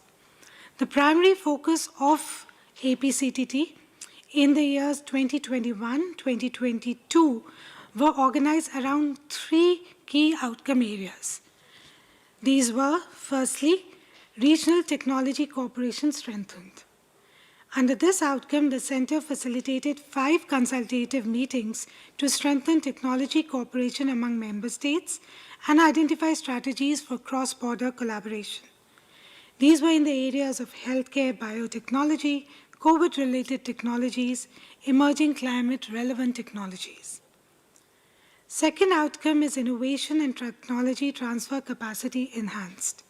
The primary focus of APCTT in the years 2021-2022 were organized around 3 key outcome areas. These were, firstly, regional technology cooperation strengthened. Under this outcome, the Center facilitated 5 consultative meetings to strengthen technology cooperation among member states and identify strategies for cross-border collaboration. These were in the areas of healthcare, biotechnology, COVID-related technologies, emerging climate-relevant technologies. Second outcome is innovation and technology transfer capacity enhanced.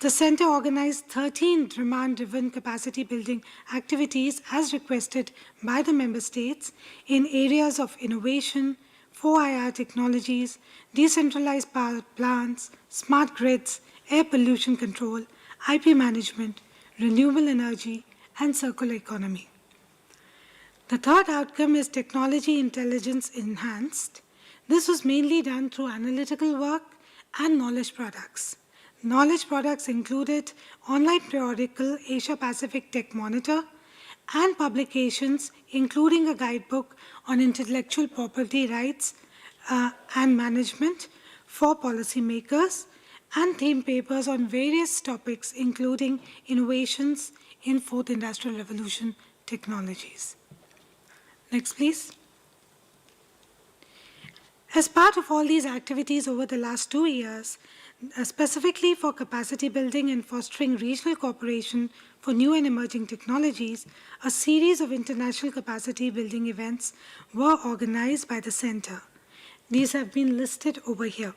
The Center organized 13 demand-driven capacity building activities as requested by the member states in areas of innovation, 4IR technologies, decentralized power plants, smart grids, air pollution control, IP management, renewable energy, and circular economy. The third outcome is technology intelligence enhanced. This was mainly done through analytical work and knowledge products. Knowledge products included online periodical Asia Pacific Tech Monitor and publications including a guidebook on intellectual property rights and management for policymakers and theme papers on various topics including innovations in Fourth Industrial Revolution technologies. Next, please. As part of all these activities over the last 2 years, specifically for capacity building and fostering regional cooperation for new and emerging technologies, a series of international capacity building events were organized by the Center. These have been listed over here.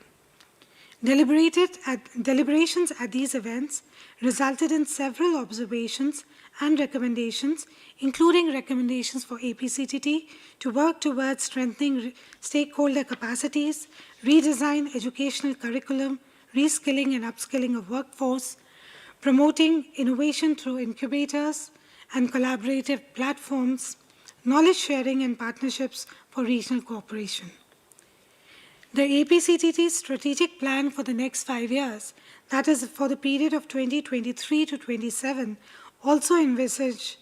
Deliberations at these events resulted in several observations and recommendations, including recommendations for APCTT to work towards strengthening stakeholder capacities, redesign educational curriculum, reskilling and upskilling of workforce, promoting innovation through incubators and collaborative platforms, knowledge sharing and partnerships for regional cooperation. The APCTT's strategic plan for the next 5 years, that is for the period of 2023 to 27, also envisage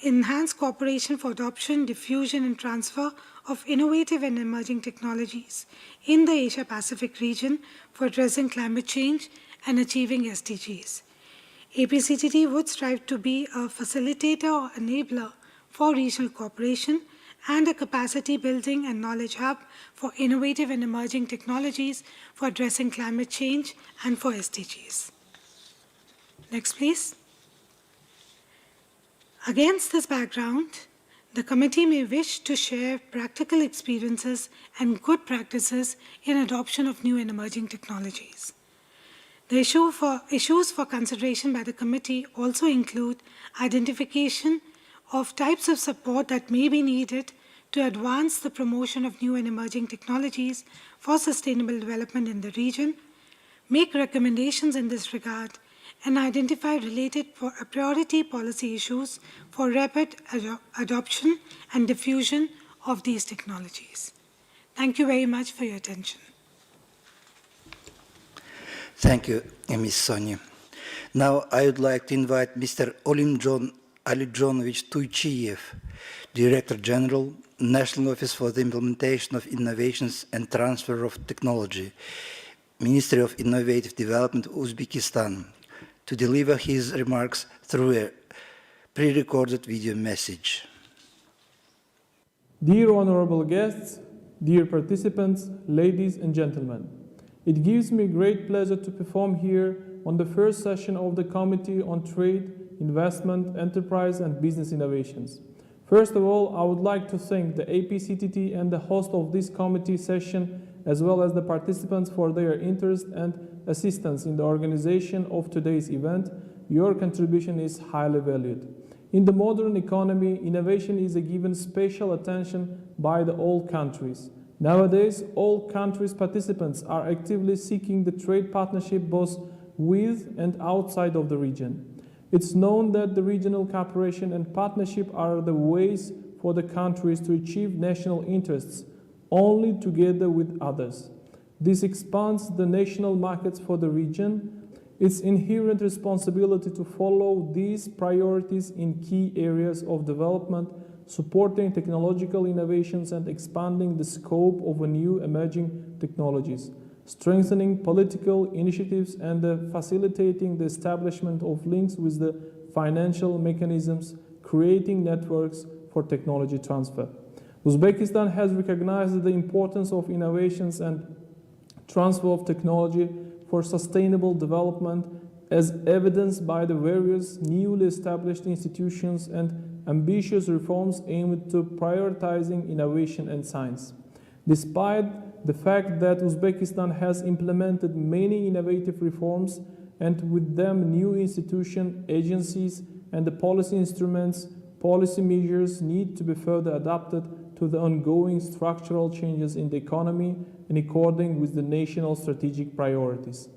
enhanced cooperation for adoption, diffusion, and transfer of innovative and emerging technologies in the Asia-Pacific region for addressing climate change and achieving SDGs. APCTT would strive to be a facilitator or enabler for regional cooperation and a capacity building and knowledge hub for innovative and emerging technologies for addressing climate change and for SDGs. Next, please. Against this background, the committee may wish to share practical experiences and good practices in adoption of new and emerging technologies. The issues for consideration by the committee also include identification of types of support that may be needed to advance the promotion of new and emerging technologies for sustainable development in the region, make recommendations in this regard, and identify related priority policy issues for rapid adoption and diffusion of these technologies. Thank you very much for your attention. Thank you, Ms. Sonia. Now I would like to invite Mr. Alijonovich Tuychiyev, Director General, National Office for the Implementation of Innovations and Transfer of Technology, Ministry of Innovative Development, Uzbekistan, to deliver his remarks through a pre-recorded video message. Dear honorable guests, dear participants, ladies and gentlemen, it gives me great pleasure to perform here on the first session of the Committee on Trade, Investment, Enterprise and Business Innovations. First of all, I would like to thank the APCTT and the host of this committee session, as well as the participants for their interest and assistance in the organization of today's event. Your contribution is highly valued. In the modern economy, innovation is given special attention by all countries. Nowadays, all countries' participants are actively seeking the trade partnership both with and outside of the region. It's known that the regional cooperation and partnership are the ways for the countries to achieve national interests only together with others. This expands the national markets for the region. It's inherent responsibility to follow these priorities in key areas of development, supporting technological innovations and expanding the scope of new emerging technologies, strengthening political initiatives and facilitating the establishment of links with the financial mechanisms, creating networks for technology transfer. Uzbekistan has recognized the importance of innovations and transfer of technology for sustainable development as evidenced by the various newly established institutions and ambitious reforms aimed to prioritizing innovation and science. Despite the fact that Uzbekistan has implemented many innovative reforms and with them new institutions, agencies, and the policy instruments, policy measures need to be further adapted to the ongoing structural changes in the economy in accordance with the national strategic priorities.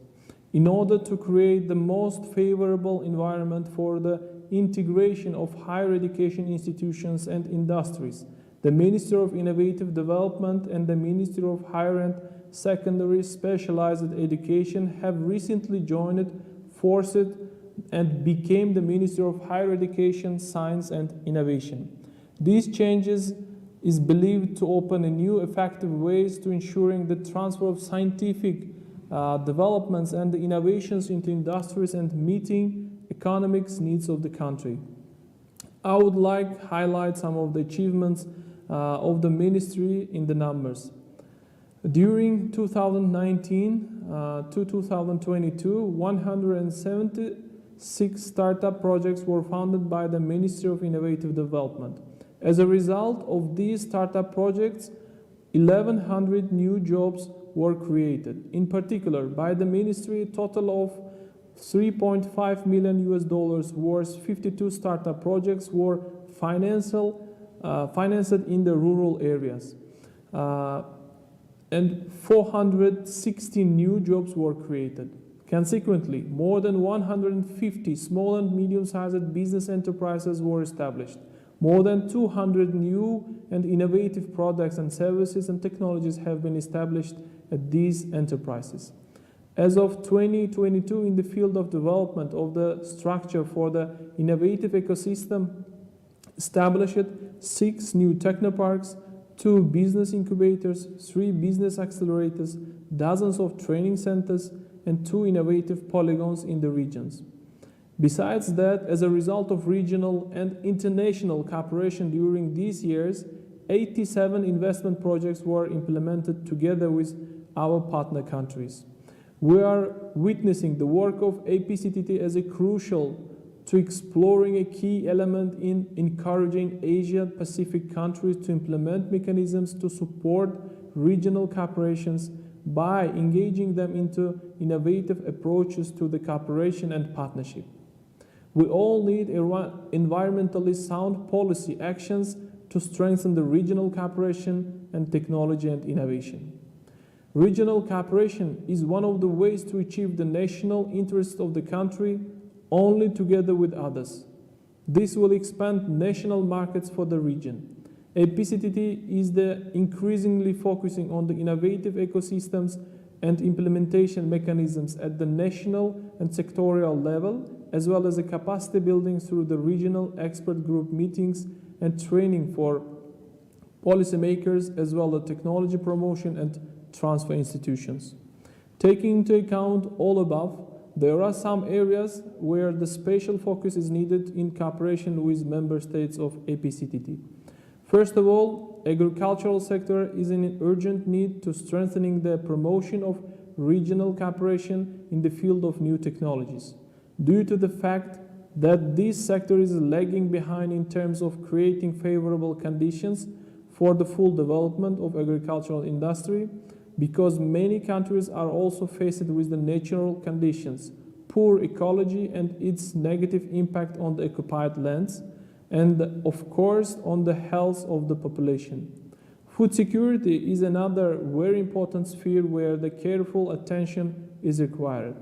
In order to create the most favorable environment for the integration of higher education institutions and industries, the Ministry of Innovative Development and the Ministry of Higher and Secondary Specialized Education have recently joined forces and became the Ministry of Higher Education, Science and Innovation. These changes is believed to open a new effective ways to ensuring the transfer of scientific developments and the innovations into industries and meeting economic needs of the country. I would like to highlight some of the achievements of the ministry in the numbers. During 2019 to 2022, 176 startup projects were funded by the Ministry of Innovative Development. As a result of these startup projects, 1,100 new jobs were created. In particular, by the ministry, a total of $3.5 million worth 52 startup projects were financed in the rural areas. And 460 new jobs were created. Consequently, more than 150 small and medium-sized business enterprises were established. More than 200 new and innovative products and services and technologies have been established at these enterprises. As of 2022, in the field of development of the structure for the innovative ecosystem, established 6 new technoparks, 2 business incubators, 3 business accelerators, dozens of training centers, and 2 innovative polygons in the regions. Besides that, as a result of regional and international cooperation during these years, 87 investment projects were implemented together with our partner countries. We are witnessing the work of APCTT as a crucial to exploring a key element in encouraging Asia-Pacific countries to implement mechanisms to support regional cooperations by engaging them into innovative approaches to the cooperation and partnership. We all need environmentally sound policy actions to strengthen the regional cooperation and technology and innovation. Regional cooperation is one of the ways to achieve the national interests of the country only together with others. This will expand national markets for the region. APCTT is increasingly focusing on the innovative ecosystems and implementation mechanisms at the national and sectorial level, as well as a capacity building through the regional expert group meetings and training for policymakers, as well as technology promotion and transfer institutions. Taking into account all above, there are some areas where the special focus is needed in cooperation with member states of APCTT. First of all, agricultural sector is in urgent need to strengthening the promotion of regional cooperation in the field of new technologies. Due to the fact that this sector is lagging behind in terms of creating favorable conditions for the full development of agricultural industry, because many countries are also faced with the natural conditions, poor ecology and its negative impact on the occupied lands, and of course on the health of the population. Food security is another very important sphere where the careful attention is required.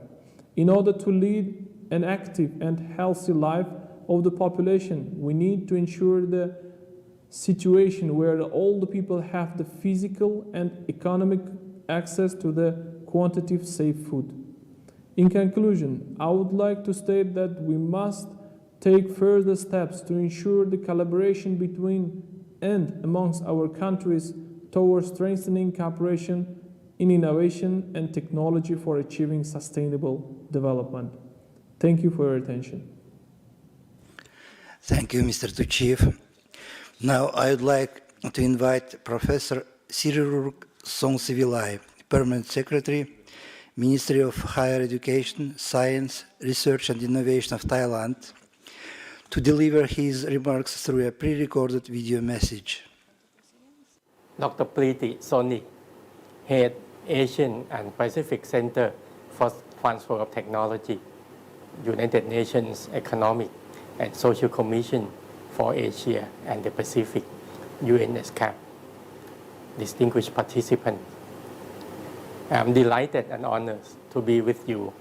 In order to lead an active and healthy life of the population, we need to ensure the situation where all the people have the physical and economic access to the quantitative safe food. In conclusion, I would like to state that we must take further steps to ensure the collaboration between and amongst our countries towards strengthening cooperation in innovation and technology for achieving sustainable development. Thank you for your attention. Thank you, Mr. Tuchiv. Now I would like to invite Professor Sirirurg Songsivilai, Permanent Secretary, Ministry of Higher Education, Science, Research and Innovation of Thailand, to deliver his remarks through a pre-recorded video message. Dr. Preeti Soni, Head Asian and Pacific Center for Transfer of Technology, United Nations Economic and Social Commission for Asia and the Pacific, ESCAP. Distinguished participants, I am delighted and honored to be with you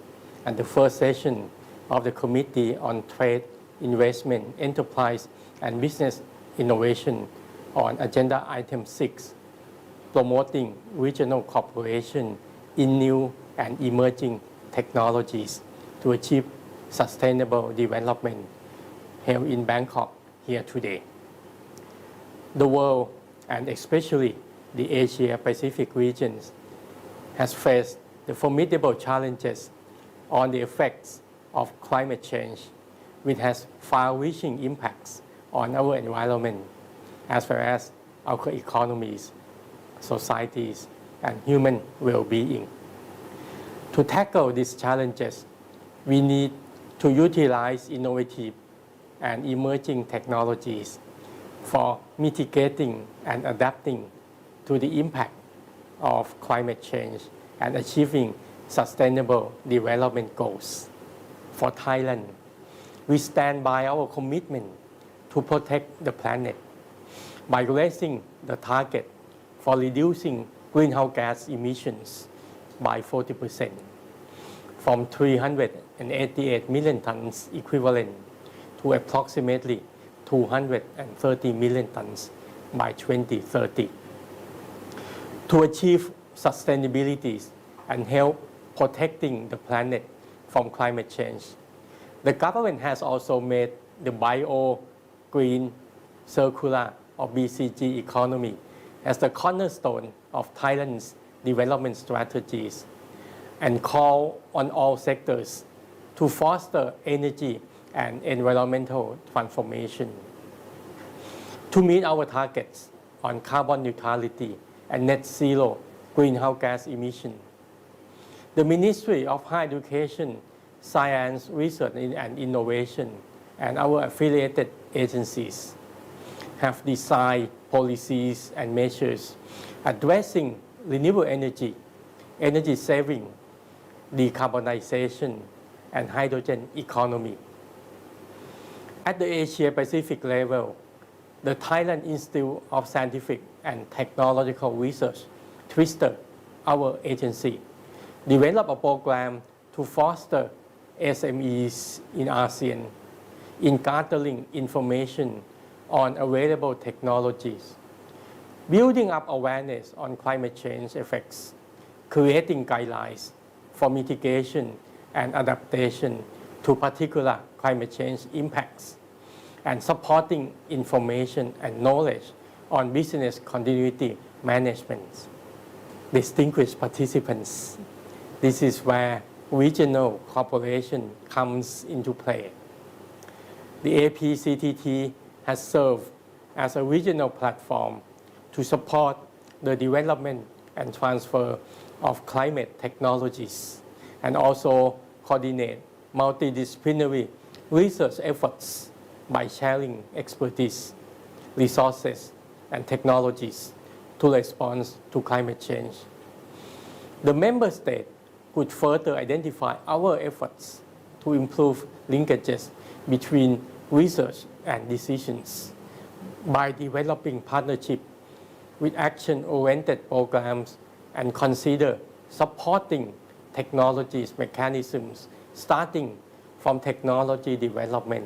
at the first session of the Committee on Trade, Investment, Enterprise and Business Innovation on Agenda Item 6, promoting regional cooperation in new and emerging technologies to achieve sustainable development, held in Bangkok here today. The world, and especially the Asia-Pacific regions, has faced the formidable challenges on the effects of climate change, which has far-reaching impacts on our environment, as well as our economies, societies, and human well-being. To tackle these challenges, we need to utilize innovative and emerging technologies for mitigating and adapting to the impact of climate change and achieving sustainable development goals. For Thailand, we stand by our commitment to protect the planet by raising the target for reducing greenhouse gas emissions by 40%, from 388 million tons equivalent to approximately 230 million tons by 2030. To achieve sustainability and help protecting the planet from climate change, the government has also made the bio-green circular or BCG economy as the cornerstone of Thailand's development strategies and call on all sectors to foster energy and environmental transformation. To meet our targets on carbon neutrality and net zero greenhouse gas emission, the Ministry of Higher Education, Science, Research and Innovation, and our affiliated agencies have designed policies and measures addressing renewable energy, energy saving, decarbonization, and hydrogen economy. At the Asia-Pacific level, the Thailand Institute of Scientific and Technological Research, TWISTER, our agency, developed a program to foster SMEs in ASEAN in gathering information on available technologies, building up awareness on climate change effects, creating guidelines for mitigation and adaptation to particular climate change impacts, and supporting information and knowledge on business continuity management. Distinguished participants, this is where regional cooperation comes into play. The APCTT has served as a regional platform to support the development and transfer of climate technologies and also coordinate multidisciplinary research efforts by sharing expertise, resources, and technologies to respond to climate change. The member state could further identify our efforts to improve linkages between research and decisions by developing partnership with action-oriented programs and consider supporting technologies mechanisms starting from technology development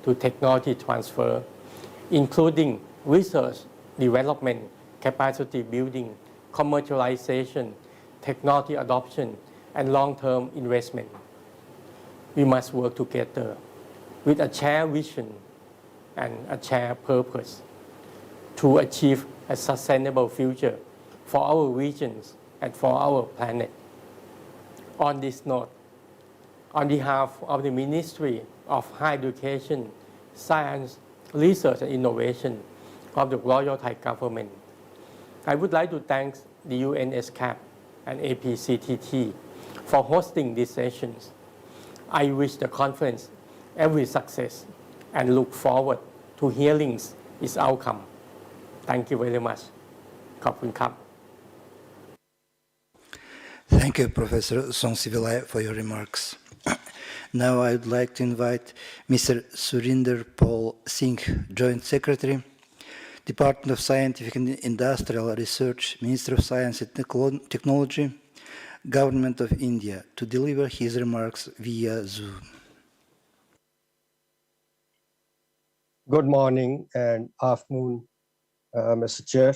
to technology transfer, including research, development, capacity building, commercialization, technology adoption, and long-term investment. We must work together with a shared vision and a shared purpose to achieve a sustainable future for our regions and for our planet. On this note, on behalf of the Ministry of Higher Education, Science, Research and Innovation of the Royal Thai Government, I would like to thank the UN ESCAP and APCTT for hosting these sessions. I wish the conference every success and look forward to hearing its outcome. Thank you very much. ขอบคุณครับ Thank you, Professor Songsivilai, for your remarks. Now I would like to invite Mr. Surinder Paul Singh, Joint Secretary, Department of Scientific and Industrial Research, Minister of Science and Technology, Government of India, to deliver his remarks via Zoom. Good morning and afternoon, Mr. Chair,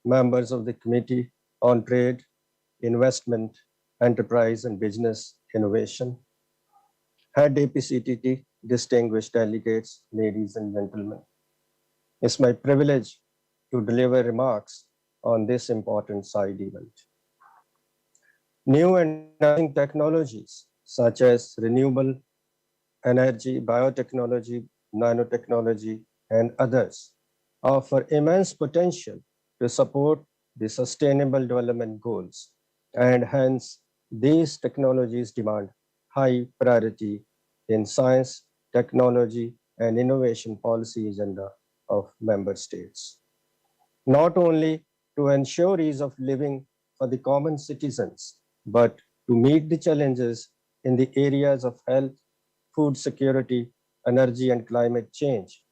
members of the Committee on Trade, Investment, Enterprise and Business Innovation, Head APCTT, distinguished delegates, ladies and gentlemen. It's my privilege to deliver remarks on this important side event. New and emerging technologies such as renewable energy, biotechnology, nanotechnology, and others offer immense potential to support the Sustainable Development Goals, and hence these technologies demand high priority in science, technology, and innovation policy agenda of member states. Not only to ensure ease of living for the common citizens, but to meet the challenges in the areas of health, food security, energy and climate change,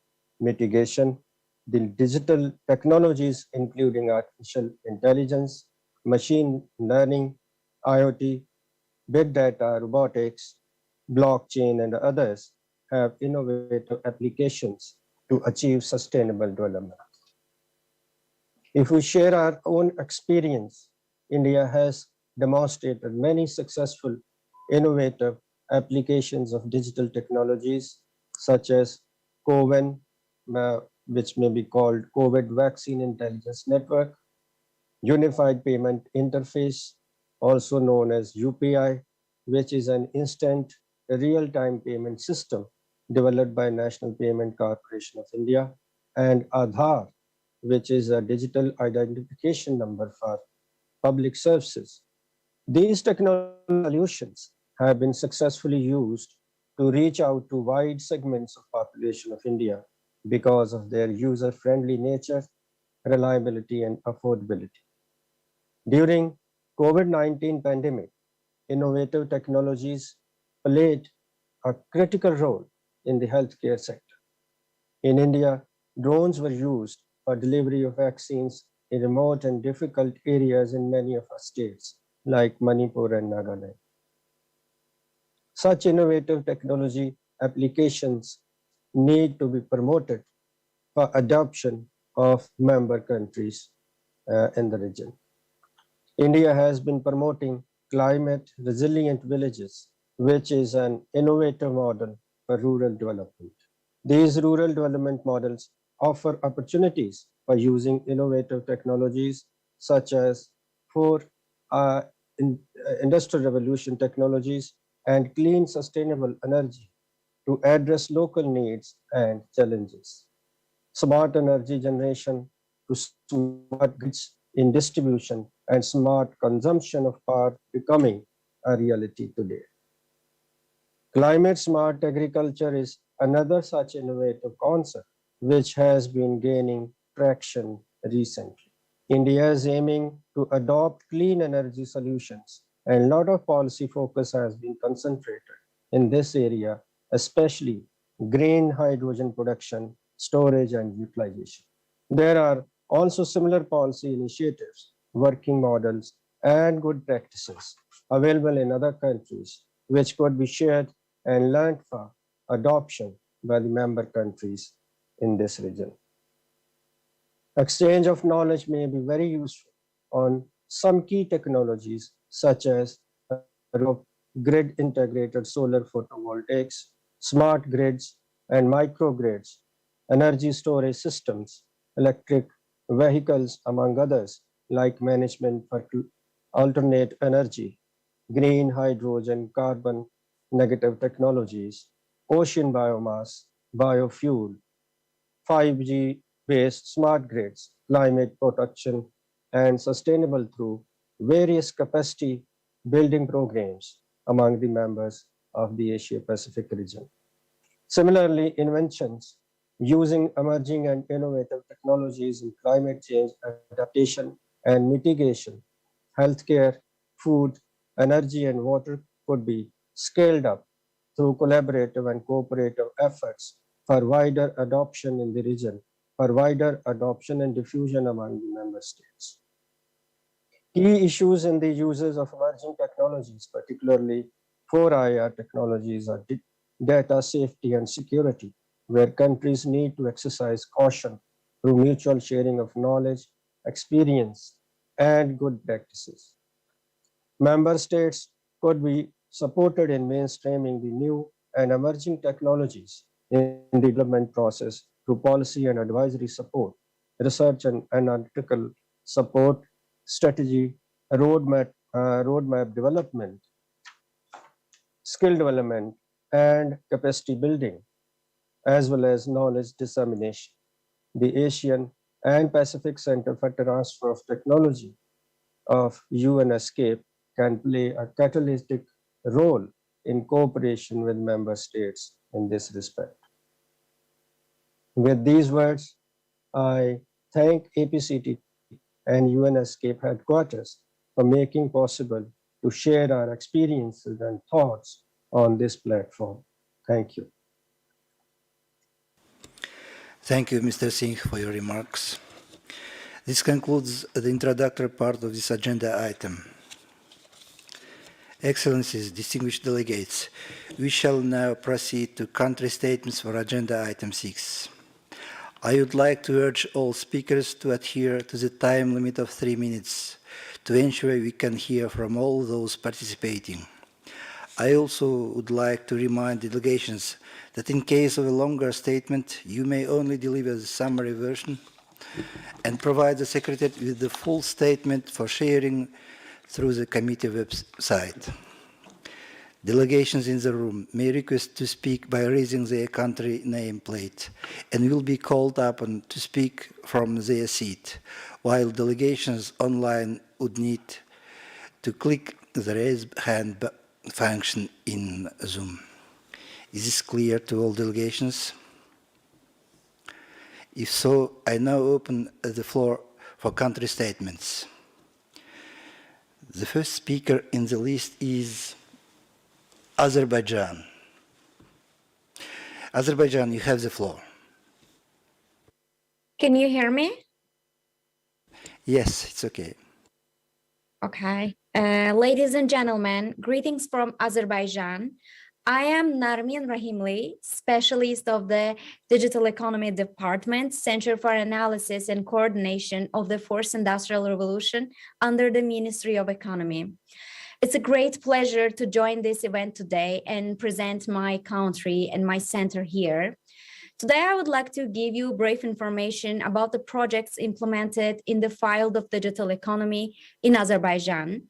mitigation, the digital technologies including artificial intelligence, machine learning, IoT, big data, robotics, blockchain, and others have innovative applications to achieve sustainable development. If we share our own experience, India has demonstrated many successful innovative applications of digital technologies such as CoVIN, which may be called COVID Vaccine Intelligence Network, Unified Payment Interface, also known as UPI, which is an instant real-time payment system developed by National Payment Corporation of India, and Aadhaar, which is a digital identification number for public services. These technology solutions have been successfully used to reach out to wide segments of population of India because of their user-friendly nature, reliability, and affordability. During COVID-19 pandemic, innovative technologies played a critical role in the healthcare sector. In India, drones were used for delivery of vaccines in remote and difficult areas in many of our states, like Manipur and Nagaland. Such innovative technology applications need to be promoted for adoption of member countries in the region. India has been promoting climate resilient villages, which is an innovative model for rural development. These rural development models offer opportunities for using innovative technologies such as industrial revolution technologies and clean sustainable energy to address local needs and challenges. Smart energy generation to smart grids in distribution and smart consumption of power becoming a reality today. Climate smart agriculture is another such innovative concept which has been gaining traction recently. India is aiming to adopt clean energy solutions, and a lot of policy focus has been concentrated in this area, especially green hydrogen production, storage, and utilization. There are also similar policy initiatives, working models, and good practices available in other countries, which could be shared and learned for adoption by the member countries in this region. Exchange of knowledge may be very useful on some key technologies such as grid integrated solar photovoltaics, smart grids and microgrids, energy storage systems, electric vehicles, among others, like management for alternate energy, green hydrogen, carbon negative technologies, ocean biomass, biofuel, 5G based smart grids, climate protection, and sustainable through various capacity building programs among the members of the Asia Pacific region. Similarly, inventions using emerging and innovative technologies in climate change adaptation and mitigation, healthcare, food, energy, and water could be scaled up through collaborative and cooperative efforts for wider adoption in the region, for wider adoption and diffusion among the member states. Key issues in the uses of emerging technologies, particularly 4IR technologies, are data safety and security, where countries need to exercise caution through mutual sharing of knowledge, experience, and good practices. Member states could be supported in mainstreaming the new and emerging technologies in the development process through policy and advisory support, research and analytical support, strategy, roadmap development, skill development, and capacity building, as well as knowledge dissemination. The Asian and Pacific Center for Transfer of Technology of ESCAP can play a catalytic role in cooperation with member states in this respect. With these words, I thank APCT and ESCAP headquarters for making possible to share our experiences and thoughts on this platform. Thank you. Thank you, Mr. Singh, for your remarks. This concludes the introductory part of this agenda item. Excellencies, distinguished delegates, we shall now proceed to country statements for agenda item 6. I would like to urge all speakers to adhere to the time limit of 3 minutes to ensure we can hear from all those participating. I also would like to remind delegations that in case of a longer statement, you may only deliver the summary version and provide the Secretary with the full statement for sharing through the committee website. Delegations in the room may request to speak by raising their country nameplate and will be called upon to speak from their seat, while delegations online would need to click the raise hand function in Zoom. Is this clear to all delegations? If so, I now open the floor for country statements. The first speaker in the list is Azerbaijan. Azerbaijan, you have the floor. Can you hear me? Yes, it's okay. Okay. Ladies and gentlemen, greetings from Azerbaijan. I am Narmin Rahimli, specialist of the Digital Economy Department, Center for Analysis and Coordination of the Fourth Industrial Revolution under the Ministry of Economy. It's a great pleasure to join this event today and present my country and my center here. Today, I would like to give you brief information about the projects implemented in the field of digital economy in Azerbaijan.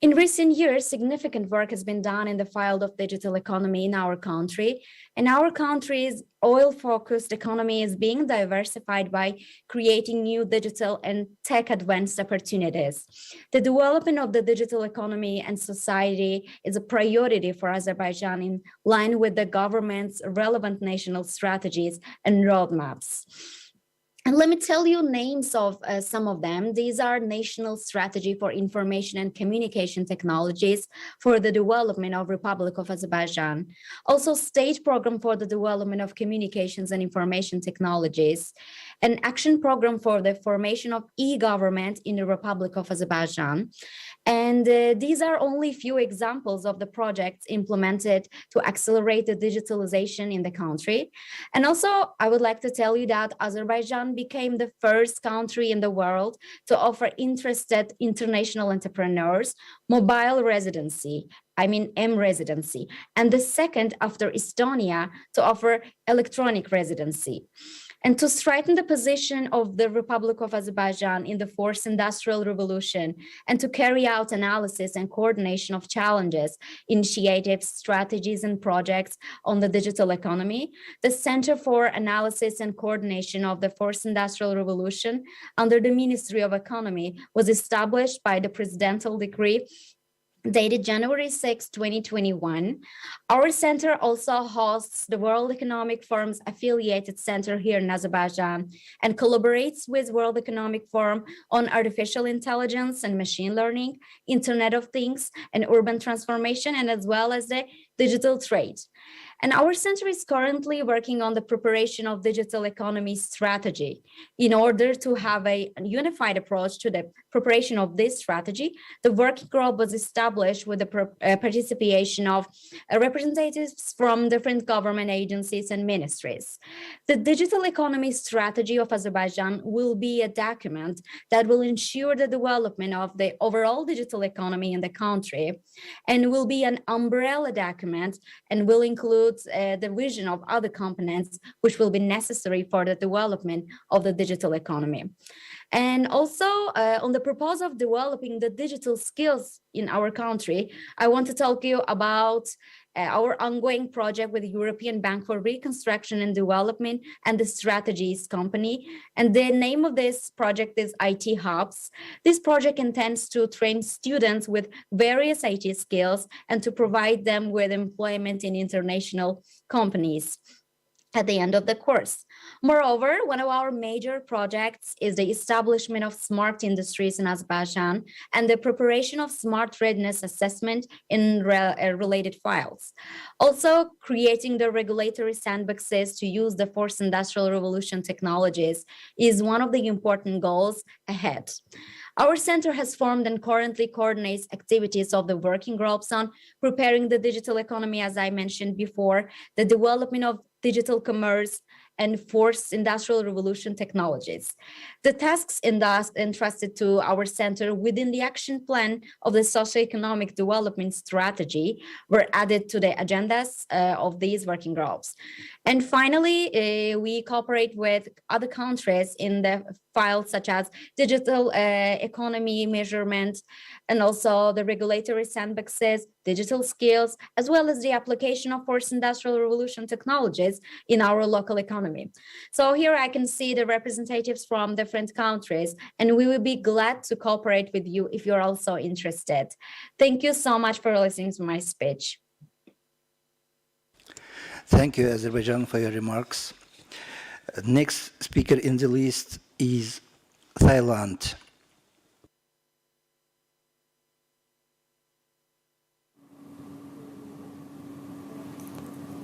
In recent years, significant work has been done in the field of digital economy in our country, and our country's oil-focused economy is being diversified by creating new digital and tech-advanced opportunities. The development of the digital economy and society is a priority for Azerbaijan in line with the government's relevant national strategies and roadmaps. And let me tell you names of some of them. These are National Strategy for Information and Communication Technologies for the Development of Republic of Azerbaijan. Also, State Program for the Development of Communications and Information Technologies, an action program for the formation of e-government in the Republic of Azerbaijan. And these are only few examples of the projects implemented to accelerate the digitalization in the country. And also, I would like to tell you that Azerbaijan became the first country in the world to offer interested international entrepreneurs mobile residency, M-residency, and the second after Estonia to offer electronic residency. And to strengthen the position of the Republic of Azerbaijan in the fourth industrial revolution, and to carry out analysis and coordination of challenges, initiatives, strategies, and projects on the digital economy, the Center for Analysis and Coordination of the Fourth Industrial Revolution under the Ministry of Economy was established by the Presidential Decree dated January 6, 2021. Our center also hosts the World Economic Forum's affiliated center here in Azerbaijan and collaborates with World Economic Forum on artificial intelligence and machine learning, Internet of Things, and urban transformation, and as well as the digital trade. And our center is currently working on the preparation of digital economy strategy. In order to have a unified approach to the preparation of this strategy, the working group was established with the participation of representatives from different government agencies and ministries. The digital economy strategy of Azerbaijan will be a document that will ensure the development of the overall digital economy in the country, and will be an umbrella document and will include the vision of other components which will be necessary for the development of the digital economy. And also on the proposal of developing the digital skills in our country, I want to talk to you about our ongoing project with the European Bank for Reconstruction and Development and the Strategies Company. And the name of this project is IT Hubs. This project intends to train students with various IT skills and to provide them with employment in international companies at the end of the course. Moreover, one of our major projects is the establishment of smart industries in Azerbaijan and the preparation of smart readiness assessment in related files. Also, creating the regulatory sandboxes to use the fourth industrial revolution technologies is one of the important goals ahead. Our center has formed and currently coordinates activities of the working groups on preparing the digital economy, as I mentioned before, the development of digital commerce, and fourth industrial revolution technologies. The tasks entrusted to our center within the action plan of the socioeconomic development strategy were added to the agendas of these working groups. And finally, we cooperate with other countries in the files such as digital economy measurement, and also the regulatory sandboxes, digital skills, as well as the application of fourth industrial revolution technologies in our local economy. So here I can see the representatives from different countries, and we will be glad to cooperate with you if you're also interested. Thank you so much for listening to my speech. Thank you, Azerbaijan, for your remarks. Next speaker in the list is Thailand.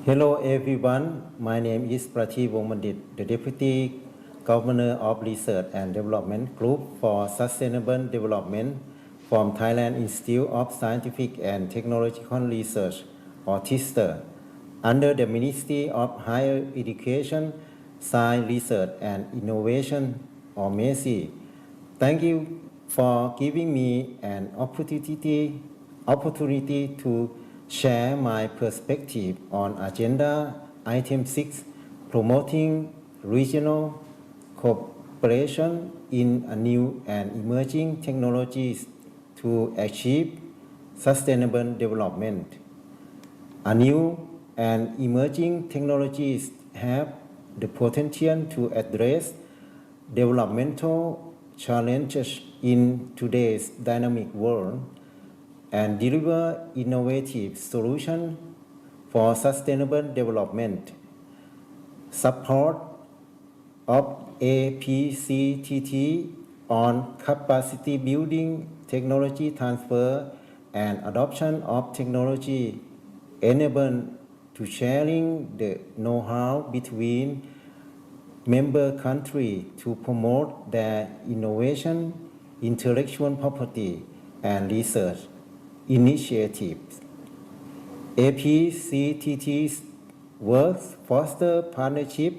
Hello everyone, my name is Prati Wongmandit, the Deputy Governor of Research and Development Group for Sustainable Development from Thailand Institute of Scientific and Technological Research, or TISTER, under the Ministry of Higher Education, Science Research and Innovation, or MESI. Thank you for giving me an opportunity to share my perspective on Agenda Item 6, promoting regional cooperation in a new and emerging technologies to achieve sustainable development. A new and emerging technologies have the potential to address developmental challenges in today's dynamic world and deliver innovative solutions for sustainable development. Support of APCTT on capacity building, technology transfer, and adoption of technology enable to sharing the know-how between member countries to promote their innovation, intellectual property, and research initiatives. APCTT's work foster partnership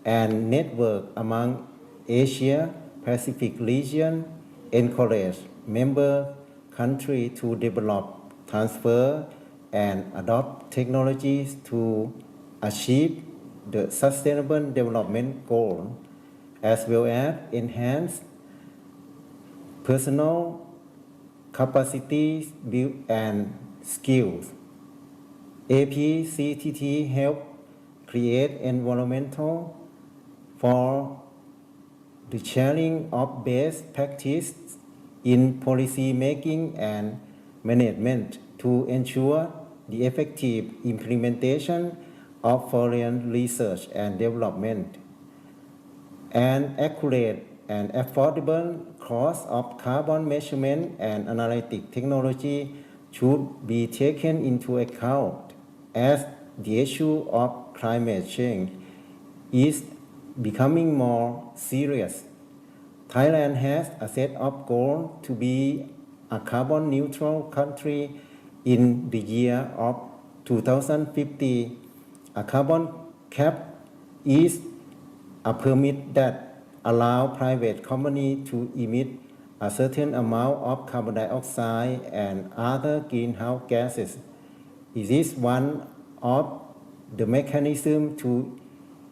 and network among Asia Pacific region, encourage member countries to develop, transfer, and adopt technologies to achieve the Sustainable Development Goal, as well as enhance personal capacities build and skills. APCTT help create environmental for the sharing of best practice in policy making and management to ensure the effective implementation of foreign research and development. An accurate and affordable cost of carbon measurement and analytic technology should be taken into account as the issue of climate change is becoming more serious. Thailand has a set of goals to be a carbon neutral country in the year of 2050. A carbon cap is a permit that allows private companies to emit a certain amount of carbon dioxide and other greenhouse gases. It is one of the mechanisms to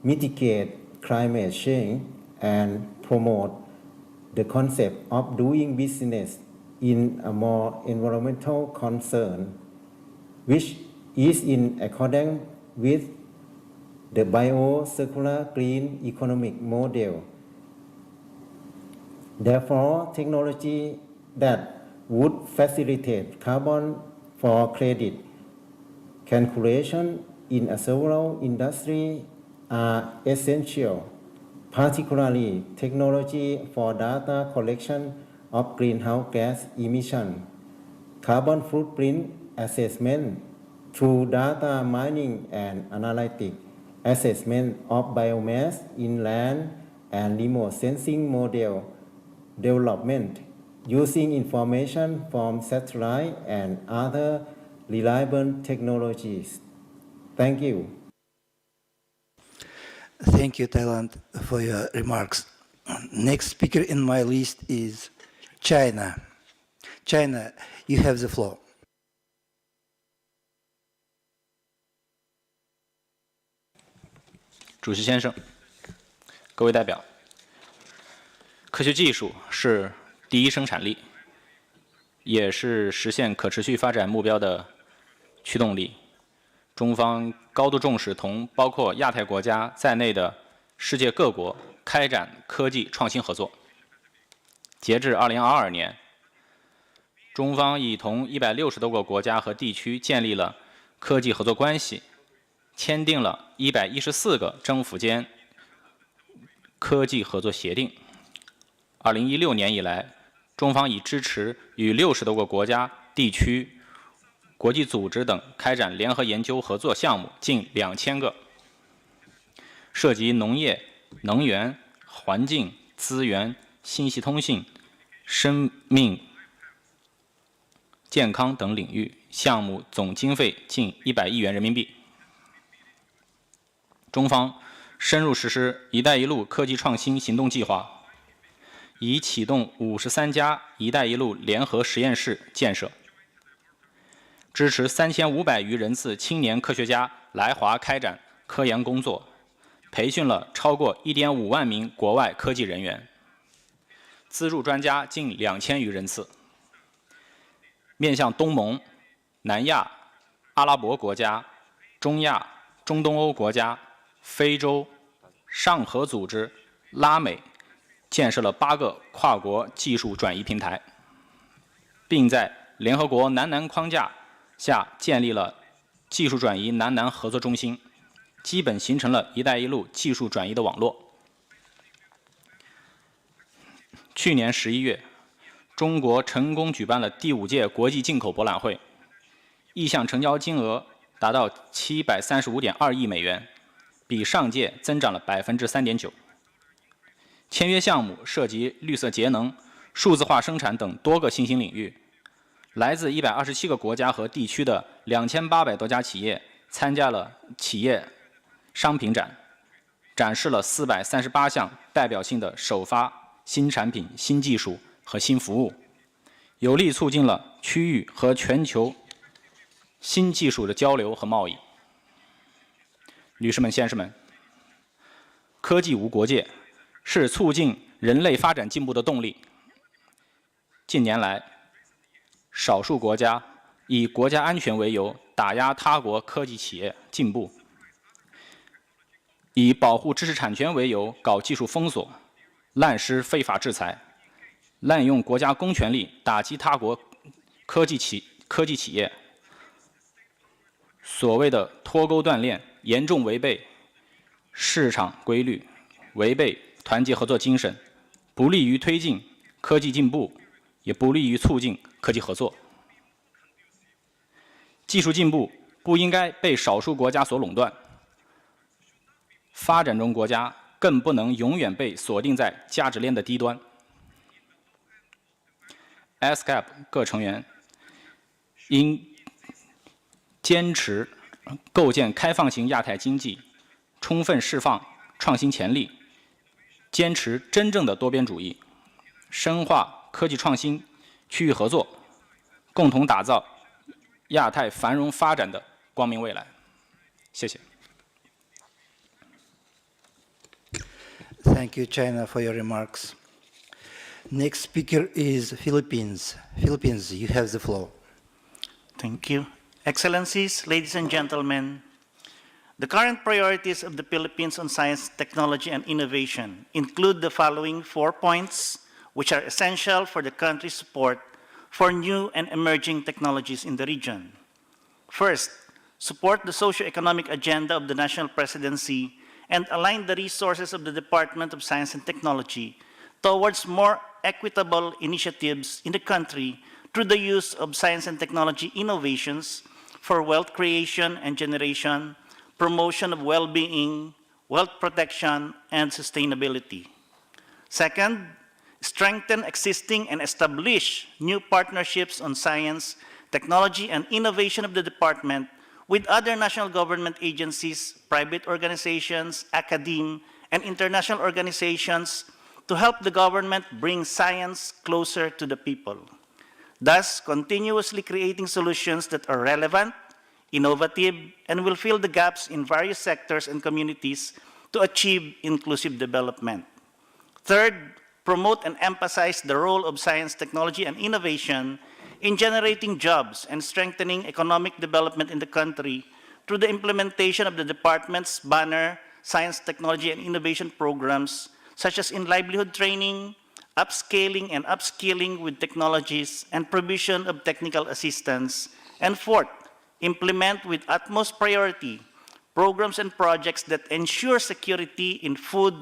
mitigate climate change and promote the concept of doing business in a more environmental concern, which is in accordance with the bio-circular green economic model. Therefore, technology that would facilitate carbon for credit calculation in several industries are essential, particularly technology for data collection of greenhouse gas emission, carbon footprint assessment through data mining and analytic assessment of biomass in land and remote sensing model development using information from satellite and other reliable technologies. Thank you. Thank you, Thailand, for your remarks. Next speaker in my list is China. China, you have the floor. 主席先生，各位代表，科学技术是第一生产力，也是实现可持续发展目标的驱动力。中方高度重视同包括亚太国家在内的世界各国开展科技创新合作。截至2022年，中方已同160多个国家和地区建立了科技合作关系，签订了114个政府间科技合作协定。2016年以来，中方已支持与60多个国家、地区、国际组织等开展联合研究合作项目近2000个，涉及农业、能源、环境、资源、信息通信、生命健康等领域，项目总经费近100亿元人民币。中方深入实施“一带一路”科技创新行动计划，已启动53家“一带一路”联合实验室建设，支持3500余人次青年科学家来华开展科研工作，培训了超过1.5万名国外科技人员，资助专家近2000余人次。面向东盟、南亚、阿拉伯国家、中亚、中东欧国家、非洲、上合组织、拉美，建设了8个跨国技术转移平台，并在联合国南南框架下建立了技术转移南南合作中心，基本形成了"一带一路"技术转移的网络。去年11月，中国成功举办了第5届国际进口博览会，意向成交金额达到735.2亿美元，比上届增长了3.9%。签约项目涉及绿色节能、数字化生产等多个新兴领域，来自127个国家和地区的2800多家企业参加了企业商品展，展示了438项代表性的首发新产品、新技术和新服务，有力促进了区域和全球新技术的交流和贸易。女士们、先生们，科技无国界，是促进人类发展进步的动力。近年来，少数国家以国家安全为由打压他国科技企业进步，以保护知识产权为由搞技术封锁、滥施非法制裁，滥用国家公权力打击他国科技企业。所谓的脱钩断链，严重违背市场规律，违背团结合作精神，不利于推进科技进步，也不利于促进科技合作。技术进步不应该被少数国家所垄断，发展中国家更不能永远被锁定在价值链的低端。ESCAP 各成员应坚持构建开放型亚太经济，充分释放创新潜力，坚持真正的多边主义，深化科技创新区域合作，共同打造亚太繁荣发展的光明未来。谢谢。Thank you, China, for your remarks. Next speaker is Philippines. Philippines, you have the floor. Thank you. Excellencies, ladies and gentlemen, the current priorities of the Philippines on science, technology, and innovation include the following 4 points, which are essential for the country's support for new and emerging technologies in the region. First, support the socio-economic agenda of the national presidency and align the resources of the Department of Science and Technology towards more equitable initiatives in the country through the use of science and technology innovations for wealth creation and generation, promotion of well-being, wealth protection, and sustainability. Second, strengthen existing and establish new partnerships on science, technology, and innovation of the department with other national government agencies, private organizations, academia, and international organizations to help the government bring science closer to the people, thus continuously creating solutions that are relevant, innovative, and will fill the gaps in various sectors and communities to achieve inclusive development. Third, promote and emphasize the role of science, technology, and innovation in generating jobs and strengthening economic development in the country through the implementation of the department's banner science, technology, and innovation programs, such as in livelihood training, upscaling and upskilling with technologies, and provision of technical assistance. And fourth, implement with utmost priority programs and projects that ensure security in food,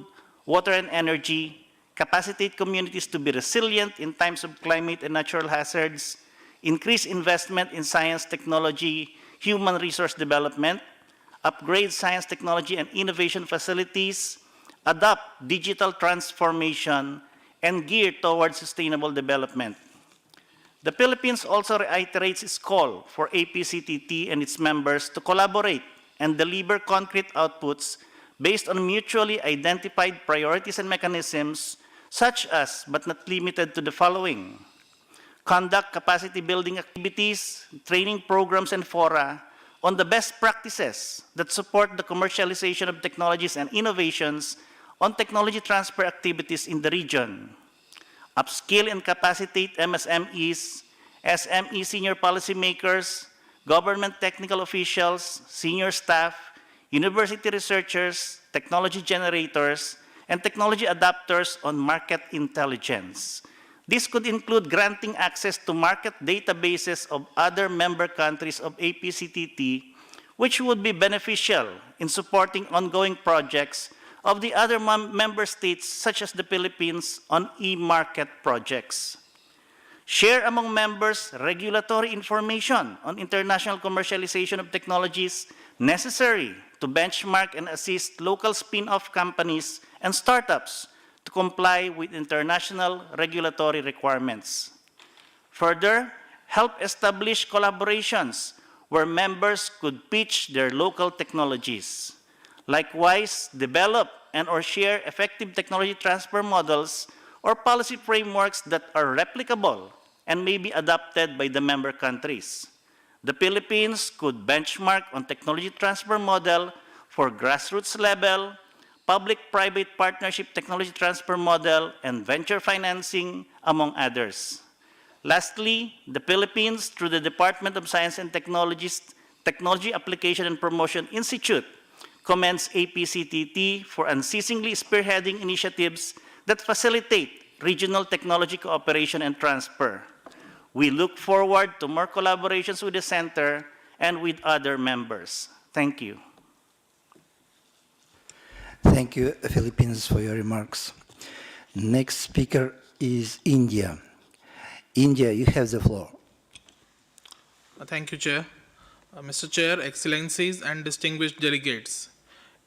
water, and energy, capacitate communities to be resilient in times of climate and natural hazards, increase investment in science, technology, human resource development, upgrade science, technology, and innovation facilities, adopt digital transformation, and gear towards sustainable development. The Philippines also reiterates its call for APCTT and its members to collaborate and deliver concrete outputs based on mutually identified priorities and mechanisms, such as, but not limited to, the following: conduct capacity building activities, training programs, and fora on the best practices that support the commercialization of technologies and innovations on technology transfer activities in the region. Upskill and capacitate MSMEs SME senior policymakers, government technical officials, senior staff, university researchers, technology generators, and technology adapters on market intelligence. This could include granting access to market databases of other member countries of APCTT, which would be beneficial in supporting ongoing projects of the other member states, such as the Philippines, on e-market projects. Share among members regulatory information on international commercialization of technologies necessary to benchmark and assist local spin-off companies and startups to comply with international regulatory requirements. Further, help establish collaborations where members could pitch their local technologies. Likewise, develop and or share effective technology transfer models or policy frameworks that are replicable and may be adopted by the member countries. The Philippines could benchmark on technology transfer model for grassroots level, public-private partnership technology transfer model, and venture financing, among others. Lastly, the Philippines, through the Department of Science and Technology Application and Promotion Institute, commends APCTT for unceasingly spearheading initiatives that facilitate regional technology cooperation and transfer. We look forward to more collaborations with the Center and with other members. Thank you. Thank you, Philippines, for your remarks. Next speaker is India. India, you have the floor. Thank you, Chair. Mr. Chair, Excellencies and distinguished delegates.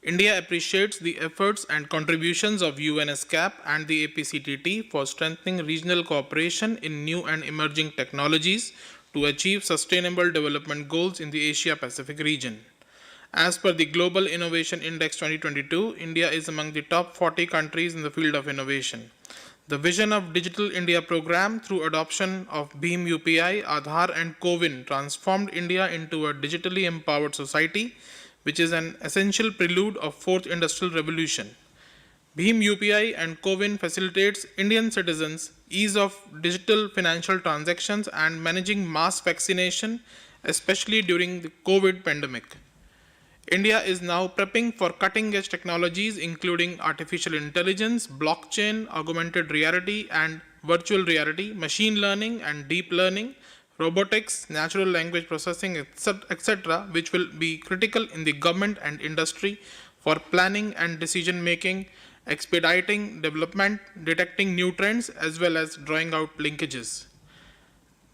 India appreciates the efforts and contributions of ESCAP and the APCTT for strengthening regional cooperation in new and emerging technologies to achieve sustainable development goals in the Asia-Pacific region. As per the Global Innovation Index 2022, India is among the top 40 countries in the field of innovation. The vision of Digital India program through adoption of Bhim UPI, Aadhaar and CoWIN transformed India into a digitally empowered society, which is an essential prelude of fourth industrial revolution. Bhim UPI and CoWIN facilitates Indian citizens ease of digital financial transactions and managing mass vaccination, especially during the COVID pandemic. India is now prepping for cutting-edge technologies including artificial intelligence, blockchain, augmented reality and virtual reality, machine learning and deep learning, robotics, natural language processing, etc., which will be critical in the government and industry for planning and decision-making, expediting development, detecting new trends, as well as drawing out linkages.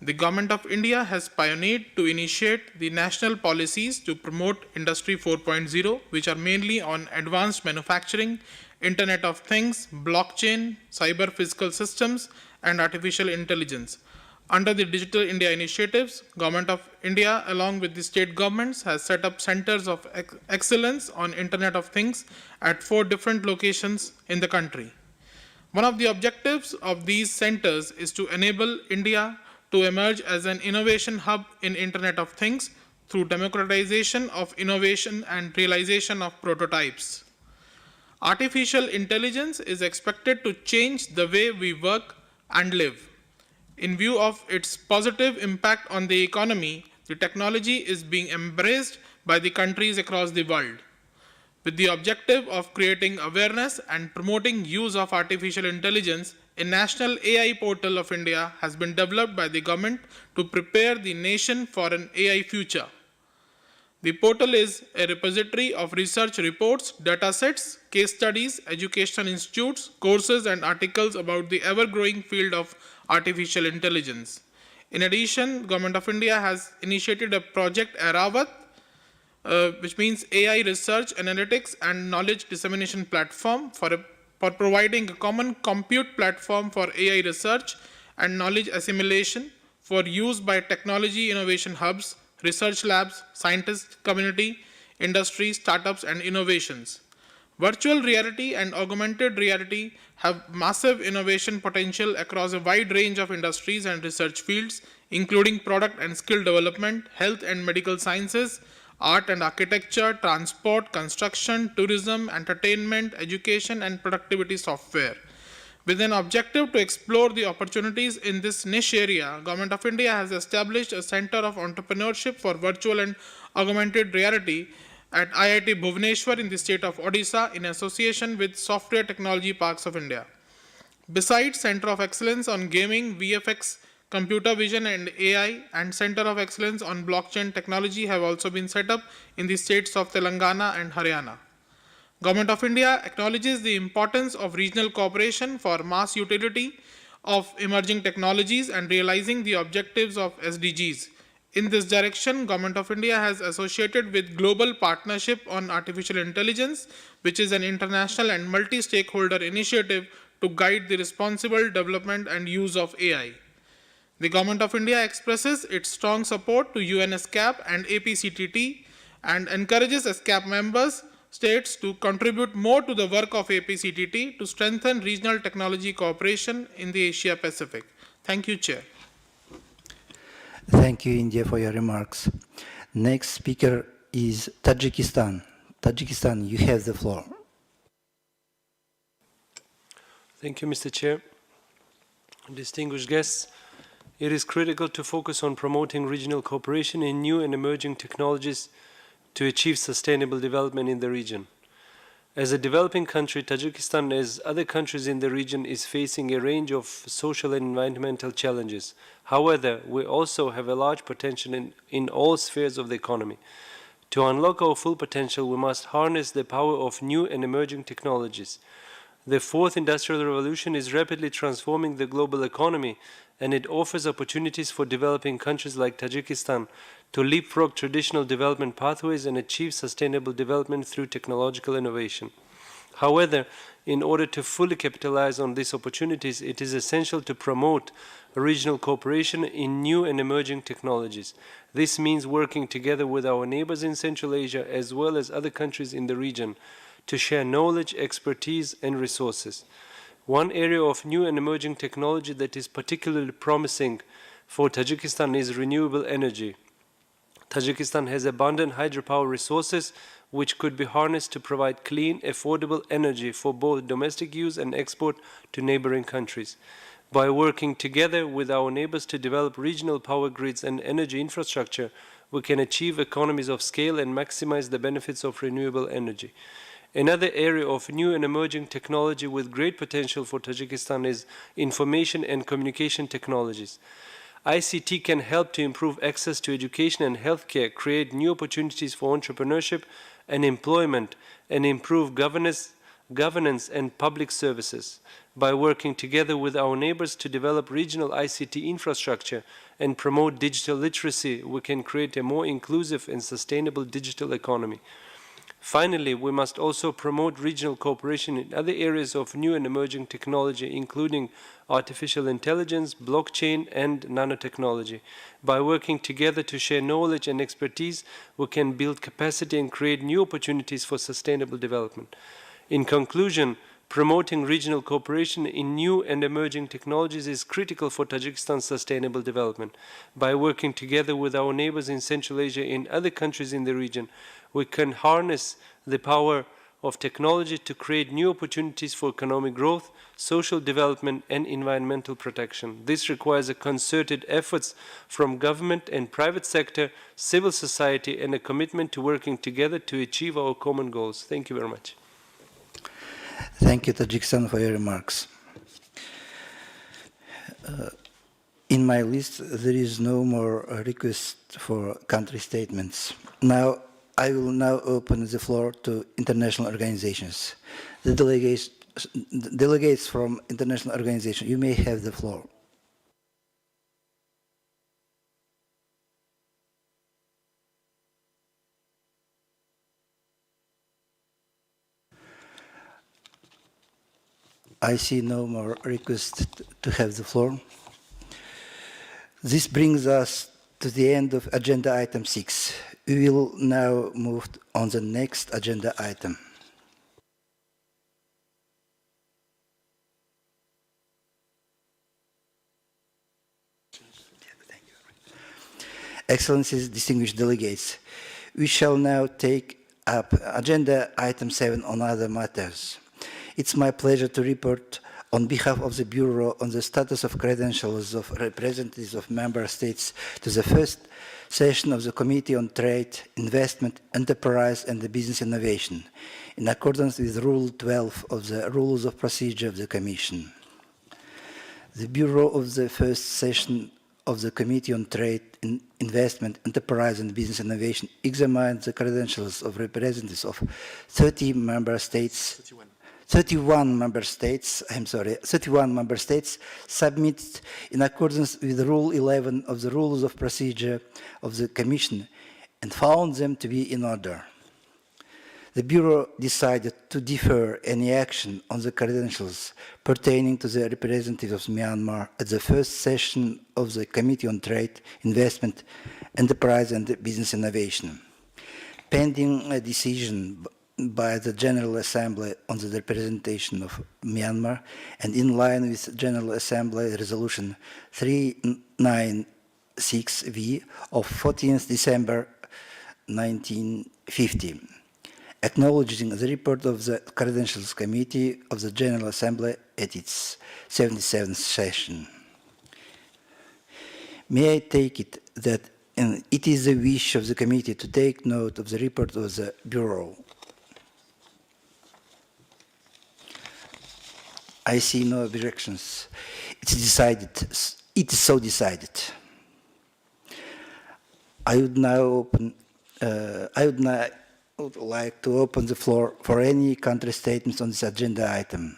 The Government of India has pioneered to initiate the national policies to promote Industry 4.0, which are mainly on advanced manufacturing, Internet of Things, blockchain, cyber physical systems, and artificial intelligence. Under the Digital India initiatives, Government of India, along with the state governments, has set up centers of excellence on Internet of Things at 4 different locations in the country. One of the objectives of these centers is to enable India to emerge as an innovation hub in Internet of Things through democratization of innovation and realization of prototypes. Artificial intelligence is expected to change the way we work and live. In view of its positive impact on the economy, the technology is being embraced by the countries across the world. With the objective of creating awareness and promoting use of artificial intelligence, a national AI portal of India has been developed by the government to prepare the nation for an AI future. The portal is a repository of research reports, datasets, case studies, educational institutes, courses, and articles about the ever-growing field of artificial intelligence. In addition, Government of India has initiated a project Aravat, which means AI Research, Analytics, and Knowledge Dissemination Platform for providing a common compute platform for AI research and knowledge assimilation for use by technology innovation hubs, research labs, scientist community, industry, startups, and innovations. Virtual reality and augmented reality have massive innovation potential across a wide range of industries and research fields, including product and skill development, health and medical sciences, art and architecture, transport, construction, tourism, entertainment, education, and productivity software. With an objective to explore the opportunities in this niche area, Government of India has established a Center of Entrepreneurship for Virtual and Augmented Reality at IIT Bhubaneswar in the state of Odisha in association with Software Technology Parks of India. Besides Center of Excellence on Gaming, VFX, Computer Vision and AI and Center of Excellence on Blockchain Technology have also been set up in the states of Telangana and Haryana. Government of India acknowledges the importance of regional cooperation for mass utility of emerging technologies and realizing the objectives of SDGs. In this direction, Government of India has associated with Global Partnership on Artificial Intelligence, which is an international and multi-stakeholder initiative to guide the responsible development and use of AI. The Government of India expresses its strong support to ESCAP and APCTT and encourages ESCAP members states to contribute more to the work of APCTT to strengthen regional technology cooperation in the Asia Pacific. Thank you, Chair. Thank you, India, for your remarks. Next speaker is Tajikistan. Tajikistan, you have the floor. Thank you, Mr. Chair. Distinguished guests, it is critical to focus on promoting regional cooperation in new and emerging technologies to achieve sustainable development in the region. As a developing country, Tajikistan, as other countries in the region, is facing a range of social and environmental challenges. However, we also have a large potential in all spheres of the economy. To unlock our full potential, we must harness the power of new and emerging technologies. The fourth industrial revolution is rapidly transforming the global economy, and it offers opportunities for developing countries like Tajikistan to leapfrog traditional development pathways and achieve sustainable development through technological innovation. However, in order to fully capitalize on these opportunities, it is essential to promote regional cooperation in new and emerging technologies. This means working together with our neighbors in Central Asia as well as other countries in the region to share knowledge, expertise, and resources. One area of new and emerging technology that is particularly promising for Tajikistan is renewable energy. Tajikistan has abundant hydropower resources which could be harnessed to provide clean, affordable energy for both domestic use and export to neighboring countries. By working together with our neighbors to develop regional power grids and energy infrastructure, we can achieve economies of scale and maximize the benefits of renewable energy. Another area of new and emerging technology with great potential for Tajikistan is information and communication technologies. ICT can help to improve access to education and healthcare, create new opportunities for entrepreneurship and employment, and improve governance and public services. By working together with our neighbors to develop regional ICT infrastructure and promote digital literacy, we can create a more inclusive and sustainable digital economy. Finally, we must also promote regional cooperation in other areas of new and emerging technology, including artificial intelligence, blockchain, and nanotechnology. By working together to share knowledge and expertise, we can build capacity and create new opportunities for sustainable development. In conclusion, promoting regional cooperation in new and emerging technologies is critical for Tajikistan's sustainable development. By working together with our neighbors in Central Asia and other countries in the region, we can harness the power of technology to create new opportunities for economic growth, social development, and environmental protection. This requires a concerted efforts from government and private sector, civil society, and a commitment to working together to achieve our common goals. Thank you very much. Thank you, Tajikistan, for your remarks. In my list, there is no more request for country statements. I will now open the floor to international organizations. The delegates from international organizations, you may have the floor. I see no more requests to have the floor. This brings us to the end of agenda item 6. We will now move on the next agenda item. Excellencies, distinguished delegates, we shall now take up agenda item 7 on other matters. It's my pleasure to report on behalf of the Bureau on the status of credentials of representatives of member states to the first session of the Committee on Trade, Investment, Enterprise and Business Innovation, in accordance with Rule 12 of the Rules of Procedure of the Commission. The Bureau of the first session of the Committee on Trade, Investment, Enterprise and Business Innovation examined the credentials of representatives of 31 member states submitted in accordance with Rule 11 of the Rules of Procedure of the Commission and found them to be in order. The Bureau decided to defer any action on the credentials pertaining to the representatives of Myanmar at the first session of the Committee on Trade, Investment, Enterprise and Business Innovation, pending a decision by the General Assembly on the representation of Myanmar and in line with General Assembly Resolution 396V of 14th December 1950. Acknowledging the report of the Credentials Committee of the General Assembly at its 77th session. May I take it that it is the wish of the committee to take note of the report of the Bureau? I see no objections. It's decided. It is so decided. I would like to open the floor for any country statements on this agenda item.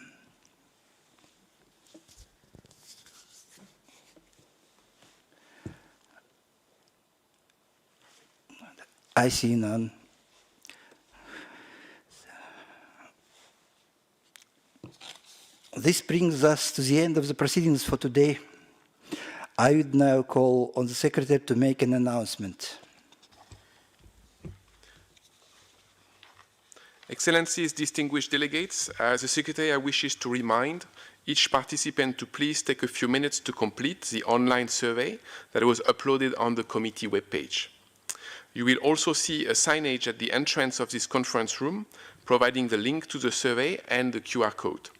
I see none. This brings us to the end of the proceedings for today. I would now call on the Secretary to make an announcement. Excellencies, distinguished delegates, the Secretary wishes to remind each participant to please take a few minutes to complete the online survey that was uploaded on the committee webpage. You will also see a signage at the entrance of this conference room providing the link to the survey and the QR code.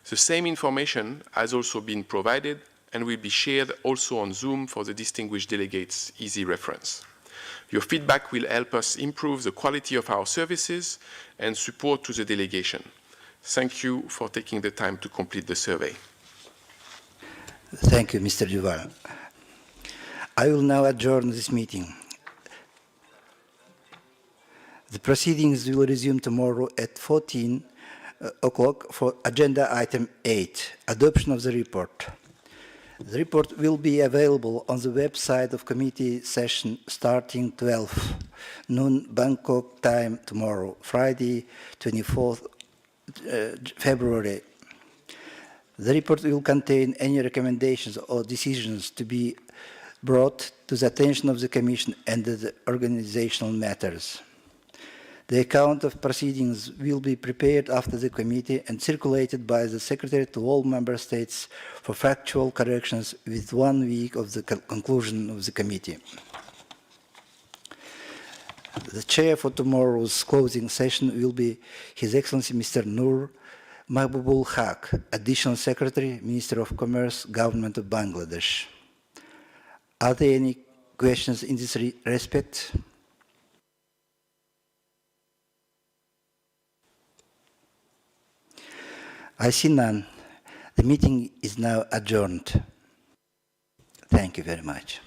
The same information has also been provided and will be shared also on Zoom for the distinguished delegates' easy reference. Your feedback will help us improve the quality of our services and support to the delegation. Thank you for taking the time to complete the survey. Thank you, Mr. Duval. I will now adjourn this meeting. The proceedings will resume tomorrow at 14 o'clock for agenda item 8, adoption of the report. The report will be available on the website of committee session starting 12 noon Bangkok time tomorrow, Friday, 24th February. The report will contain any recommendations or decisions to be brought to the attention of the Commission and the organizational matters. The account of proceedings will be prepared after the committee and circulated by the Secretary to all Member States for factual corrections with 1 week of the conclusion of the committee. The chair for tomorrow's closing session will be His Excellency Mr. Nur Mahbubul Haq, Additional Secretary, Minister of Commerce, Government of Bangladesh. Are there any questions in this respect? I see none. The meeting is now adjourned. Thank you very much.